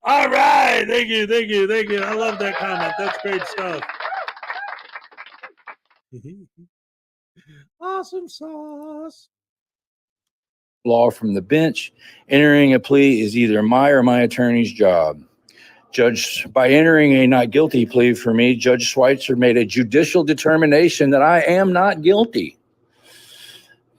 All right. Thank you. I love that comment. That's great stuff. Awesome sauce. Law from the bench. Entering a plea is either my or my attorney's job. Judge, by entering a not guilty plea for me, Judge Schweitzer made a judicial determination that I am not guilty.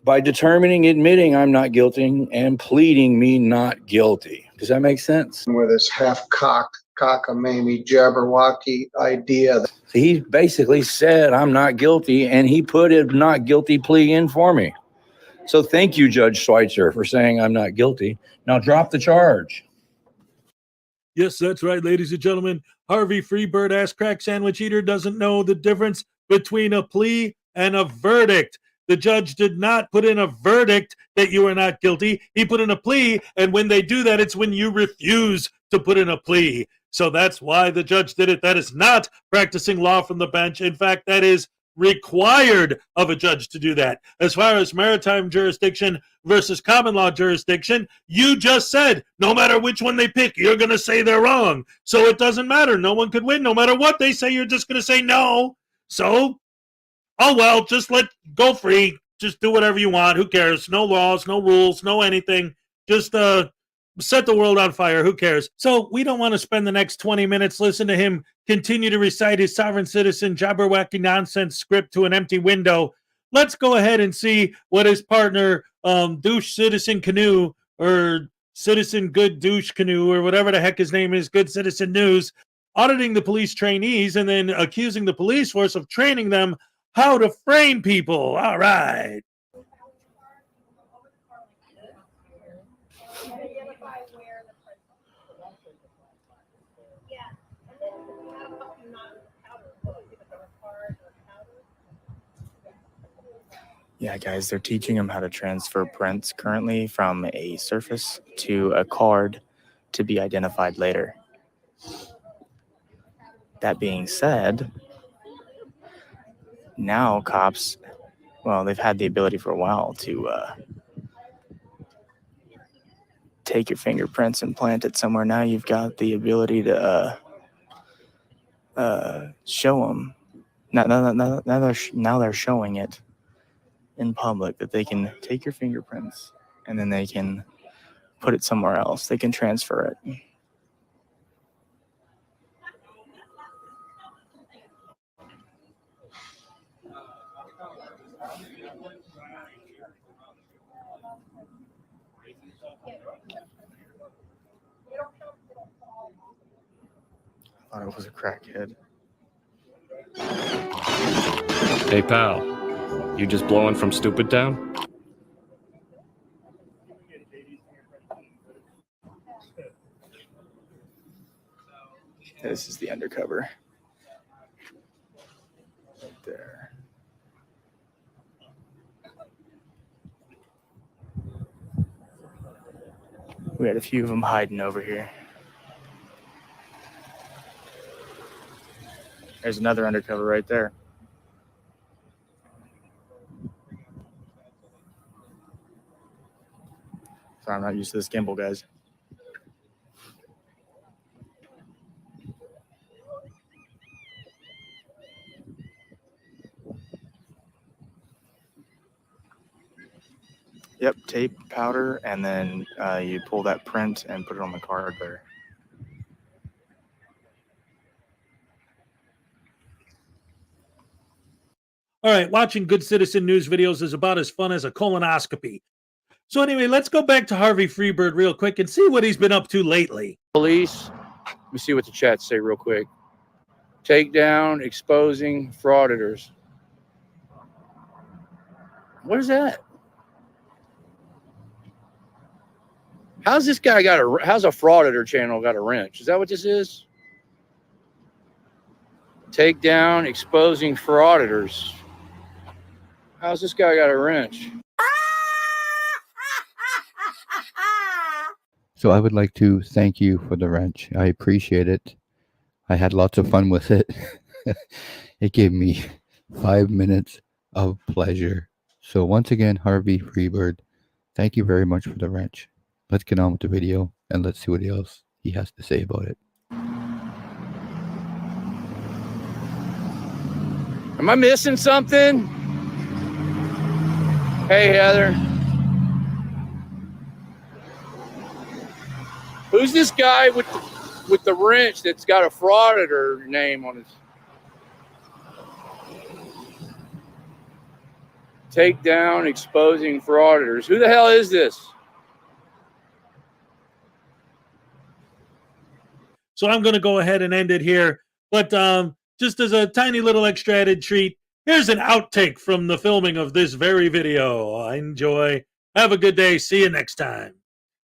By admitting I'm not guilty and pleading me not guilty. Does that make sense? With this cockamamie, jabberwocky idea. He basically said I'm not guilty, and he put a not guilty plea in for me. So thank you, Judge Schweitzer, for saying I'm not guilty. Now drop the charge. Yes, that's right, ladies and gentlemen. Harvey Freebird, ass crack sandwich eater, doesn't know the difference between a plea and a verdict. The judge did not put in a verdict that you are not guilty. He put in a plea, and when they do that, it's when you refuse to put in a plea. So that's why the judge did it. That is not practicing law from the bench. In fact, that is required of a judge to do that. As far as maritime jurisdiction versus common law jurisdiction, you just said no matter which one they pick, you're going to say they're wrong. So it doesn't matter. No one could win. No matter what they say, you're just going to say no. So, oh well, just go free. Just do whatever you want. Who cares? No laws, no rules, no anything. Just set the world on fire. Who cares? So we don't want to spend the next 20 minutes listening to him continue to recite his sovereign citizen jabberwacky nonsense script to an empty window. Let's go ahead and see what his partner, douche citizen canoe, or citizen good douche canoe, or whatever the heck his name is, good citizen news, auditing the police trainees and then accusing the police force of training them how to frame people. All right. Yeah, guys, they're teaching them how to transfer prints currently from a surface to a card to be identified later. That being said, now cops, well, they've had the ability for a while to take your fingerprints and plant it somewhere. Now you've got the ability to show them. Now they're showing it in public that they can take your fingerprints and then they can put it somewhere else. They can transfer it. I thought it was a crackhead. Hey, pal. You just blowing from Stupid Town? This is the undercover. Right there. We had a few of them hiding over here. There's another undercover right there. Sorry, I'm not used to this gimbal, guys. Yep, tape, powder, and then you pull that print and put it on the card there. All right, watching Good Citizen News videos is about as fun as a colonoscopy. So anyway, let's go back to Harvey Freebird real quick and see what he's been up to lately. Police, let me see what the chat say real quick. Takedown, exposing frauditors. What is that? How's this guy how's a frauditor channel got a wrench? Is that what this is? Takedown, exposing frauditors. How's this guy got a wrench? So I would like to thank you for the wrench. I appreciate it. I had lots of fun with it. It gave me 5 minutes of pleasure. So once again, Harvey Freebird, thank you very much for the wrench. Let's get on with the video and let's see what else he has to say about it. Am I missing something? Hey, Heather. Who's this guy with the... with the wrench that's got a Frauditor name on it. Take down exposing frauditors. Who the hell is this? So I'm going to go ahead and end it here. But just as a tiny little extra added treat, here's an outtake from the filming of this very video. Enjoy. Have a good day. See you next time.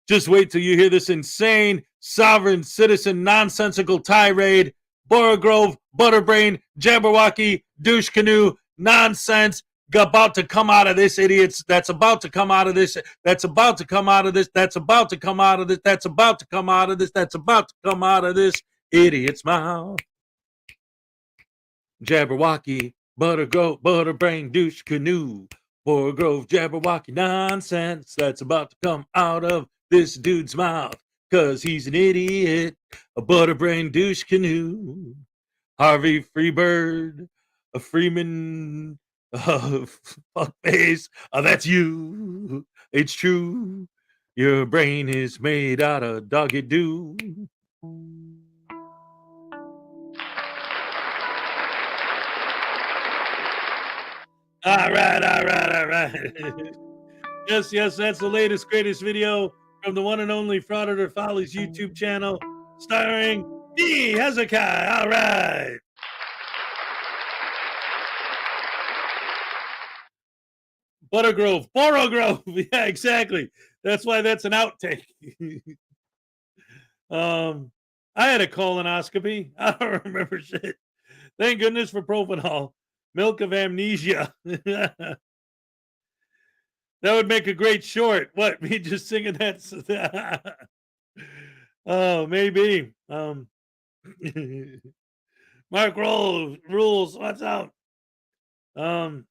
Just wait till you hear this insane, sovereign citizen, nonsensical tirade. Borough Butterbrain, Jabberwocky, douche canoe, nonsense about to come out of this, idiots. That's about to come out of this. That's about to come out of this. That's about to come out of this. That's about to come out of this. That's about to come out of this idiot's mouth. Jabberwocky, Butterbrain, douche canoe, Borough Jabberwocky, nonsense that's about to come out of this dude's mouth, cause he's an idiot, a Butterbrain douche canoe, Harvey Freebird, a Freeman, fuckface, that's you, it's true, your brain is made out of doggy doo. All right. Yes, that's the latest, greatest video from the one and only Frauditor Follies YouTube channel, starring me, Hezokuai. All right. Borough. Yeah, exactly. That's why that's an outtake. I had a colonoscopy. I don't remember shit. Thank goodness for propanol. Milk of amnesia. That would make a great short. What, me just singing that? Oh, maybe. Mark rules. What's up? Time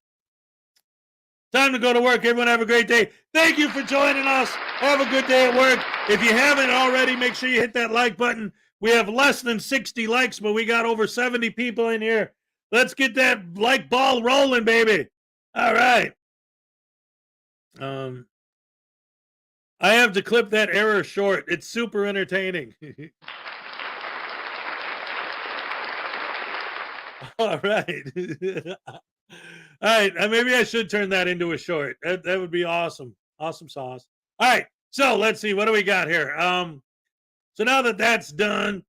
to go to work. Everyone have a great day. Thank you for joining us. Have a good day at work. If you haven't already, make sure you hit that like button. We have less than 60 likes, but we got over 70 people in here. Let's get that like ball rolling, baby. All right. I have to clip that error short. It's super entertaining. All right. All right. Maybe I should turn that into a short. That would be awesome. Awesome sauce. All right. So let's see. What do we got here? So now that that's done,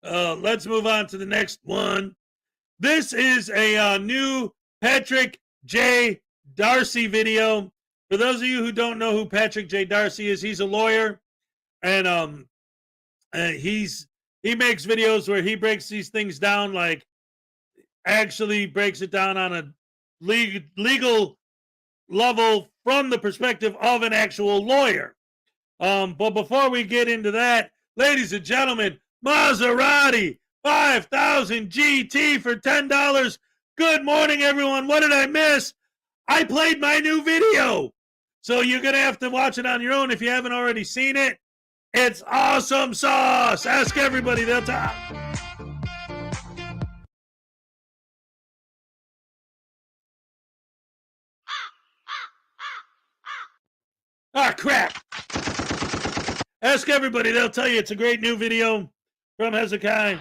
let's move on to the next one. This is a new Patrick J. Darcy video. For those of you who don't know who Patrick J. Darcy is, he's a lawyer, and he makes videos where he breaks these things down, like actually breaks it down on a legal level from the perspective of an actual lawyer. But before we get into that, ladies and gentlemen, Maserati 5000 GT for $10. Good morning, everyone. What did I miss? I played my new video. So you're going to have to watch it on your own if you haven't already seen it. It's awesome sauce. Ask everybody. They'll talk. Ah, crap. Ask everybody. They'll tell you it's a great new video from Hezokuai.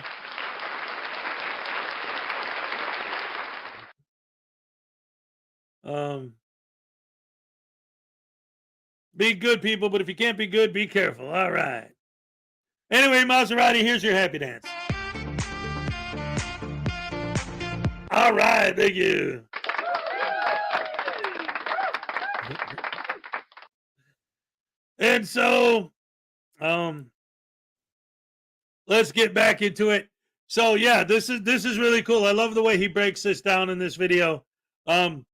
Be good, people, but if you can't be good, be careful. All right. Anyway, Maserati, here's your happy dance. All right, thank you. And so, let's get back into it. So yeah, this is really cool. I love the way he breaks this down in this video. One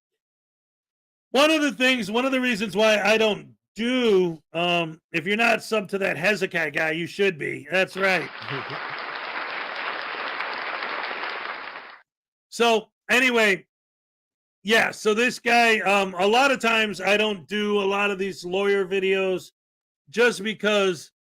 of the reasons why I don't do, if you're not sub to that Hezokuai guy, you should be. That's right. So anyway, yeah, so this guy, a lot of times I don't do a lot of these lawyer videos just because,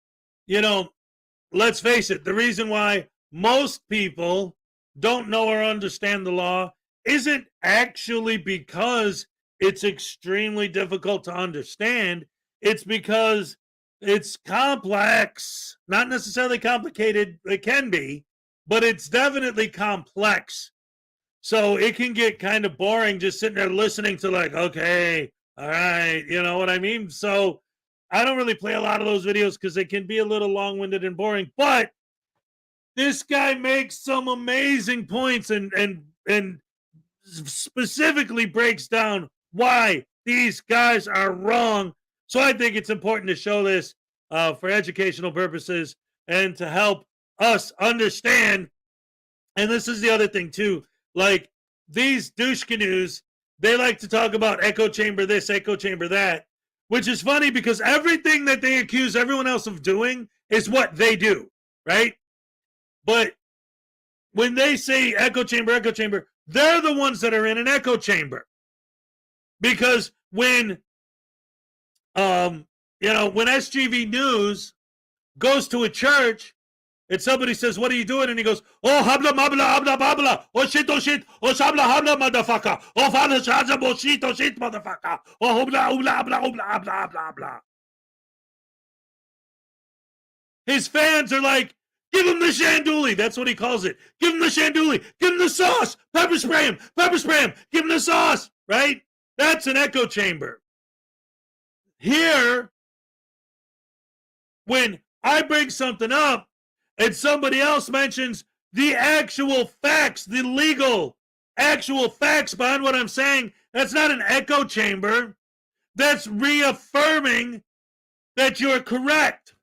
let's face it, the reason why most people don't know or understand the law isn't actually because it's extremely difficult to understand. It's because It's complex, not necessarily complicated. It can be, but it's definitely complex. So it can get kind of boring just sitting there listening to like, okay, all right, you know what I mean? So I don't really play a lot of those videos because they can be a little long-winded and boring, but this guy makes some amazing points and specifically breaks down why these guys are wrong. So I think it's important to show this for educational purposes and to help us understand. And this is the other thing too, like these douche canoes, they like to talk about echo chamber this, echo chamber that, which is funny because everything that they accuse everyone else of doing is what they do, right? But when they say echo chamber, they're the ones that are in an echo chamber. Because when when SGV News goes to a church and somebody says, "What are you doing?" and he goes, "Oh, habla, habla, habla, habla. Oh, shit, oh, habla, habla, motherfucker. Oh, father, shaza, shit, motherfucker. Oh, habla, habla, habla, habla, habla, habla." His fans are like, "Give him the shanduli." That's what he calls it. Give him the shanduli. Give him the sauce. Pepper spray him. Pepper spray him. Give him the sauce, right? That's an echo chamber. Here, when I bring something up and somebody else mentions the actual facts, the legal actual facts behind what I'm saying, that's not an echo chamber. That's reaffirming that you're correct.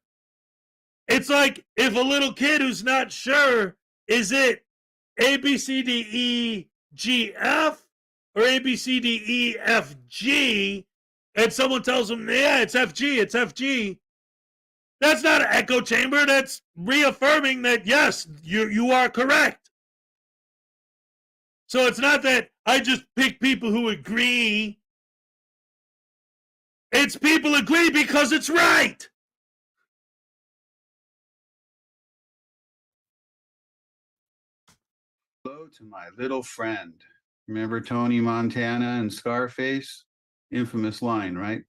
It's like if a little kid who's not sure, is it A, B, C, D, E, G, F, or A, B, C, D, E, F, G, and someone tells them, yeah, it's FG, it's FG. That's not an echo chamber. That's reaffirming that, yes, you are correct. So it's not that I just pick people who agree. It's people agree because it's right. Hello to my little friend. Remember Tony Montana and Scarface? Infamous line, right?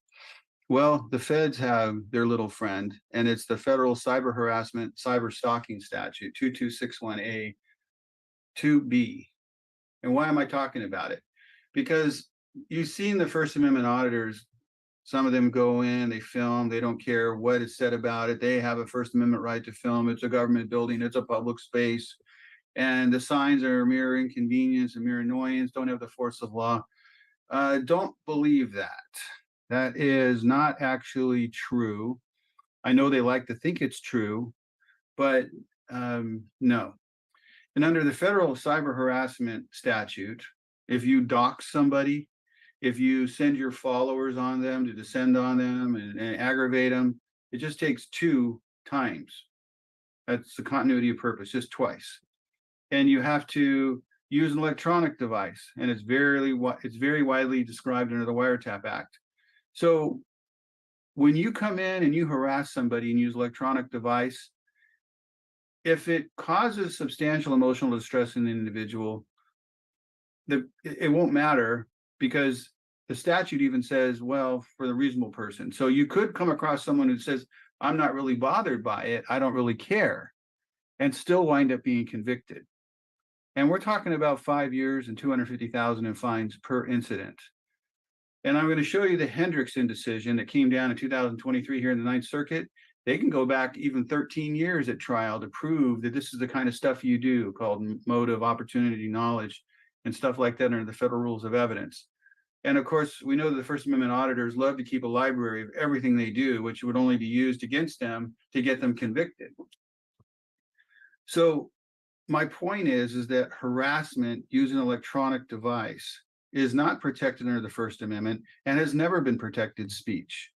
Well, the feds have their little friend, and it's the Federal Cyber Harassment Cyber Stalking Statute, 2261A 2B. And why am I talking about it? Because you've seen the First Amendment auditors, some of them go in, they film, they don't care what is said about it. They have a First Amendment right to film. It's a government building, it's a public space. And the signs are a mere inconvenience, a mere annoyance, don't have the force of law. Don't believe that. That is not actually true. I know they like to think it's true, but no. And under the federal cyber harassment statute, if you dox somebody, if you send your followers on them to descend on them and aggravate them, it just takes 2 times. That's the continuity of purpose, just twice. And you have to use an electronic device, and it's very widely described under the Wiretap Act. So when you come in and you harass somebody and use electronic device, if it causes substantial emotional distress in the individual, it won't matter, because the statute even says, well, for the reasonable person. So you could come across someone who says, I'm not really bothered by it, I don't really care, and still wind up being convicted. And we're talking about 5 years and $250,000 in fines per incident. And I'm going to show you the Hendrickson decision that came down in 2023 here in the Ninth Circuit. They can go back even 13 years at trial to prove that this is the kind of stuff you do, called motive, opportunity, knowledge, and stuff like that under the federal rules of evidence. And of course, we know that the First Amendment auditors love to keep a library of everything they do, which would only be used against them to get them convicted. So my point is that harassment using an electronic device is not protected under the First Amendment and has never been protected speech.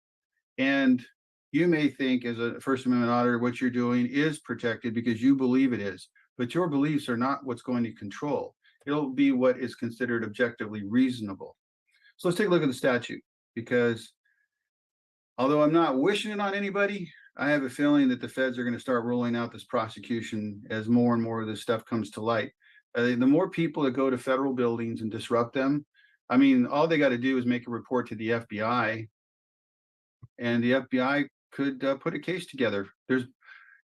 And you may think as a First Amendment auditor, what you're doing is protected because you believe it is, but your beliefs are not what's going to control. It'll be what is considered objectively reasonable. So let's take a look at the statute, because although I'm not wishing it on anybody, I have a feeling that the feds are going to start rolling out this prosecution as more and more of this stuff comes to light. The more people that go to federal buildings and disrupt them, I mean, all they got to do is make a report to the FBI, and the FBI could put a case together.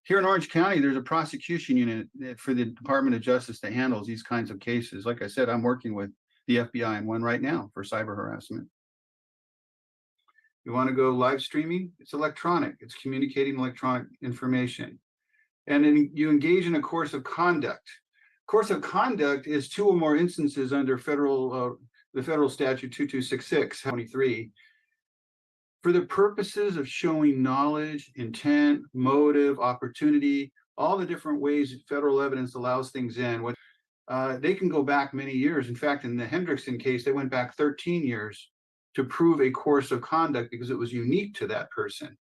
Here in Orange County, there's a prosecution unit for the Department of Justice that handles these kinds of cases. Like I said, I'm working with the FBI in one right now for cyber harassment. You want to go live streaming? It's electronic. It's communicating electronic information. And then you engage in a course of conduct. Course of conduct is 2 or more instances under the federal statute 2266, 23, for the purposes of showing knowledge, intent, motive, opportunity, all the different ways federal evidence allows things in. They can go back many years. In fact, in the Hendrickson case, they went back 13 years to prove a course of conduct because it was unique to that person.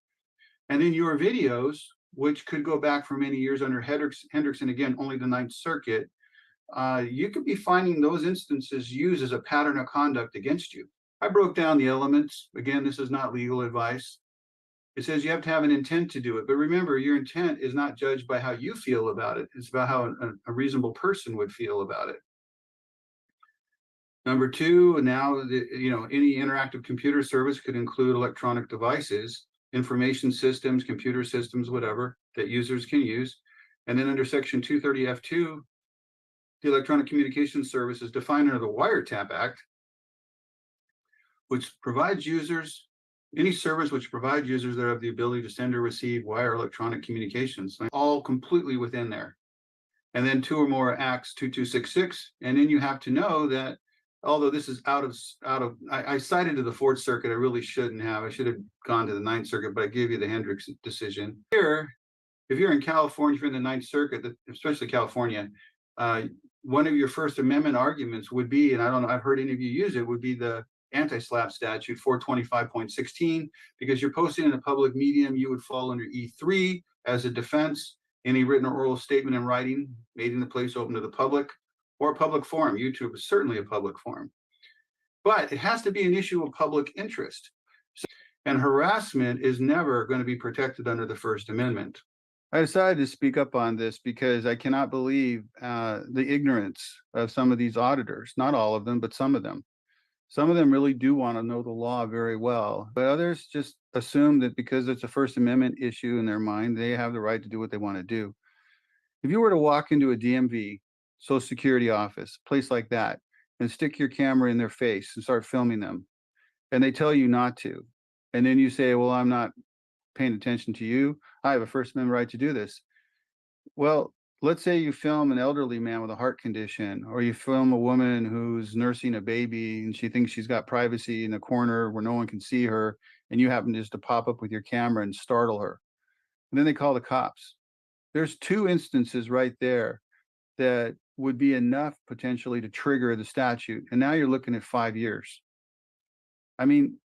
And then your videos, which could go back for many years under Hendrickson, again, only the Ninth Circuit, you could be finding those instances used as a pattern of conduct against you. I broke down the elements. Again, this is not legal advice. It says you have to have an intent to do it. But remember, your intent is not judged by how you feel about it. It's about how a reasonable person would feel about it. Number 2, now, any interactive computer service could include electronic devices, information systems, computer systems, whatever, that users can use. And then under Section 230F2, the Electronic Communications Service is defined under the Wiretap Act, which provides users, any service which provides users that have the ability to send or receive wire electronic communications, all completely within there. And then 2 or more acts 2266. And then you have to know that although this is out of, I cited to the 4th Circuit, I really shouldn't have. I should have gone to the 9th Circuit, but I gave you the Hendricks decision. Here, if you're in California, if you're in the 9th Circuit, especially California, one of your First Amendment arguments would be, and I don't know, I've heard any of you use it, would be the anti-SLAPP statute 425.16, because you're posting in a public medium, you would fall under E3 as a defense. Any written or oral statement in writing made in the place open to the public, or a public forum. YouTube is certainly a public forum, but it has to be an issue of public interest. And harassment is never going to be protected under the First Amendment. I decided to speak up on this because I cannot believe the ignorance of some of these auditors. Not all of them, but some of them. Some of them really do want to know the law very well, but others just assume that because it's a First Amendment issue in their mind, they have the right to do what they want to do. If you were to walk into a DMV, Social Security office, place like that, and stick your camera in their face and start filming them, and they tell you not to, and then you say, well, I'm not paying attention to you, I have a First Amendment right to do this. Well, let's say you film an elderly man with a heart condition, or you film a woman who's nursing a baby and she thinks she's got privacy in a corner where no one can see her, and you happen just to pop up with your camera and startle her. And then they call the cops. There's 2 instances right there that would be enough potentially to trigger the statute. And now you're looking at 5 years. I mean,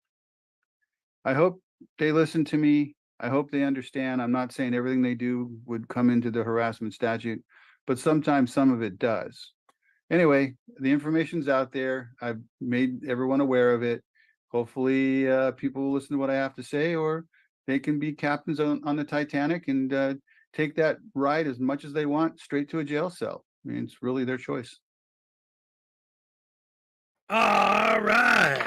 I hope they listen to me. I hope they understand. I'm not saying everything they do would come into the harassment statute, but sometimes some of it does. Anyway, the information's out there. I've made everyone aware of it. Hopefully people will listen to what I have to say, or they can be captains on the Titanic and take that ride as much as they want straight to a jail cell. I mean, it's really their choice. All right.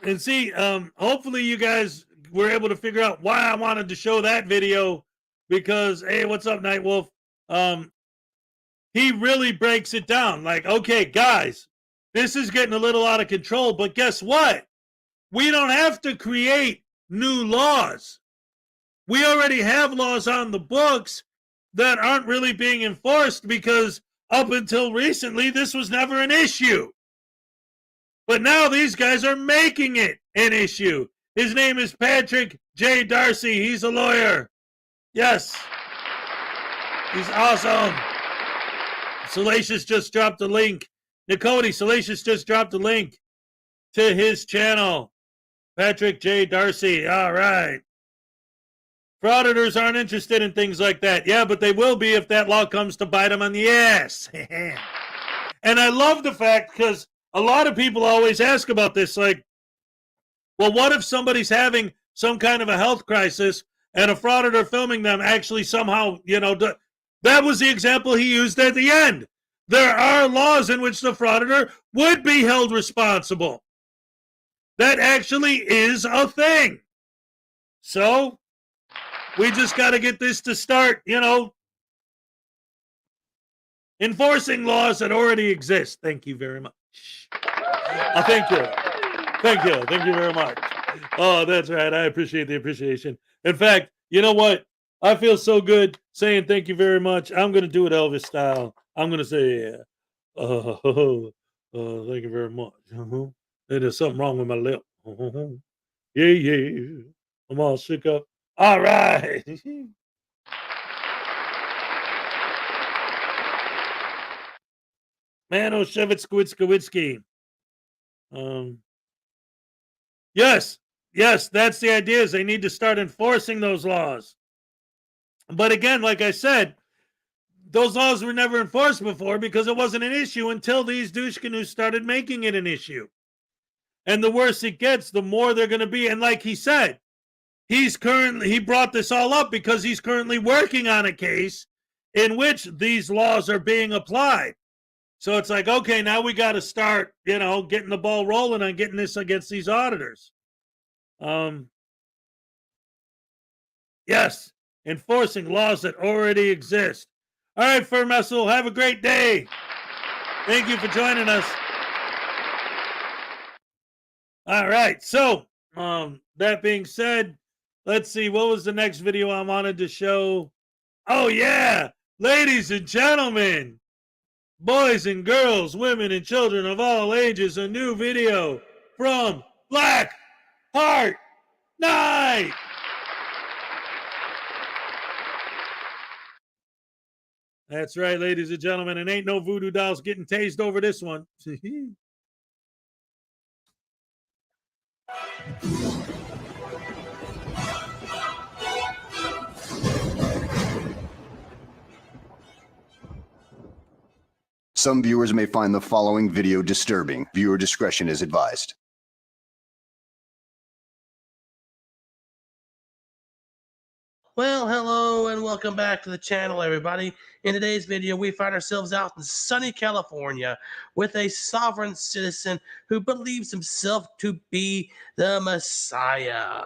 And see, hopefully you guys were able to figure out why I wanted to show that video, because, hey, what's up, Nightwolf? He really breaks it down. Like, okay, guys, this is getting a little out of control, but guess what? We don't have to create new laws. We already have laws on the books that aren't really being enforced because up until recently, this was never an issue. But now these guys are making it an issue. His name is Patrick J. Darcy. He's a lawyer. Yes. He's awesome. Salacious just dropped a link. Nicody, Salacious just dropped a link to his channel. Patrick J. Darcy. All right. Frauditors aren't interested in things like that. Yeah, but they will be if that law comes to bite them on the ass. And I love the fact, because a lot of people always ask about this, like, well, what if somebody's having some kind of a health crisis and a frauditor filming them actually somehow, that was the example he used at the end. There are laws in which the frauditor would be held responsible. that actually is a thing. So we just got to get this to start, enforcing laws that already exist. Thank you very much. Thank you. Thank you. Thank you very much. Oh, that's right. I appreciate the appreciation. In fact, you know what? I feel so good saying thank you very much. I'm going to do it Elvis style. I'm going to say, thank you very much. There's something wrong with my lip. Yeah. I'm all shook up. All right. Man, Shevitz Yes, that's the idea, is they need to start enforcing those laws. But again, like I said, those laws were never enforced before because it wasn't an issue until these douche canoes started making it an issue. And the worse it gets, the more they're going to be. And like he said, he brought this all up because he's currently working on a case in which these laws are being applied. So it's like, okay, now we got to start, getting the ball rolling on getting this against these auditors. Yes, enforcing laws that already exist. All right, Fur Messel, have a great day. Thank you for joining us. All right, so that being said, let's see, what was the next video I wanted to show? Oh, yeah, ladies and gentlemen, boys and girls, women and children of all ages, a new video from Black Heart Night. That's right, ladies and gentlemen, and ain't no voodoo dolls getting tased over this one. Some viewers may find the following video disturbing. Viewer discretion is advised. Well, hello and welcome back to the channel, everybody. In today's video, we find ourselves out in sunny California with a sovereign citizen who believes himself to be the Messiah.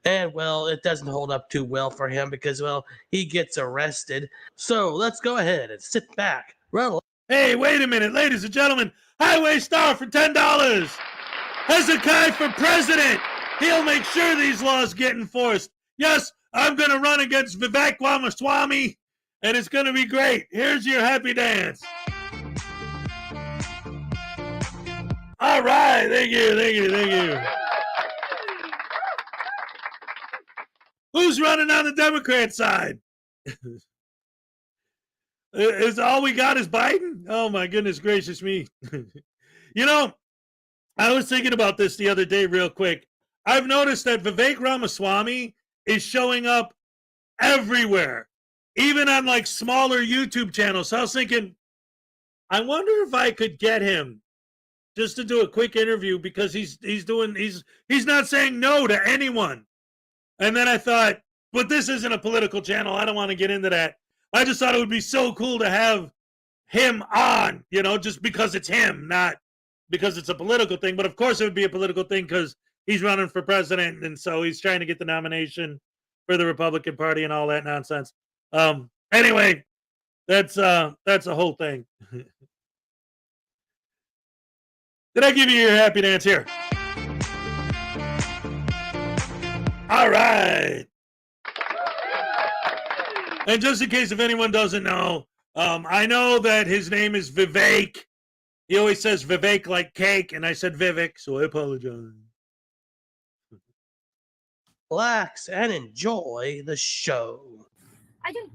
And, well, it doesn't hold up too well for him because, well, he gets arrested. So let's go ahead and sit back, relax. Hey, wait a minute, ladies and gentlemen. Highway Star for $10. Hezokuai for president. He'll make sure these laws get enforced. Yes, I'm going to run against Vivek Ramaswamy, and it's going to be great. Here's your happy dance. All right. Thank you. Who's running on the Democrat side? Is all we got is Biden? Oh, my goodness gracious me. I was thinking about this the other day real quick. I've noticed that Vivek Ramaswamy is showing up everywhere, even on like smaller YouTube channels. So I was thinking, I wonder if I could get him just to do a quick interview because he's not saying no to anyone. And then I thought, but this isn't a political channel. I don't want to get into that. I just thought it would be so cool to have him on, just because it's him, not because it's a political thing. But of course it would be a political thing because he's running for president, and so he's trying to get the nomination for the Republican Party and all that nonsense. Anyway, that's a whole thing. Did I give you your happy dance here? All right. And just in case if anyone doesn't know, I know that his name is Vivek. He always says Vivek like cake, and I said Vivek, so I apologize. Relax and enjoy the show. I do.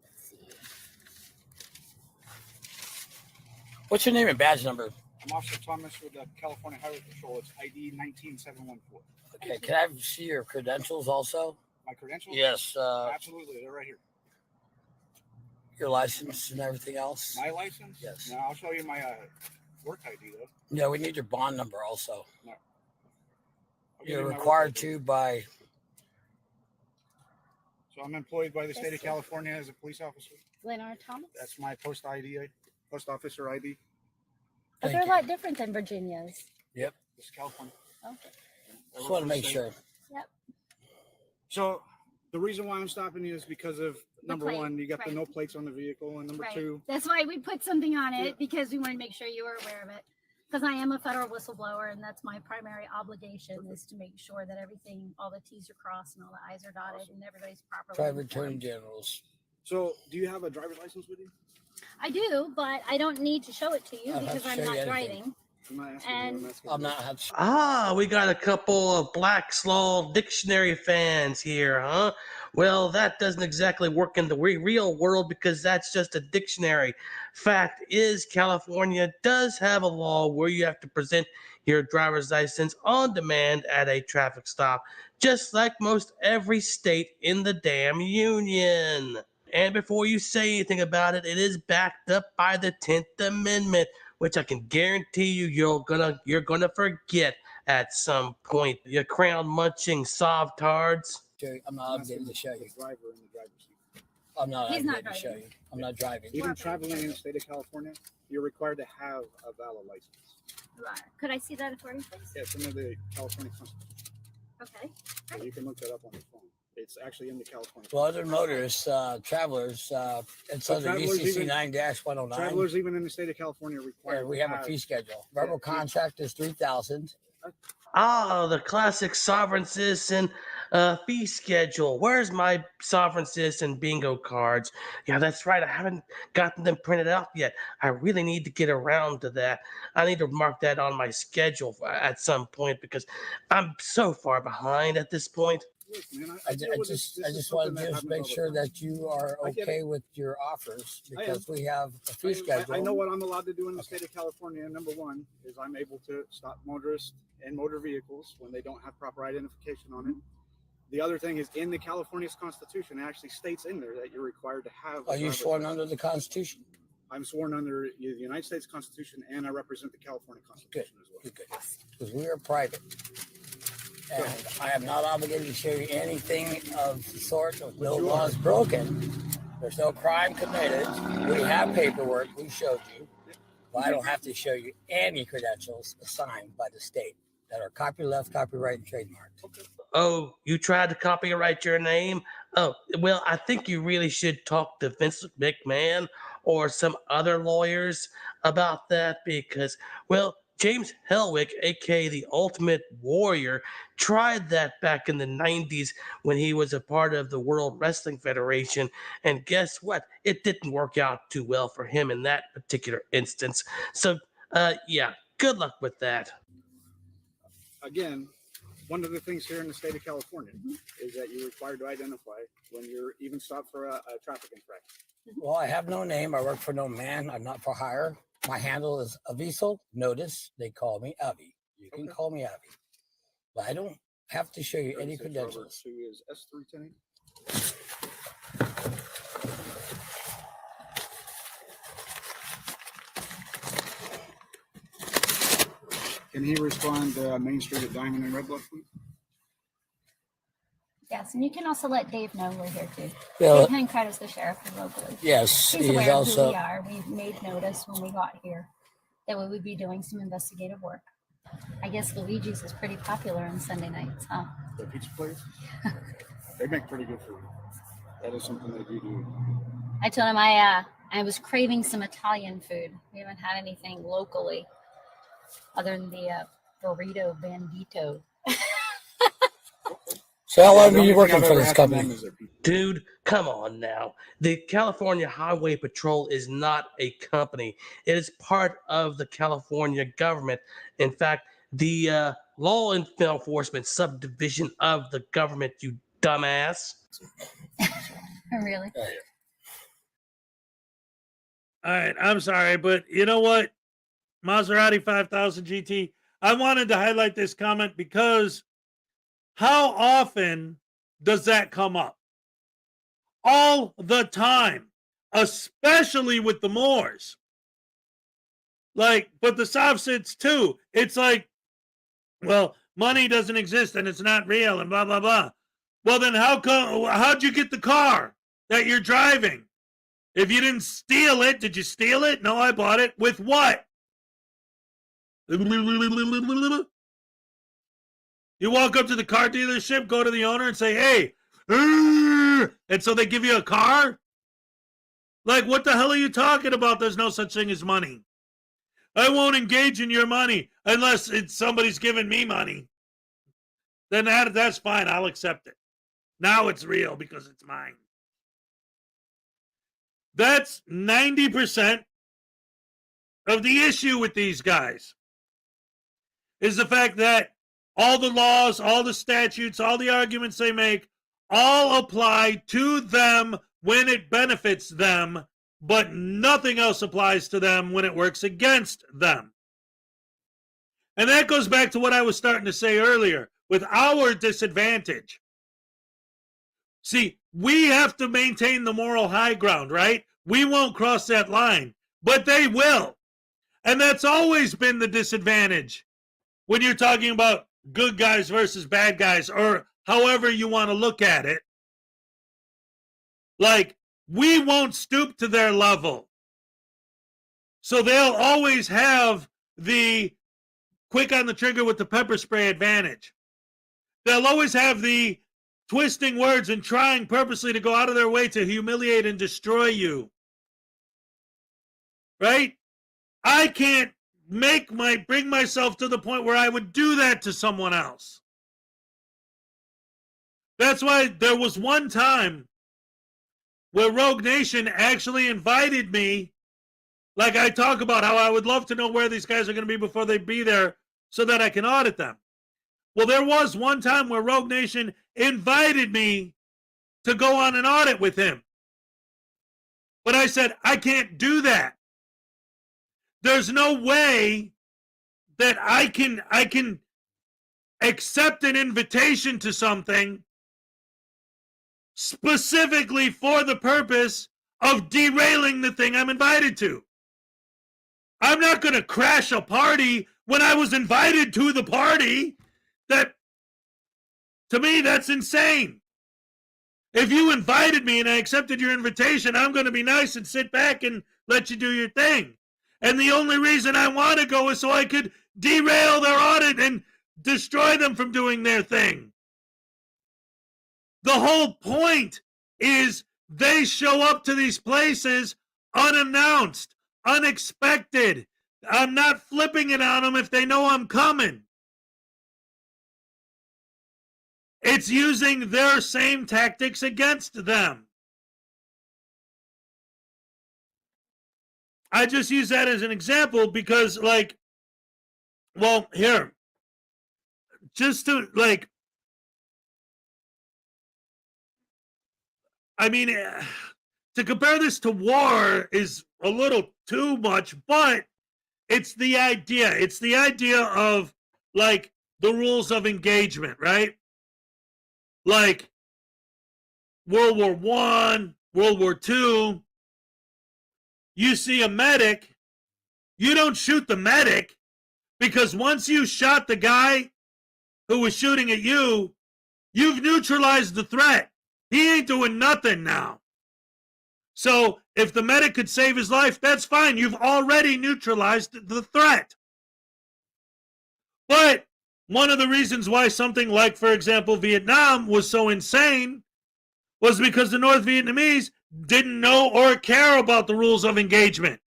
Let's see. What's your name and badge number? I'm Officer Thomas with the California Highway Patrol. It's ID 19714. Okay, can I see your credentials also? My credentials? Yes. Absolutely, they're right here. Your license and everything else? My license? Yes. No, I'll show you my work ID though. Yeah, we need your bond number also. No. You're required to by. So I'm employed by the state of California as a police officer. Leonard Thomas. That's my post officer ID. But they're a lot different than Virginia's. Yep. It's California. Okay. Just want to make sure. Yep. So the reason why I'm stopping you is because of number plate, one, you got the right. no plates on the vehicle, and number Right. two, That's why we put something on it, because we wanted to make sure you were aware of it. Because I am a federal whistleblower, and that's my primary obligation is to make sure that everything, all the T's are crossed and all the I's are dotted and everybody's properly Private Attorney informed. Generals. so do you have a driver's license with you? I do, but I don't need to show it to you I don't have because to I'm show you not anything. driving. I'm not asking And- you. I'm asking I'm you. not. Ah, we got a couple of Black's Law Dictionary fans here, huh? Well, that doesn't exactly work in the real world because that's just a dictionary. Fact is, California does have a law where you have to present your driver's license on demand at a traffic stop, just like most every state in the damn union. And before you say anything about it, it is backed up by the 10th Amendment, which I can guarantee you you're gonna forget at some point. You crown munching sovtards. I'm not obligated to show you. The driver in the driver's seat. I'm not He's not obligated to show driving. you. I'm not driving. Even traveling in the state of California, you're required to have a valid license. Right. Could I see that authority, please? Yeah, it's under the California Constitution. Okay. So you can look that up on your phone. It's actually in the California. Well, other motorists, travelers, it's So under travelers UCC even- 9-109. Travelers even in the state of California require. Yeah, we have a fee schedule. Verbal contract is $3,000. Ah, the classic sovereign citizen fee schedule. Where's my sovereign citizen bingo cards? Yeah, that's right. I haven't gotten them printed out yet. I really need to get around to that. I need to mark that on my schedule at some point because I'm so far behind at this point. Look, man, I deal with just this is want something to that just happens make all the sure time. that you are I get okay it. with your offers I am. because we have a fee schedule. I know what I'm allowed to do in the state of California. Number one is I'm able to stop motorists and motor vehicles when they don't have proper identification on it. The other thing is in the California's Constitution, it actually states in there that you're required to have. Are you sworn under the Constitution? I'm sworn under the United States Constitution, and I represent the California Constitution as well. Good. Because we are private. And I am not obligated to show you anything of the sort of no laws broken. There's no crime committed. We have paperwork we showed you. But I don't have to show you any credentials assigned by the state that are copyleft, copyright, and trademarked. Oh, you tried to copyright your name? Oh, well, I think you really should talk to Vince McMahon or some other lawyers about that because, well, James Helwig, aka the Ultimate Warrior, tried that back in the 90s when he was a part of the World Wrestling Federation. And guess what? It didn't work out too well for him in that particular instance. So, yeah, good luck with that. Again, one of the things here in the state of California is that you're required to identify when you're even stopped for a traffic infraction. Well, I have no name. I work for no man. I'm not for hire. My handle is Avisal. Notice they call me Avi. You can call me Avi. But I don't have to show you any credentials. Who is S310? Can he respond Main Street at Diamond and Red Bluff, please? Yes, and you can also let Dave know we're here too. Yeah. Dave Hankrat is the sheriff of locally. Yes, he's he is aware of also- who we are. We made notice when we got here that we would be doing some investigative work. I guess Luigi's is pretty popular on Sunday nights, huh? The pizza place? They make pretty good food. That is something that you do. I told him I was craving some Italian food. We haven't had anything locally other than the burrito bandito. So how long have you been working for this company? Dude, come on now. The California Highway Patrol is not a company. It is part of the California government. In fact, the law enforcement subdivision of the government, you dumbass. Really? All right, I'm sorry, but you know what? Maserati 5000 GT, I wanted to highlight this comment because how often does that come up? All the time, especially with the Moors. Like, but the Soffsits too. It's like, well, money doesn't exist and it's not real and blah, blah, blah. Well, then how'd you get the car that you're driving? If you didn't steal it, did you steal it? No, I bought it. With what? You walk up to the car dealership, go to the owner and say, hey, and so they give you a car? Like, what the hell are you talking about? There's no such thing as money. I won't engage in your money unless somebody's giving me money. Then that's fine. I'll accept it. Now it's real because it's mine. That's 90% of the issue with these guys, is the fact that all the laws, all the statutes, all the arguments they make all apply to them when it benefits them, but nothing else applies to them when it works against them. And that goes back to what I was starting to say earlier with our disadvantage. See, we have to maintain the moral high ground, right? We won't cross that line, but they will. And that's always been the disadvantage when you're talking about good guys versus bad guys, or however you want to look at it. Like, we won't stoop to their level. So they'll always have the quick on the trigger with the pepper spray advantage. They'll always have the twisting words and trying purposely to go out of their way to humiliate and destroy you. Right? I can't bring myself to the point where I would do that to someone else. That's why there was one time where Rogue Nation actually invited me, like I talk about how I would love to know where these guys are going to be before they be there so that I can audit them. Well, there was one time where Rogue Nation invited me to go on an audit with him. But I said, I can't do that. There's no way that I can accept an invitation to something specifically for the purpose of derailing the thing I'm invited to. I'm not going to crash a party when I was invited to the party. That, to me, that's insane. If you invited me and I accepted your invitation, I'm going to be nice and sit back and let you do your thing. And the only reason I want to go is so I could derail their audit and destroy them from doing their thing. The whole point is they show up to these places unannounced, unexpected. I'm not flipping it on them if they know I'm coming. It's using their same tactics against them. I just use that as an example because, like, well, here, just to, like, I mean, to compare this to war is a little too much, but it's the idea. It's the idea of, like, the rules of engagement, right? Like World War I, World War II, you see a medic, you don't shoot the medic, because once you shot the guy who was shooting at you, you've neutralized the threat. He ain't doing nothing now. So if the medic could save his life, that's fine. You've already neutralized the threat. But one of the reasons why something like, for example, Vietnam was so insane was because the North Vietnamese didn't know or care about the rules of engagement.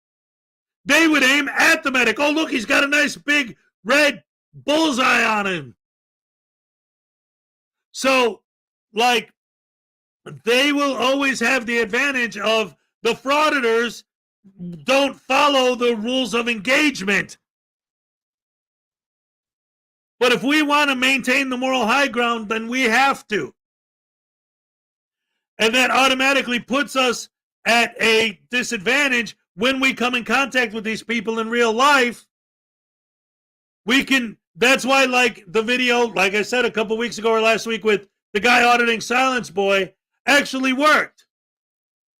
They would aim at the medic. Oh, look, he's got a nice big red bullseye on him. So, like, they will always have the advantage of the frauditors don't follow the rules of engagement. But if we want to maintain the moral high ground, then we have to. And that automatically puts us at a disadvantage when we come in contact with these people in real life. That's why, like, the video, like I said a couple weeks ago or last week with the guy auditing Silence Boy, actually worked.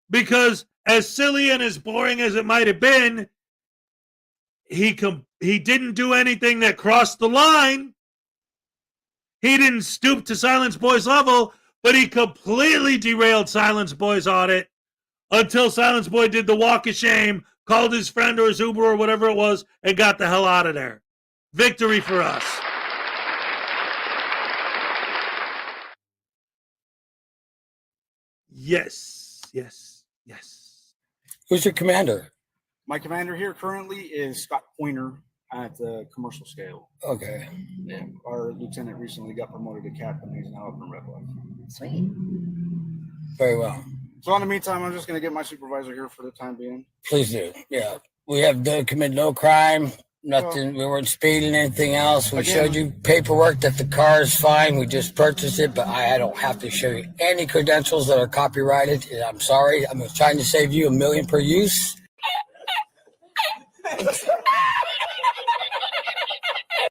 Because as silly and as boring as it might have been, he didn't do anything that crossed the line. He didn't stoop to Silence Boy's level, but he completely derailed Silence Boy's audit until Silence Boy did the walk of shame, called his friend or his Uber or whatever it was, and got the hell out of there. Victory for us. Yes, yes, yes. Who's your commander? My commander here currently is Scott Pointer at the commercial scale. Okay. Yeah, our lieutenant recently got promoted to captain. He's now up in Red Bluff. Sweet. Very well. So in the meantime, I'm just going to get my supervisor here for the time being. Please do. Yeah. We have committed no crime, nothing. We weren't speeding, anything else. We showed you paperwork that the car is fine. We just purchased it, but I don't have to show you any credentials that are copyrighted. And I'm sorry. I'm trying to save you $1 million per use.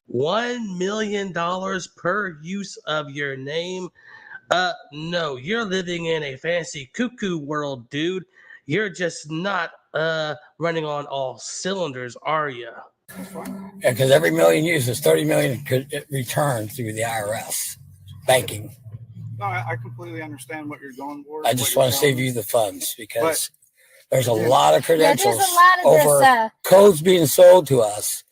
$1 million per use of your name. No, you're living in a fancy cuckoo world, dude. You're just not running on all cylinders, are you? Yeah, because every million used is 30 million returned through the IRS banking. No, I completely understand what you're going for. I just want to save you the funds because there's a lot of credentials there's a lot of over this, codes being sold to us.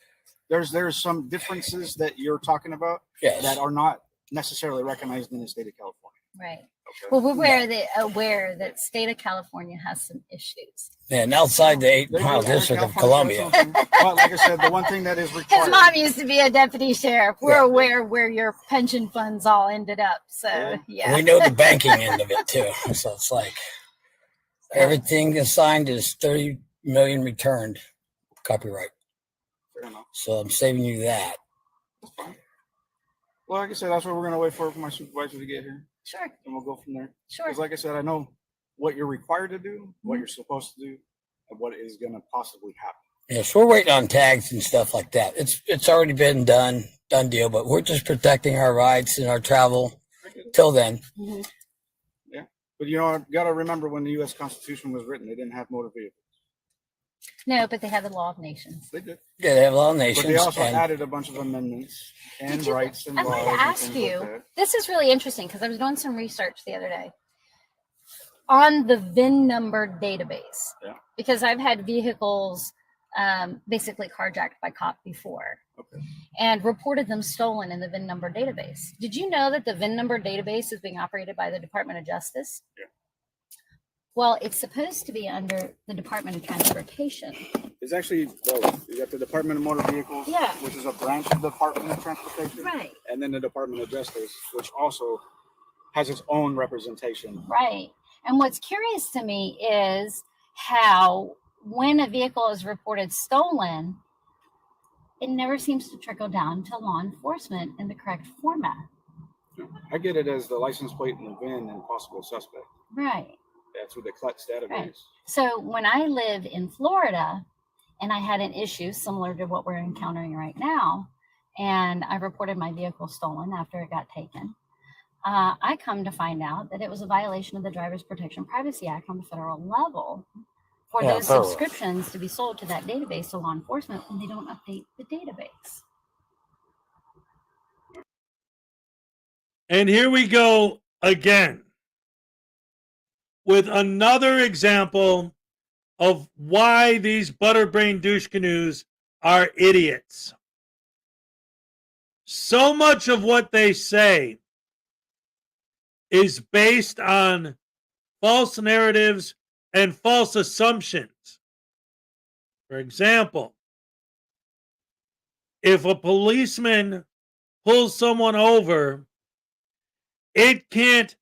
There's some differences that you're talking about that are not necessarily recognized in the state of California. Right. Well, we're aware that state of California has some issues. And outside the 8-mile district of Columbia. But like I said, the one thing that is His required. mom used to be a deputy sheriff. We're aware where your pension funds all ended up. So yeah. We know the banking end of it too. So it's like everything assigned is 30 million returned copyright. So I'm saving you that. Well, like I said, that's what we're going to wait for my supervisor to get here. Sure. And we'll go from there. Sure. Because like I said, I know what you're required to do, what you're supposed to do, and what is going to possibly happen. Yes, we're waiting on tags and stuff like that. It's already been done deal, but we're just protecting our rights and our travel till then. Mm-hmm. Yeah. But you know, I've got to remember when the U.S. Constitution was written, they didn't have motor vehicles. No, but they had the law of nations. They did. Yeah, they have a lot of nations. But they also added a bunch of amendments and rights and I'd laws. like to ask you, this is really interesting because I was doing some research the other day on the VIN number database. Yeah. Because I've had vehicles basically carjacked by cop before. Okay. And reported them stolen in the VIN number database. Did you know that the VIN number database is being operated by the Department of Justice? Yeah. Well, it's supposed to be under the Department of Transportation. It's actually both. You got the Department of Motor Vehicles, Yeah. which is a branch of the Department of Transportation. Right. And then the Department of Justice, which also has its own representation. Right. And what's curious to me is how when a vehicle is reported stolen, it never seems to trickle down to law enforcement in the correct format. I get it as the license plate and the VIN and possible suspect. Right. That's with the CLETS database. Right. So when I lived in Florida and I had an issue similar to what we're encountering right now, and I reported my vehicle stolen after it got taken, I come to find out that it was a violation of the Driver's Protection Privacy Act on the federal level for those subscriptions to be sold to that database to law enforcement when they don't update the database. And here we go again with another example of why these butterbrain douche canoes are idiots. So much of what they say is based on false narratives and false assumptions. For example, if a policeman pulls someone over, it can't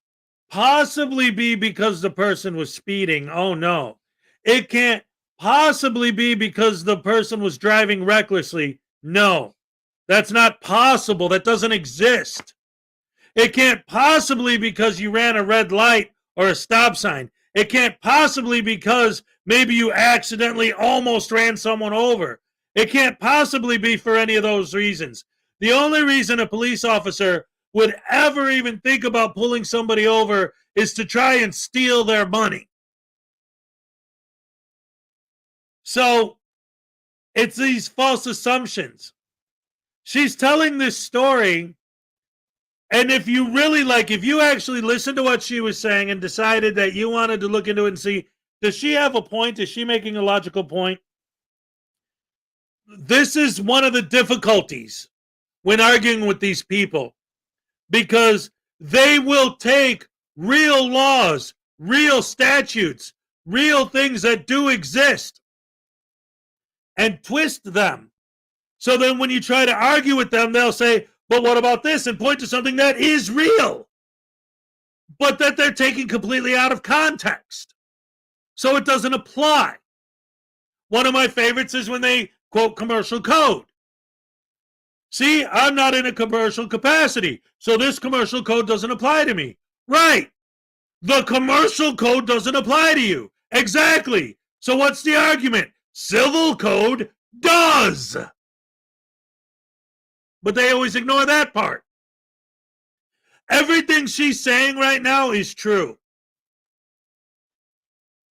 possibly be because the person was speeding. Oh, no. It can't possibly be because the person was driving recklessly. No, that's not possible. That doesn't exist. It can't possibly because you ran a red light or a stop sign. It can't possibly because maybe you accidentally almost ran someone over. It can't possibly be for any of those reasons. The only reason a police officer would ever even think about pulling somebody over is to try and steal their money. So it's these false assumptions. She's telling this story, and if you really if you actually listened to what she was saying and decided that you wanted to look into it and see, does she have a point? Is she making a logical point? this is one of the difficulties when arguing with these people, because they will take real laws, real statutes, real things that do exist and twist them. So then when you try to argue with them, they'll say, but what about this? And point to something that is real, but that they're taking completely out of context. So it doesn't apply. One of my favorites is when they quote commercial code. See, I'm not in a commercial capacity, so this commercial code doesn't apply to me. Right. The commercial code doesn't apply to you. Exactly. So what's the argument? Civil code does. But they always ignore that part. Everything she's saying right now is true.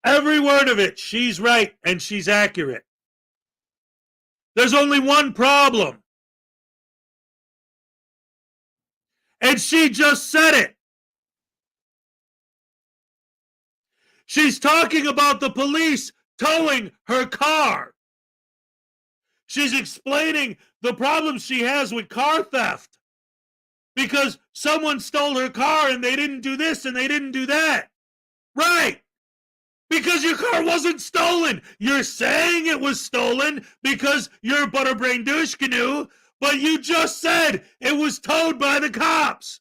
Every word of it, she's right and she's accurate. There's only one problem. And she just said it. She's talking about the police towing her car. She's explaining the problems she has with car theft because someone stole her car and they didn't do this and they didn't do that. Right. Because your car wasn't stolen. You're saying it was stolen because you're a butterbrain douche canoe, but you just said it was towed by the cops.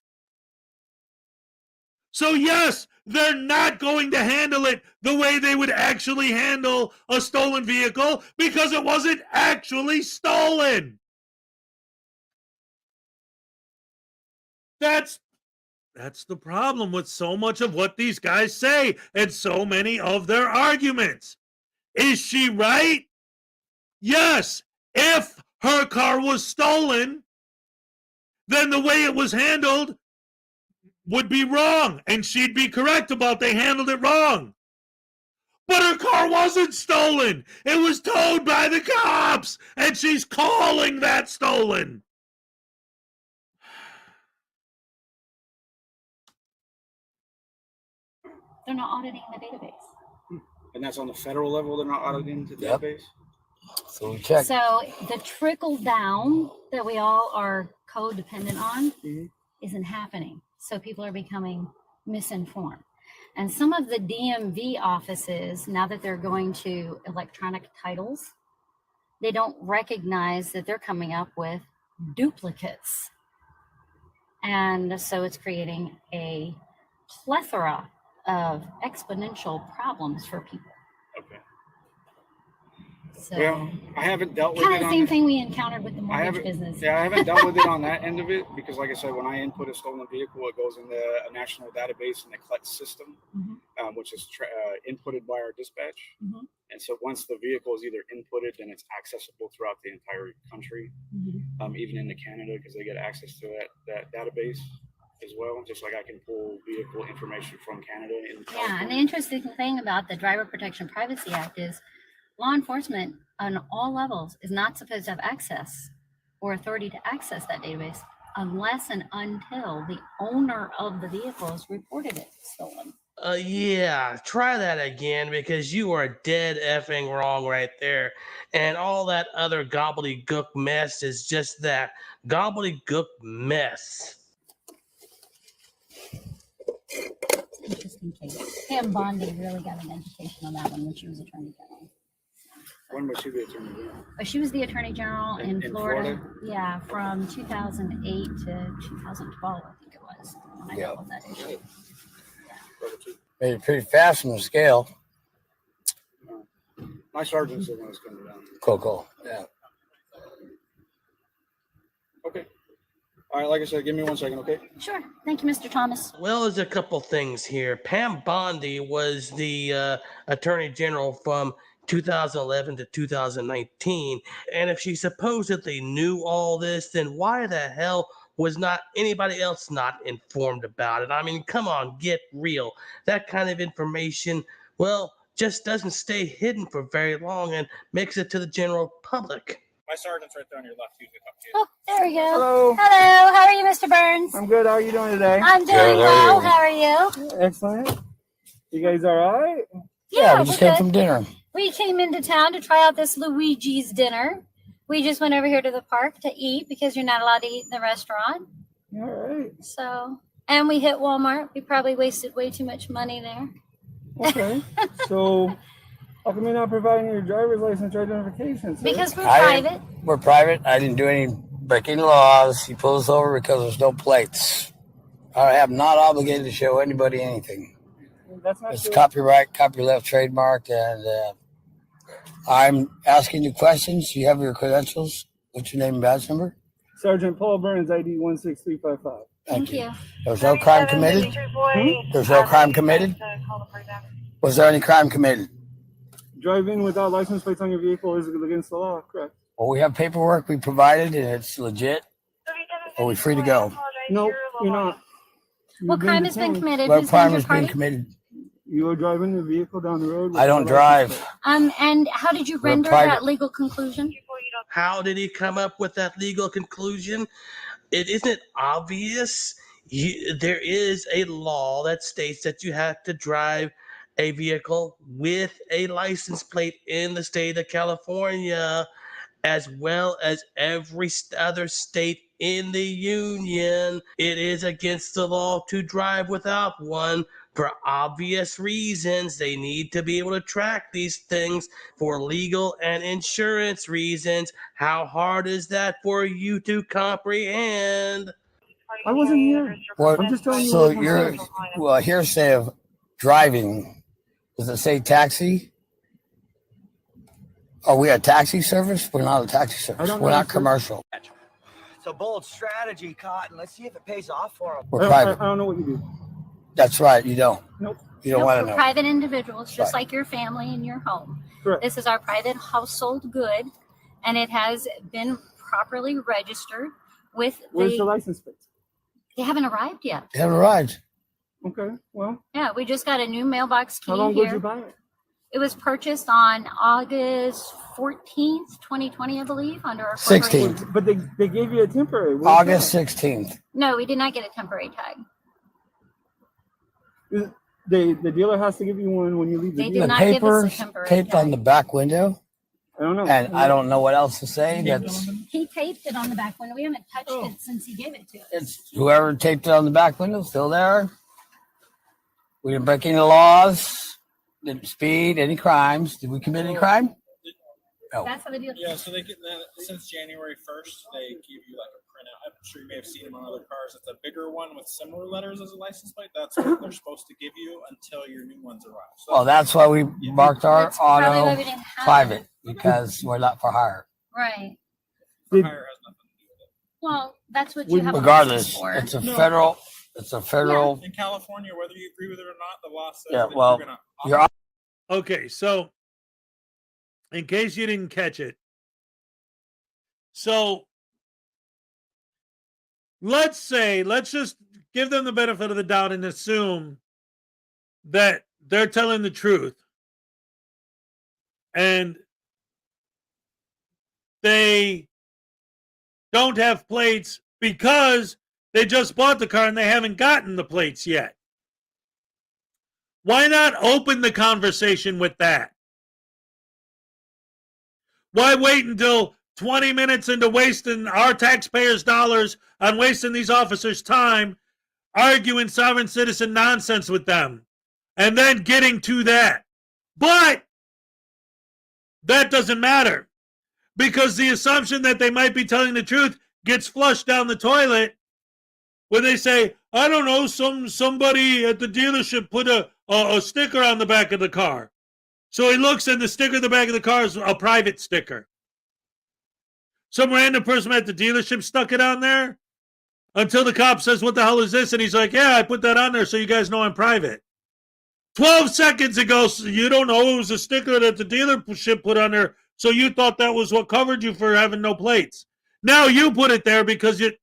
So yes, they're not going to handle it the way they would actually handle a stolen vehicle because it wasn't actually stolen. That's the problem with so much of what these guys say and so many of their arguments. Is she right? Yes. If her car was stolen, then the way it was handled would be wrong, and she'd be correct about they handled it wrong. But her car wasn't stolen. It was towed by the cops, and she's calling that stolen. They're not auditing the database. And that's on the federal level, they're not auditing the database? So we check. So the trickle down that we all are codependent on isn't happening. So people are becoming misinformed. And some of the DMV offices, now that they're going to electronic titles, they don't recognize that they're coming up with duplicates. And so it's creating a plethora of exponential problems for people. Okay. So Well, I haven't dealt with kind it of the on same the- thing we encountered with the mortgage business. Yeah, I haven't dealt with it on that end of it because, like I said, when I input a stolen vehicle, it goes into a national database in the CLET system, which is inputted by our dispatch. And so once the vehicle is either inputted, then it's accessible throughout the entire country, even into Canada, because they get access to that database as well. Just like I can pull vehicle information from Canada. Yeah, and the interesting thing about the Driver Protection Privacy Act is law enforcement on all levels is not supposed to have access or authority to access that database unless and until the owner of the vehicle has reported it stolen. Yeah, try that again because you are dead effing wrong right there. And all that other gobbledygook mess is just that gobbledygook mess. Interesting case. Pam Bondi really got an education on that one when she was Attorney General. When was she the Attorney General? She was the Attorney General in Florida. Florida? Yeah, from 2008 to 2012, I think it was, when I dealt with that issue. Made it pretty fast from the scale. My sergeant said when it's coming down. Coco, yeah. Okay. All right, like I said, give me 1 second, okay? Sure. Thank you, Mr. Thomas. Well, there's a couple things here. Pam Bondi was the Attorney General from 2011 to 2019. And if she supposedly knew all this, then why the hell was not anybody else not informed about it? I mean, come on, get real. That kind of information, well, just doesn't stay hidden for very long and makes it to the general public. My sergeant's right there on your left. He's Oh, there we go. Hello. Hello. How are you, Mr. Burns? I'm good. How are you doing today? I'm doing well. How are you? Excellent. You guys all right? Yeah, we we're just came good. from dinner. We came into town to try out this Luigi's dinner. We just went over here to the park to eat because you're not allowed to eat in the restaurant. All right. So, and we hit Walmart. We probably wasted way too much money there. Okay. So, how come you're not providing your driver's license or identification? Sir? Because we're private. We're private. I didn't do any breaking laws. He pulled us over because there's no plates. I am not obligated to show anybody anything. That's not It's true. copyright, copyleft, trademark, and I'm asking you questions. You have your credentials. What's your name and badge number? Sergeant Paul Burns, ID 16355. Thank you. There's no crime committed? There's no crime committed? Was there any crime committed? Driving without license plates on your vehicle is against the law, correct? Well, we have paperwork we provided, and it's legit. Are we free to go? No, you're not. What crime has been committed? What Who's crime named has your been party? committed? You are driving the vehicle down the road. I don't drive. And how did you render private. that legal conclusion? How did he come up with that legal conclusion? It isn't obvious. There is a law that states that you have to drive a vehicle with a license plate in the state of California, as well as every other state in the union. It is against the law to drive without one for obvious reasons. They need to be able to track these things for legal and insurance reasons. How hard is that for you to comprehend? I wasn't here. What, I'm just telling you so what it you're, says. well, hearsay of driving. Does it say taxi? Are we a taxi service? We're not a taxi service. We're not commercial. It's a bold strategy, Cotton. Let's see if it pays off for them. We're private. I don't know what you do. That's right. You don't. Nope. You don't Nope, want to we're know. private individuals, just Right. like your family and your home. Correct. This is our private household good, and it has been properly registered with Where's the license plates? They haven't arrived yet. They haven't arrived. Okay, well, Yeah, we just got a new mailbox key how long ago here. did you buy it? It was purchased on August 14th, 2020, I believe, under our 16th. corporation. But they gave you a temporary. What is August that? 16th. No, we did not get a temporary tag. The dealer has to give you one when you leave the They dealer. did not give us a temporary Taped on the back window. I don't know. And I don't know what else to say. That's He taped it on the back window. We haven't touched it since he gave it to us. it's whoever taped it on the back window still there. We didn't break any laws. Didn't speed any crimes. Did we commit any crime? No. That's how the deal. Yeah, so they get that since January 1st, they give you like a printout. I'm sure you may have seen them on other cars. It's a bigger one with similar letters as a license plate. That's what they're supposed to give you until your new ones arrive. So Well, that's why we marked our That's probably why auto we didn't have private, because we're not for hire. Right. Did- hire has nothing to do with it. Well, that's what you have a Regardless, license for. it's a No. federal. It's a federal. In California, whether you agree with it or not, the law says Yeah. that Well, you're gonna you're Okay, so in case you didn't catch it, so let's just give them the benefit of the doubt and assume that they're telling the truth and they don't have plates because they just bought the car and they haven't gotten the plates yet. Why not open the conversation with that? Why wait until 20 minutes into wasting our taxpayers' dollars on wasting these officers' time arguing sovereign citizen nonsense with them and then getting to that? But that doesn't matter because the assumption that they might be telling the truth gets flushed down the toilet when they say, I don't know, somebody at the dealership put a sticker on the back of the car. So he looks and the sticker on the back of the car is a private sticker. Some random person at the dealership stuck it on there until the cop says, what the hell is this? And he's like, yeah, I put that on there so you guys know I'm private. 12 seconds ago, you don't know it was a sticker that the dealership put on there, so you thought that was what covered you for having no plates. Now you put it there because you...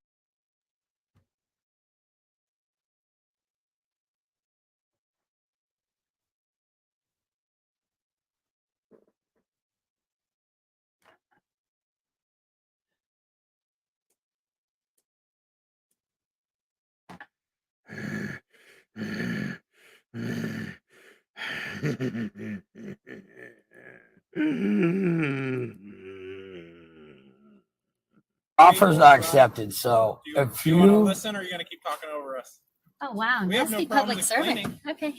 Offer's not accepted, so if Do you want to you, listen, or are you going to keep talking over us? Oh, wow. We have Nasty no problem public servant. explaining. Okay.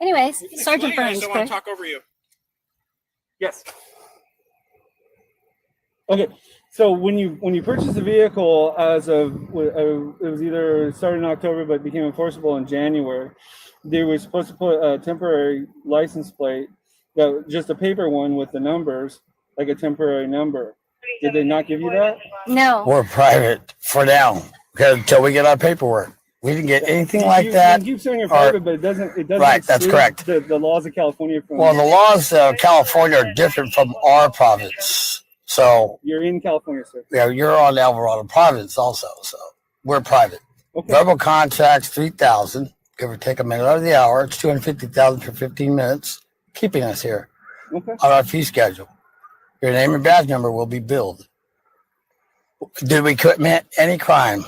Anyways, We can Sergeant explain, I Burns, just don't want quick. to talk over you. Yes. Okay. So when you purchase a vehicle as of it was either started in October but became enforceable in January, they were supposed to put a temporary license plate, that just a paper one with the numbers, like a temporary number. Did they not give you that? No. we're private for now, until we get our paperwork. We didn't get anything like that. You keep saying you're or- private, but it doesn't. Right, that's exclude correct. The laws of California from. Well, the laws of California are different from our province. So, You're in California, sir. yeah, you're on the Alvarado province also. So, we're private. Okay. Verbal contracts, 3,000, give or take a minute out of the hour. It's 250,000 for 15 minutes, keeping us here Okay. on our fee schedule. Your name and badge number will be billed. Did we commit any crime?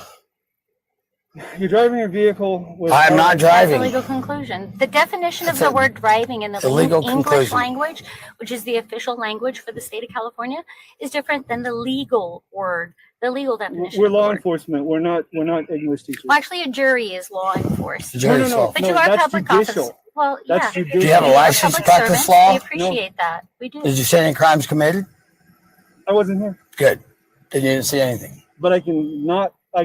You're driving your vehicle with. I'm not That's a driving. legal conclusion. The definition of It's the a- word driving in the illegal English conclusion. language, which is the official language for the state of California, is different than the legal word, the legal definition. We're of the law word. enforcement. We're not English teachers. Well, actually, a jury is law enforced. Jury's law. But you are a that's public judicial. office. Well, That's yeah. judicial. Do you have a We are license to public practice servants. law? We appreciate that. We do. Did you see any crimes committed? I wasn't here, Good. Then you didn't see anything. but I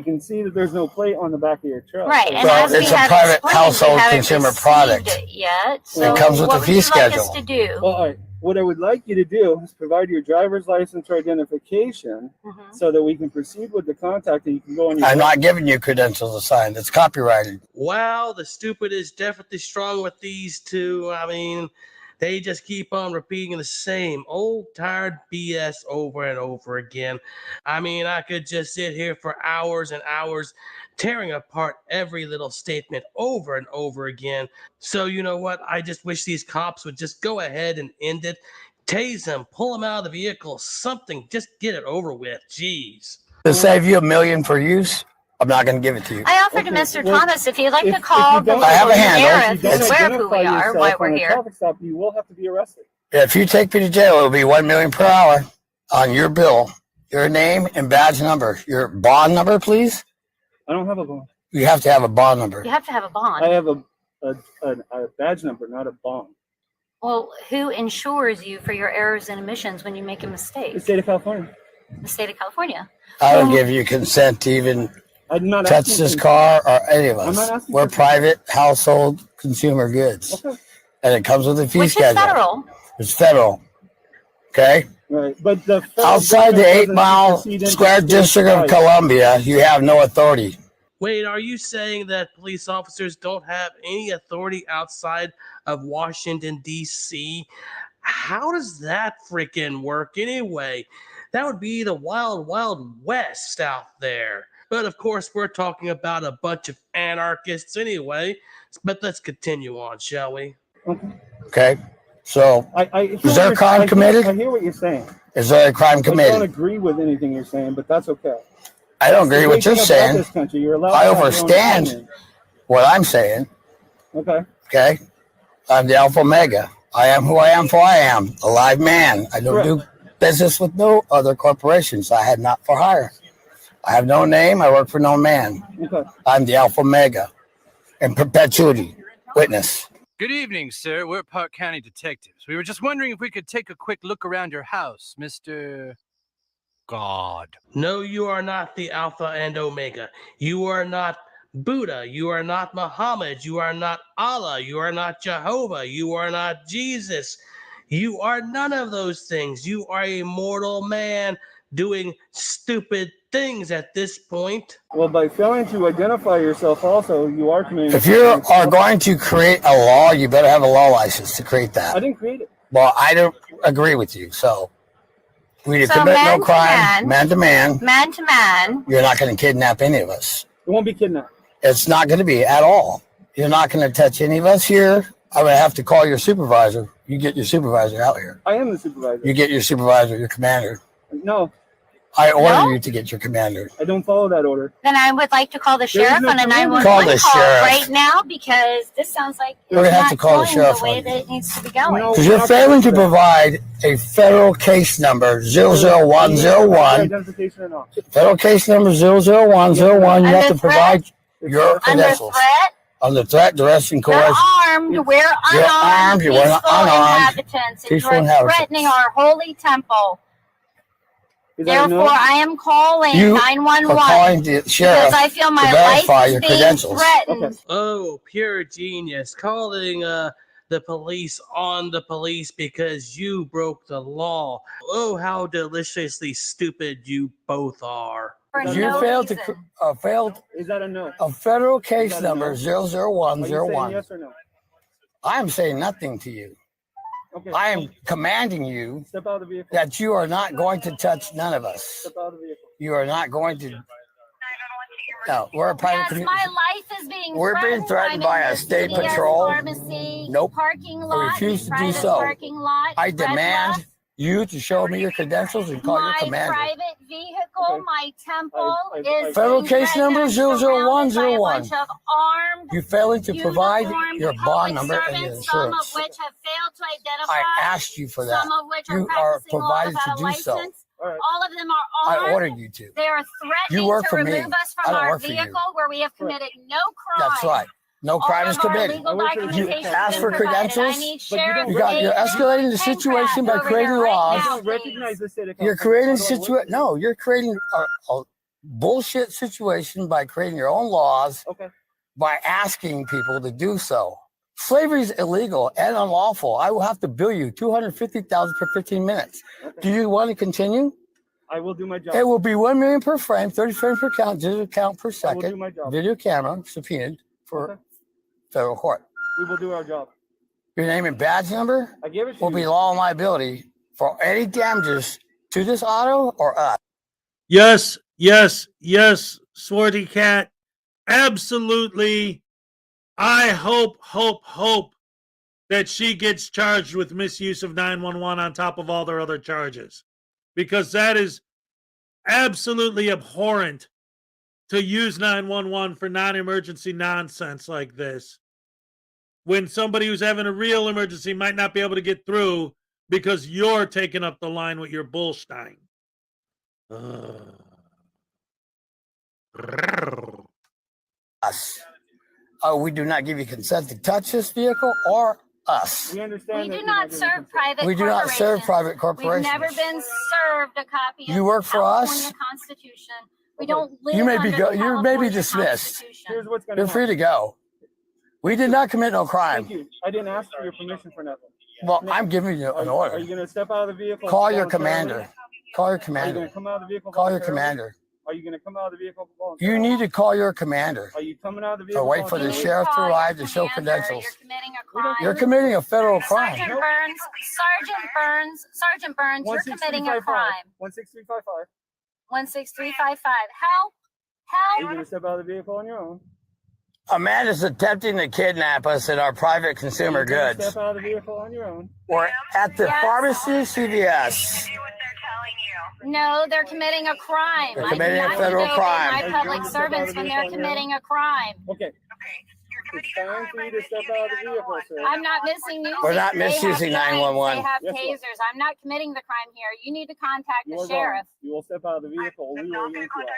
can see that there's no plate on the back of your truck. Right, and Well, as we it's a have private explained, we household haven't consumer received product. it yet. It So comes with what a would fee you like us schedule. to do? Well, all right. What I would like you to do is provide your driver's license or identification so that we can proceed with the contact and you can go on your. I'm not giving you credentials to sign. It's copyrighted. Wow, the stupid is definitely strong with these two. I mean, they just keep on repeating the same old tired BS over and over again. I mean, I could just sit here for hours and hours tearing apart every little statement over and over again. So you know what? I just wish these cops would just go ahead and end it. Tase them, pull them out of the vehicle, something. Just get it over with. Jeez. To save you $1 million for use, I'm not going to give it to you. I offered to Mr. well, Thomas if you'd like if to call the don't- I have a local handle. sheriff, If you who's don't aware of who we identify are, yourself why on we're a here. traffic stop, you will have to be arrested. If you take me to jail, it'll be $1 million per hour on your bill. Your name and badge number. Your bond number, please. I don't have a bond. You have to have a bond number. You have to have a bond. I have a badge number, not a bond. Well, who insures you for your errors and omissions when you make a mistake? The state of California. The state of California. I don't give you consent to even I'm not touch asking this for- car or any of I'm not us. asking We're for- private household consumer goods. Okay. And it comes with a fee Which is schedule. federal. It's federal. Okay? Right, but the federal Outside the government 8 doesn't mile supersede into square state district of rights. Columbia, you have no authority. Wait, are you saying that police officers don't have any authority outside of Washington, D.C.? How does that freaking work anyway? That would be the wild, wild west out there. But of course, we're talking about a bunch of anarchists anyway. But let's continue on, shall we? Okay? So, is there a crime committed? I hear what you're saying. Is there a crime I don't committed? agree with anything you're saying, but that's okay. I don't agree with That's the what great you're thing about saying. this country. You're allowed I to have your own understand opinion. what I'm saying. Okay. Okay? I'm the Alpha Omega. I am who I am, for I am. A live man. I don't do business with no other corporations. I had not for hire. I have no name. I work for no man. Okay. I'm the Alpha Omega. In perpetuity. Witness. Good evening, sir. We're Park County detectives. We were just wondering if we could take a quick look around your house, Mr. God. No, you are not the Alpha and Omega. You are not Buddha. You are not Muhammad. You are not Allah. You are not Jehovah. You are not Jesus. You are none of those things. You are a mortal man doing stupid things at this point. Well, by failing to identify yourself also, you are committing. If you are going to create a law, you better have a law license to create that. I didn't create it. Well, I don't agree with you. So, we So commit man no to crime, man to man. Man to man. You're not going to kidnap any of us. It won't be kidnapped. It's not going to be at all. You're not going to touch any of us here. I would have to call your supervisor. You get your supervisor out here. I am the supervisor. You get your supervisor, your commander. No. I order No? you to get your commander. I don't follow that order. Then I would like to call the sheriff no on a commander. 911 Call the sheriff. right now because this sounds like We're gonna it's have not to call the going sheriff the way on that you. it needs to be going. No. Because you're failing to provide a federal case number 00101. Identification or not? Federal case number 00101. You have to provide your Under credentials. threat, Under threat, duress, and you're coercion. armed, we're You're unarmed, armed, you're peaceful unarmed, inhabitants, and peaceful you're inhabitants. threatening our holy temple. Is that a no? Therefore, I am calling You are 911 calling the sheriff because I feel my to life verify is your being credentials. threatened. Oh, pure genius. Calling the police on the police because you broke the law. Oh, how deliciously stupid you both are. For You no failed reason. to failed Is that a no? a federal Is case that a number no? Are you saying 00101. yes or no? I am saying nothing to you. Okay. I am commanding you Step out of the vehicle. that you are not going to touch none of us. Step out of the vehicle. You are not going to. No, we're a private Yes, community. my life is being We're being threatened by a state CVS patrol. Pharmacy, Nope. parking I lot, refuse to do private so. parking lot, I red demand bus, you to show me your credentials and call your my commander. private vehicle, Okay. my temple is Federal being case number threatened. I'm surrounded by a 00101. bunch of armed, You failing to provide uniformed your public bond number and your servants, some of insurance. which have failed to identify. I asked you for that. Some of which are You are practicing law provided without to a do so. license. All right. All of them are I armed. ordered you to. They are You threatening work to for me. remove us I from don't our work for you. vehicle where we have committed no crime. That's right. No crime All is of our committed. legal I work for the documentation You has asked been for provided. credentials. I need But you sheriff don't You got. You're David escalating the Pencraft situation by over creating here right laws. now, I don't recognize please. the state of You're California. creating How do I work situation. for No, you're creating a bullshit situation by creating your own laws. you? Okay. By asking people to do so. Slavery is illegal and unlawful. I will have to bill you $250,000 per 15 minutes. Okay. Do you want to continue? I will do my job. It will be 1 million per frame, 30 frames per count, digital count per I will do second, my job. video camera subpoenaed for Okay. federal court. We will do our job. Your name and badge number I gave it to will you. be law and liability for any damages to this auto or us. Yes, yes, yes, Swarty Cat. Absolutely. I hope that she gets charged with misuse of 911 on top of all their other charges. Because that is absolutely abhorrent to use 911 for non-emergency nonsense like this. When somebody who's having a real emergency might not be able to get through because you're taking up the line with your bullstein. Us. We do not give you consent to touch this vehicle or us. We understand. We do not serve private We do not serve private corporations. We've corporations. never been served a copy You of work the for us? California Constitution. We don't live You may under be the you may be California dismissed. Constitution. Here's what's going to You're free to go. We did not commit no crime. Thank you. I didn't ask for your permission for nothing. Well, I'm giving you an Are order. you going to step out of the vehicle? Call your voluntarily? commander. Call your Are you going commander. to come out of the vehicle? Call your voluntarily? commander. Are you going to come out of the vehicle? You voluntarily? need to call your commander Are you coming out of the vehicle? or wait for the voluntarily? sheriff to Call your arrive to show commander. credentials. You're committing a crime. You're committing a federal crime. Sergeant Burns, you're committing a 16355. crime. 16355. 16355. How? Are you going to step out of the vehicle on your own? A man is attempting to kidnap us in our private consumer Are you gonna goods. Step out of the vehicle on your own. We're at the Yes. pharmacy CVS. No, they're committing a crime. They're committing I a do federal not crime. condone my public servants when they're committing a crime. Okay. It's time for you to step out of the vehicle, sir. I'm not missing music. We're not They have misusing guns. 911. They have Yes, ma'am. tasers. I'm not committing the crime here. You need to contact You the are sheriff. gone. You will step out of the vehicle. We will yank you out.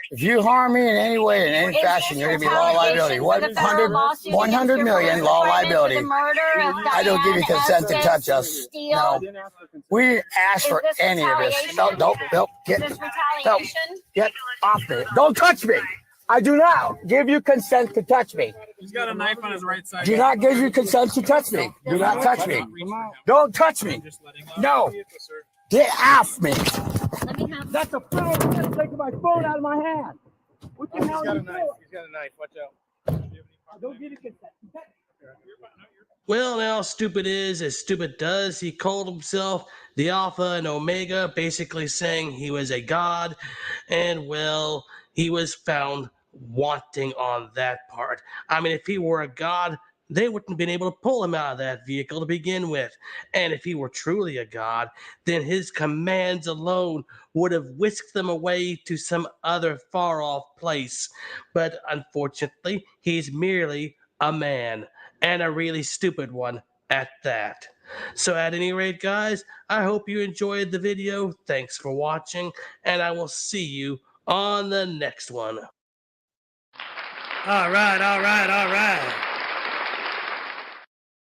If you harm me in any way, in any Is fashion, this you're going to be law liability. retaliation for the federal lawsuit 100 against your million first law appointment for liability. the murder of I don't give you Diane consent to Estes touch us. Steele? No. I didn't ask for consent. We didn't ask Is for this any of this. retaliation? Don't, Is get, this retaliation? get off me. Don't touch me. I do not give you consent to touch me. He's got a knife on his right side. Do not give you consent to touch me. Do not touch me. Don't touch me. No. Get off me. Let me have That's a phone. You're taking my phone out of my hand. What the hell are you doing? He's got a knife. Watch out. Don't give you consent. Well, now, stupid is as stupid does. He called himself the Alpha and Omega, basically saying he was a god, and, well, he was found wanting on that part. I mean, if he were a god, they wouldn't have been able to pull him out of that vehicle to begin with. And if he were truly a god, then his commands alone would have whisked them away to some other far-off place. But unfortunately, he's merely a man, and a really stupid one at that. So at any rate, guys, I hope you enjoyed the video. Thanks for watching, and I will see you on the next one. All right, all right, all right.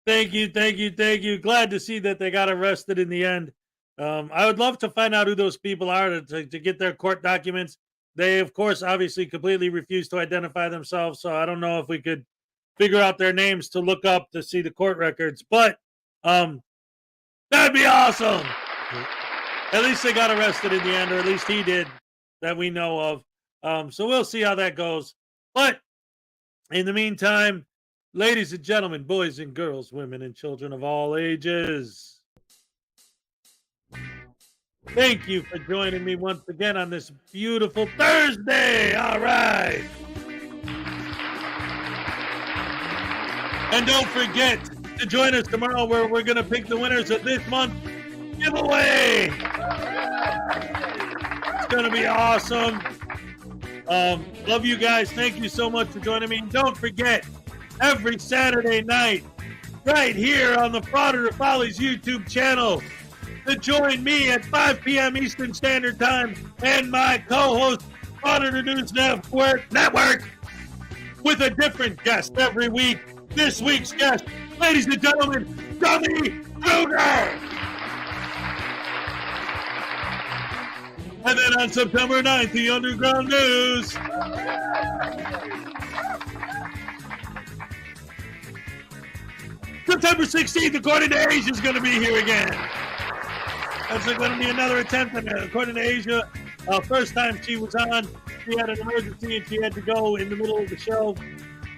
Thank you, thank you, thank you. Glad to see that they got arrested in the end. I would love to find out who those people are to get their court documents. They, of course, obviously completely refused to identify themselves, so I don't know if we could figure out their names to look up to see the court records, but that'd be awesome. At least they got arrested in the end, or at least he did, that we know of. So we'll see how that goes. But in the meantime, ladies and gentlemen, boys and girls, women and children of all ages, thank you for joining me once again on this beautiful Thursday. All right. And don't forget to join us tomorrow, where we're going to pick the winners of this month's giveaway. It's going to be awesome. Love you guys. Thank you so much for joining me. And don't forget, every Saturday night, right here on the Frauditor Follies YouTube channel, to join me at 5 p.m. Eastern Standard Time and my co-host, Auditor News Network, with a different guest every week. This week's guest, ladies and gentlemen, Dummy Kruger. And then on September 9th, the Underground News. September 16th, According to Asia, is going to be here again. That's going to be another attempt at According to Asia. First time she was on, she had an emergency and she had to go in the middle of the show.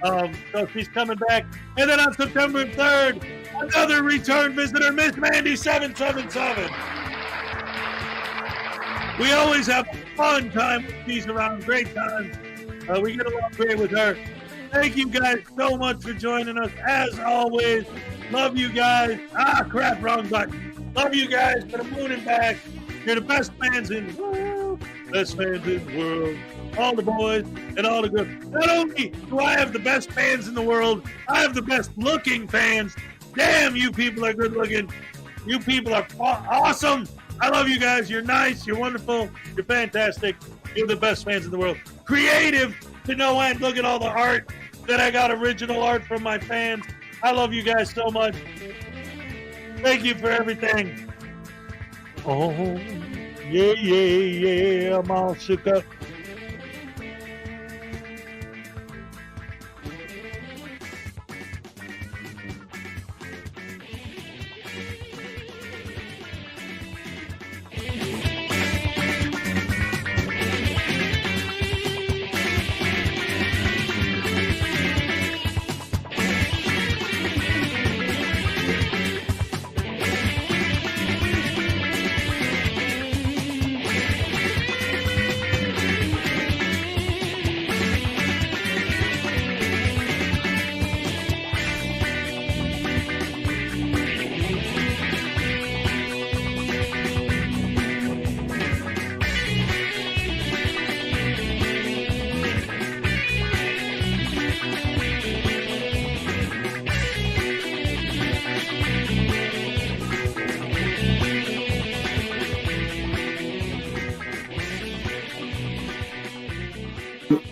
So she's coming back. And then on September 3rd, another return visitor, Miss Mandy 777. We always have a fun time when she's around. Great time. We get along great with her. Thank you guys so much for joining us. As always, love you guys. Crap, wrong button. Love you guys to the moon and back. You're the best fans in the world. Best fans in the world. All the boys and all the girls. Not only do I have the best fans in the world, I have the best looking fans. Damn, you people are good looking. You people are awesome. I love you guys. You're nice. You're wonderful. You're fantastic. You're the best fans in the world. Creative to no end. Look at all the art that I got, original art from my fans. I love you guys so much. Thank you for everything. Oh, yeah, yeah, yeah. I'm all shook up.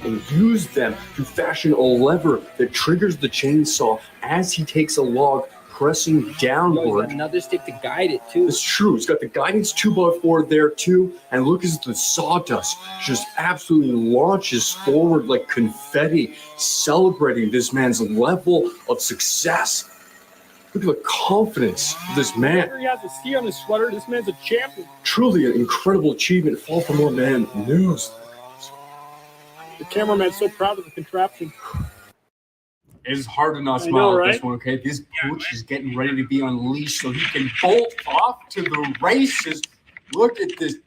And use them to fashion a lever that triggers the chainsaw as he takes a log, pressing downward. Another stick to guide it too. It's true. It's got the guidance 2x4 there too. And look as the sawdust just absolutely launches forward like confetti, celebrating this man's level of success. Look at the confidence of this man. He has a ski on his sweater. This man's a champion. Truly an incredible achievement. Fall for more man news. The cameraman's so proud of the contraption. It is hard to not smile at this one, okay? This gooch is getting ready to be unleashed so he can bolt off to the races. Look at this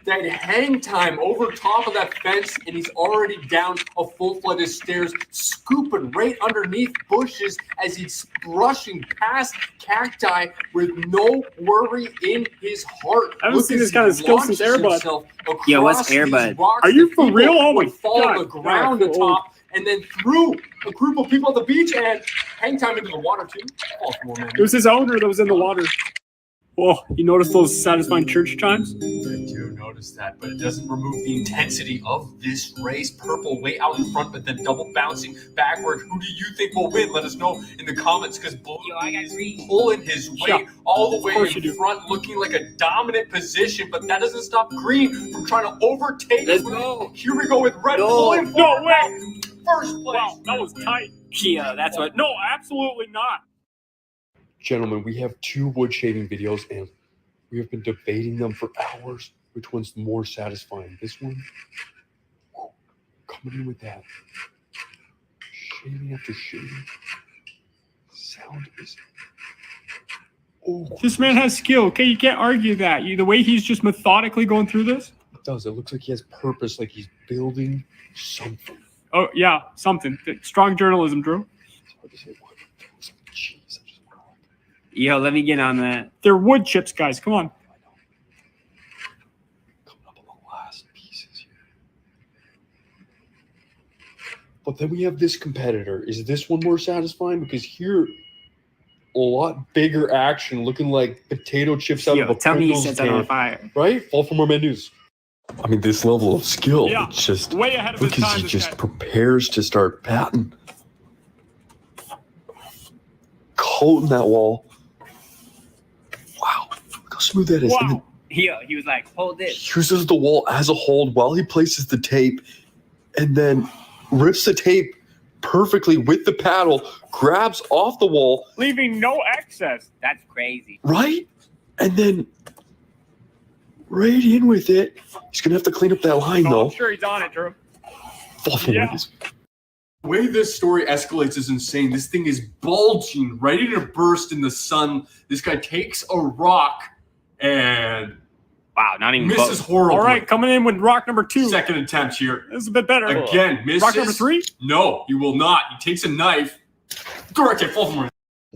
that hang time over top of that fence, and he's already down a full flight of stairs, scooping right underneath bushes as he's brushing past cacti with no worry in his heart. I haven't seen this kind of skill since Airbud. Yo, what's Airbud? Are you for real? Oh my fall god! to the ground atop, and then threw a group of people at the beach and hang time into the water too. Oh, come on, man. It was his owner that was in the water. Well, you notice those satisfying church chimes? I do notice that, but it doesn't remove the intensity of this race. Purple way out in front, but then double bouncing backward. Who do you think will win? Let us know in the comments, because Blue is pulling his weight all the way in front, looking like a dominant position, but that doesn't stop Green from trying to overtake. Let's go. Here we go with Red pulling forward. No way! First place. Wow, that was tight. Yeah, that's what. No, absolutely not. Gentlemen, we have 2 wood shaving videos, and we have been debating them for hours. Which one's more satisfying? This one? Whoa, coming in with that. Shaving after shaving. Sound is... Oh, This man has skill. Okay, you can't argue that. The way he's just methodically going through this. it does. It looks like he has purpose, like he's building something. Oh yeah, something. Strong journalism, Drew. It's hard to say what. Jeez, I just Yo, let me get on that. They're wood chips, guys. Come on. coming up on the last pieces here. But then we have this competitor. Is this one more satisfying? Because here, a lot bigger action, looking like potato chips out of a Tell me he Pringles sets it on can. fire. Right? Fall for more menus. I mean, this level of skill, Yeah, it's just way ahead of look his as time. he This just guy. prepares to start batting. Coating that wall. Wow, look how smooth that is. And then Wow. He was like, hold this. uses the wall as a hold while he places the tape, and then rips the tape perfectly with the paddle, grabs off the wall, Leaving no excess. That's crazy. right? And then right in with it. He's going to have to clean up that line, No, though. I'm sure he's on it, Drew. Fall for Yeah. witness. The way this story escalates is insane. This thing is bulging, ready to burst in the sun. This guy takes a rock and Wow, not even misses close. horribly. All right, coming in with rock number 2. Second attempt here. This is a bit better. Again, misses. Rock number 3? No, he will not. He takes a knife. Correct it, fall for.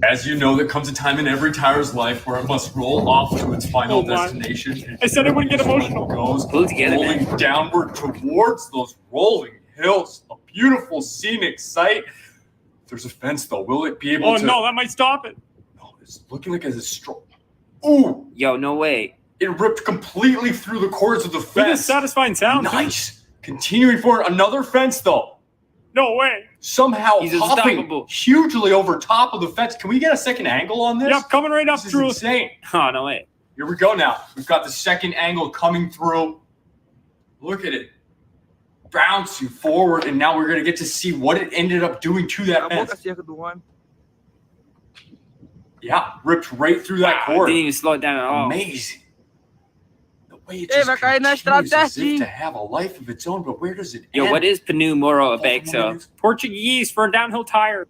As you know, there comes a time in every tire's life where it must roll off to its final Oh, my. destination. I said it wouldn't get emotional. Goes Pull it together, rolling man. downward towards those rolling hills. A beautiful scenic sight. There's a fence, though. Will it be able Oh to? no, that might stop it. No, it's looking like it's a strong. Ooh! Yo, no way. It ripped completely through the cords of the Look at fence. this satisfying sound. too. Nice. Continuing forward, another fence, though. No way. Somehow He's hopping unstoppable. hugely over top of the fence. Can we get a second angle on this? Yep, coming right up, This is Drew. insane. Oh, no way. Here we go now. We've got the second angle coming through. Look at it. Bouncing forward, and now we're going to get to see what it ended up doing to that fence. Yeah, ripped right through that Wow, cord. didn't even slow it down at all. Amazing. The way it just continues as if to have a life of its own, but where does it Yo, end? what is Pneu Moro Abexo? Portuguese for a downhill tire.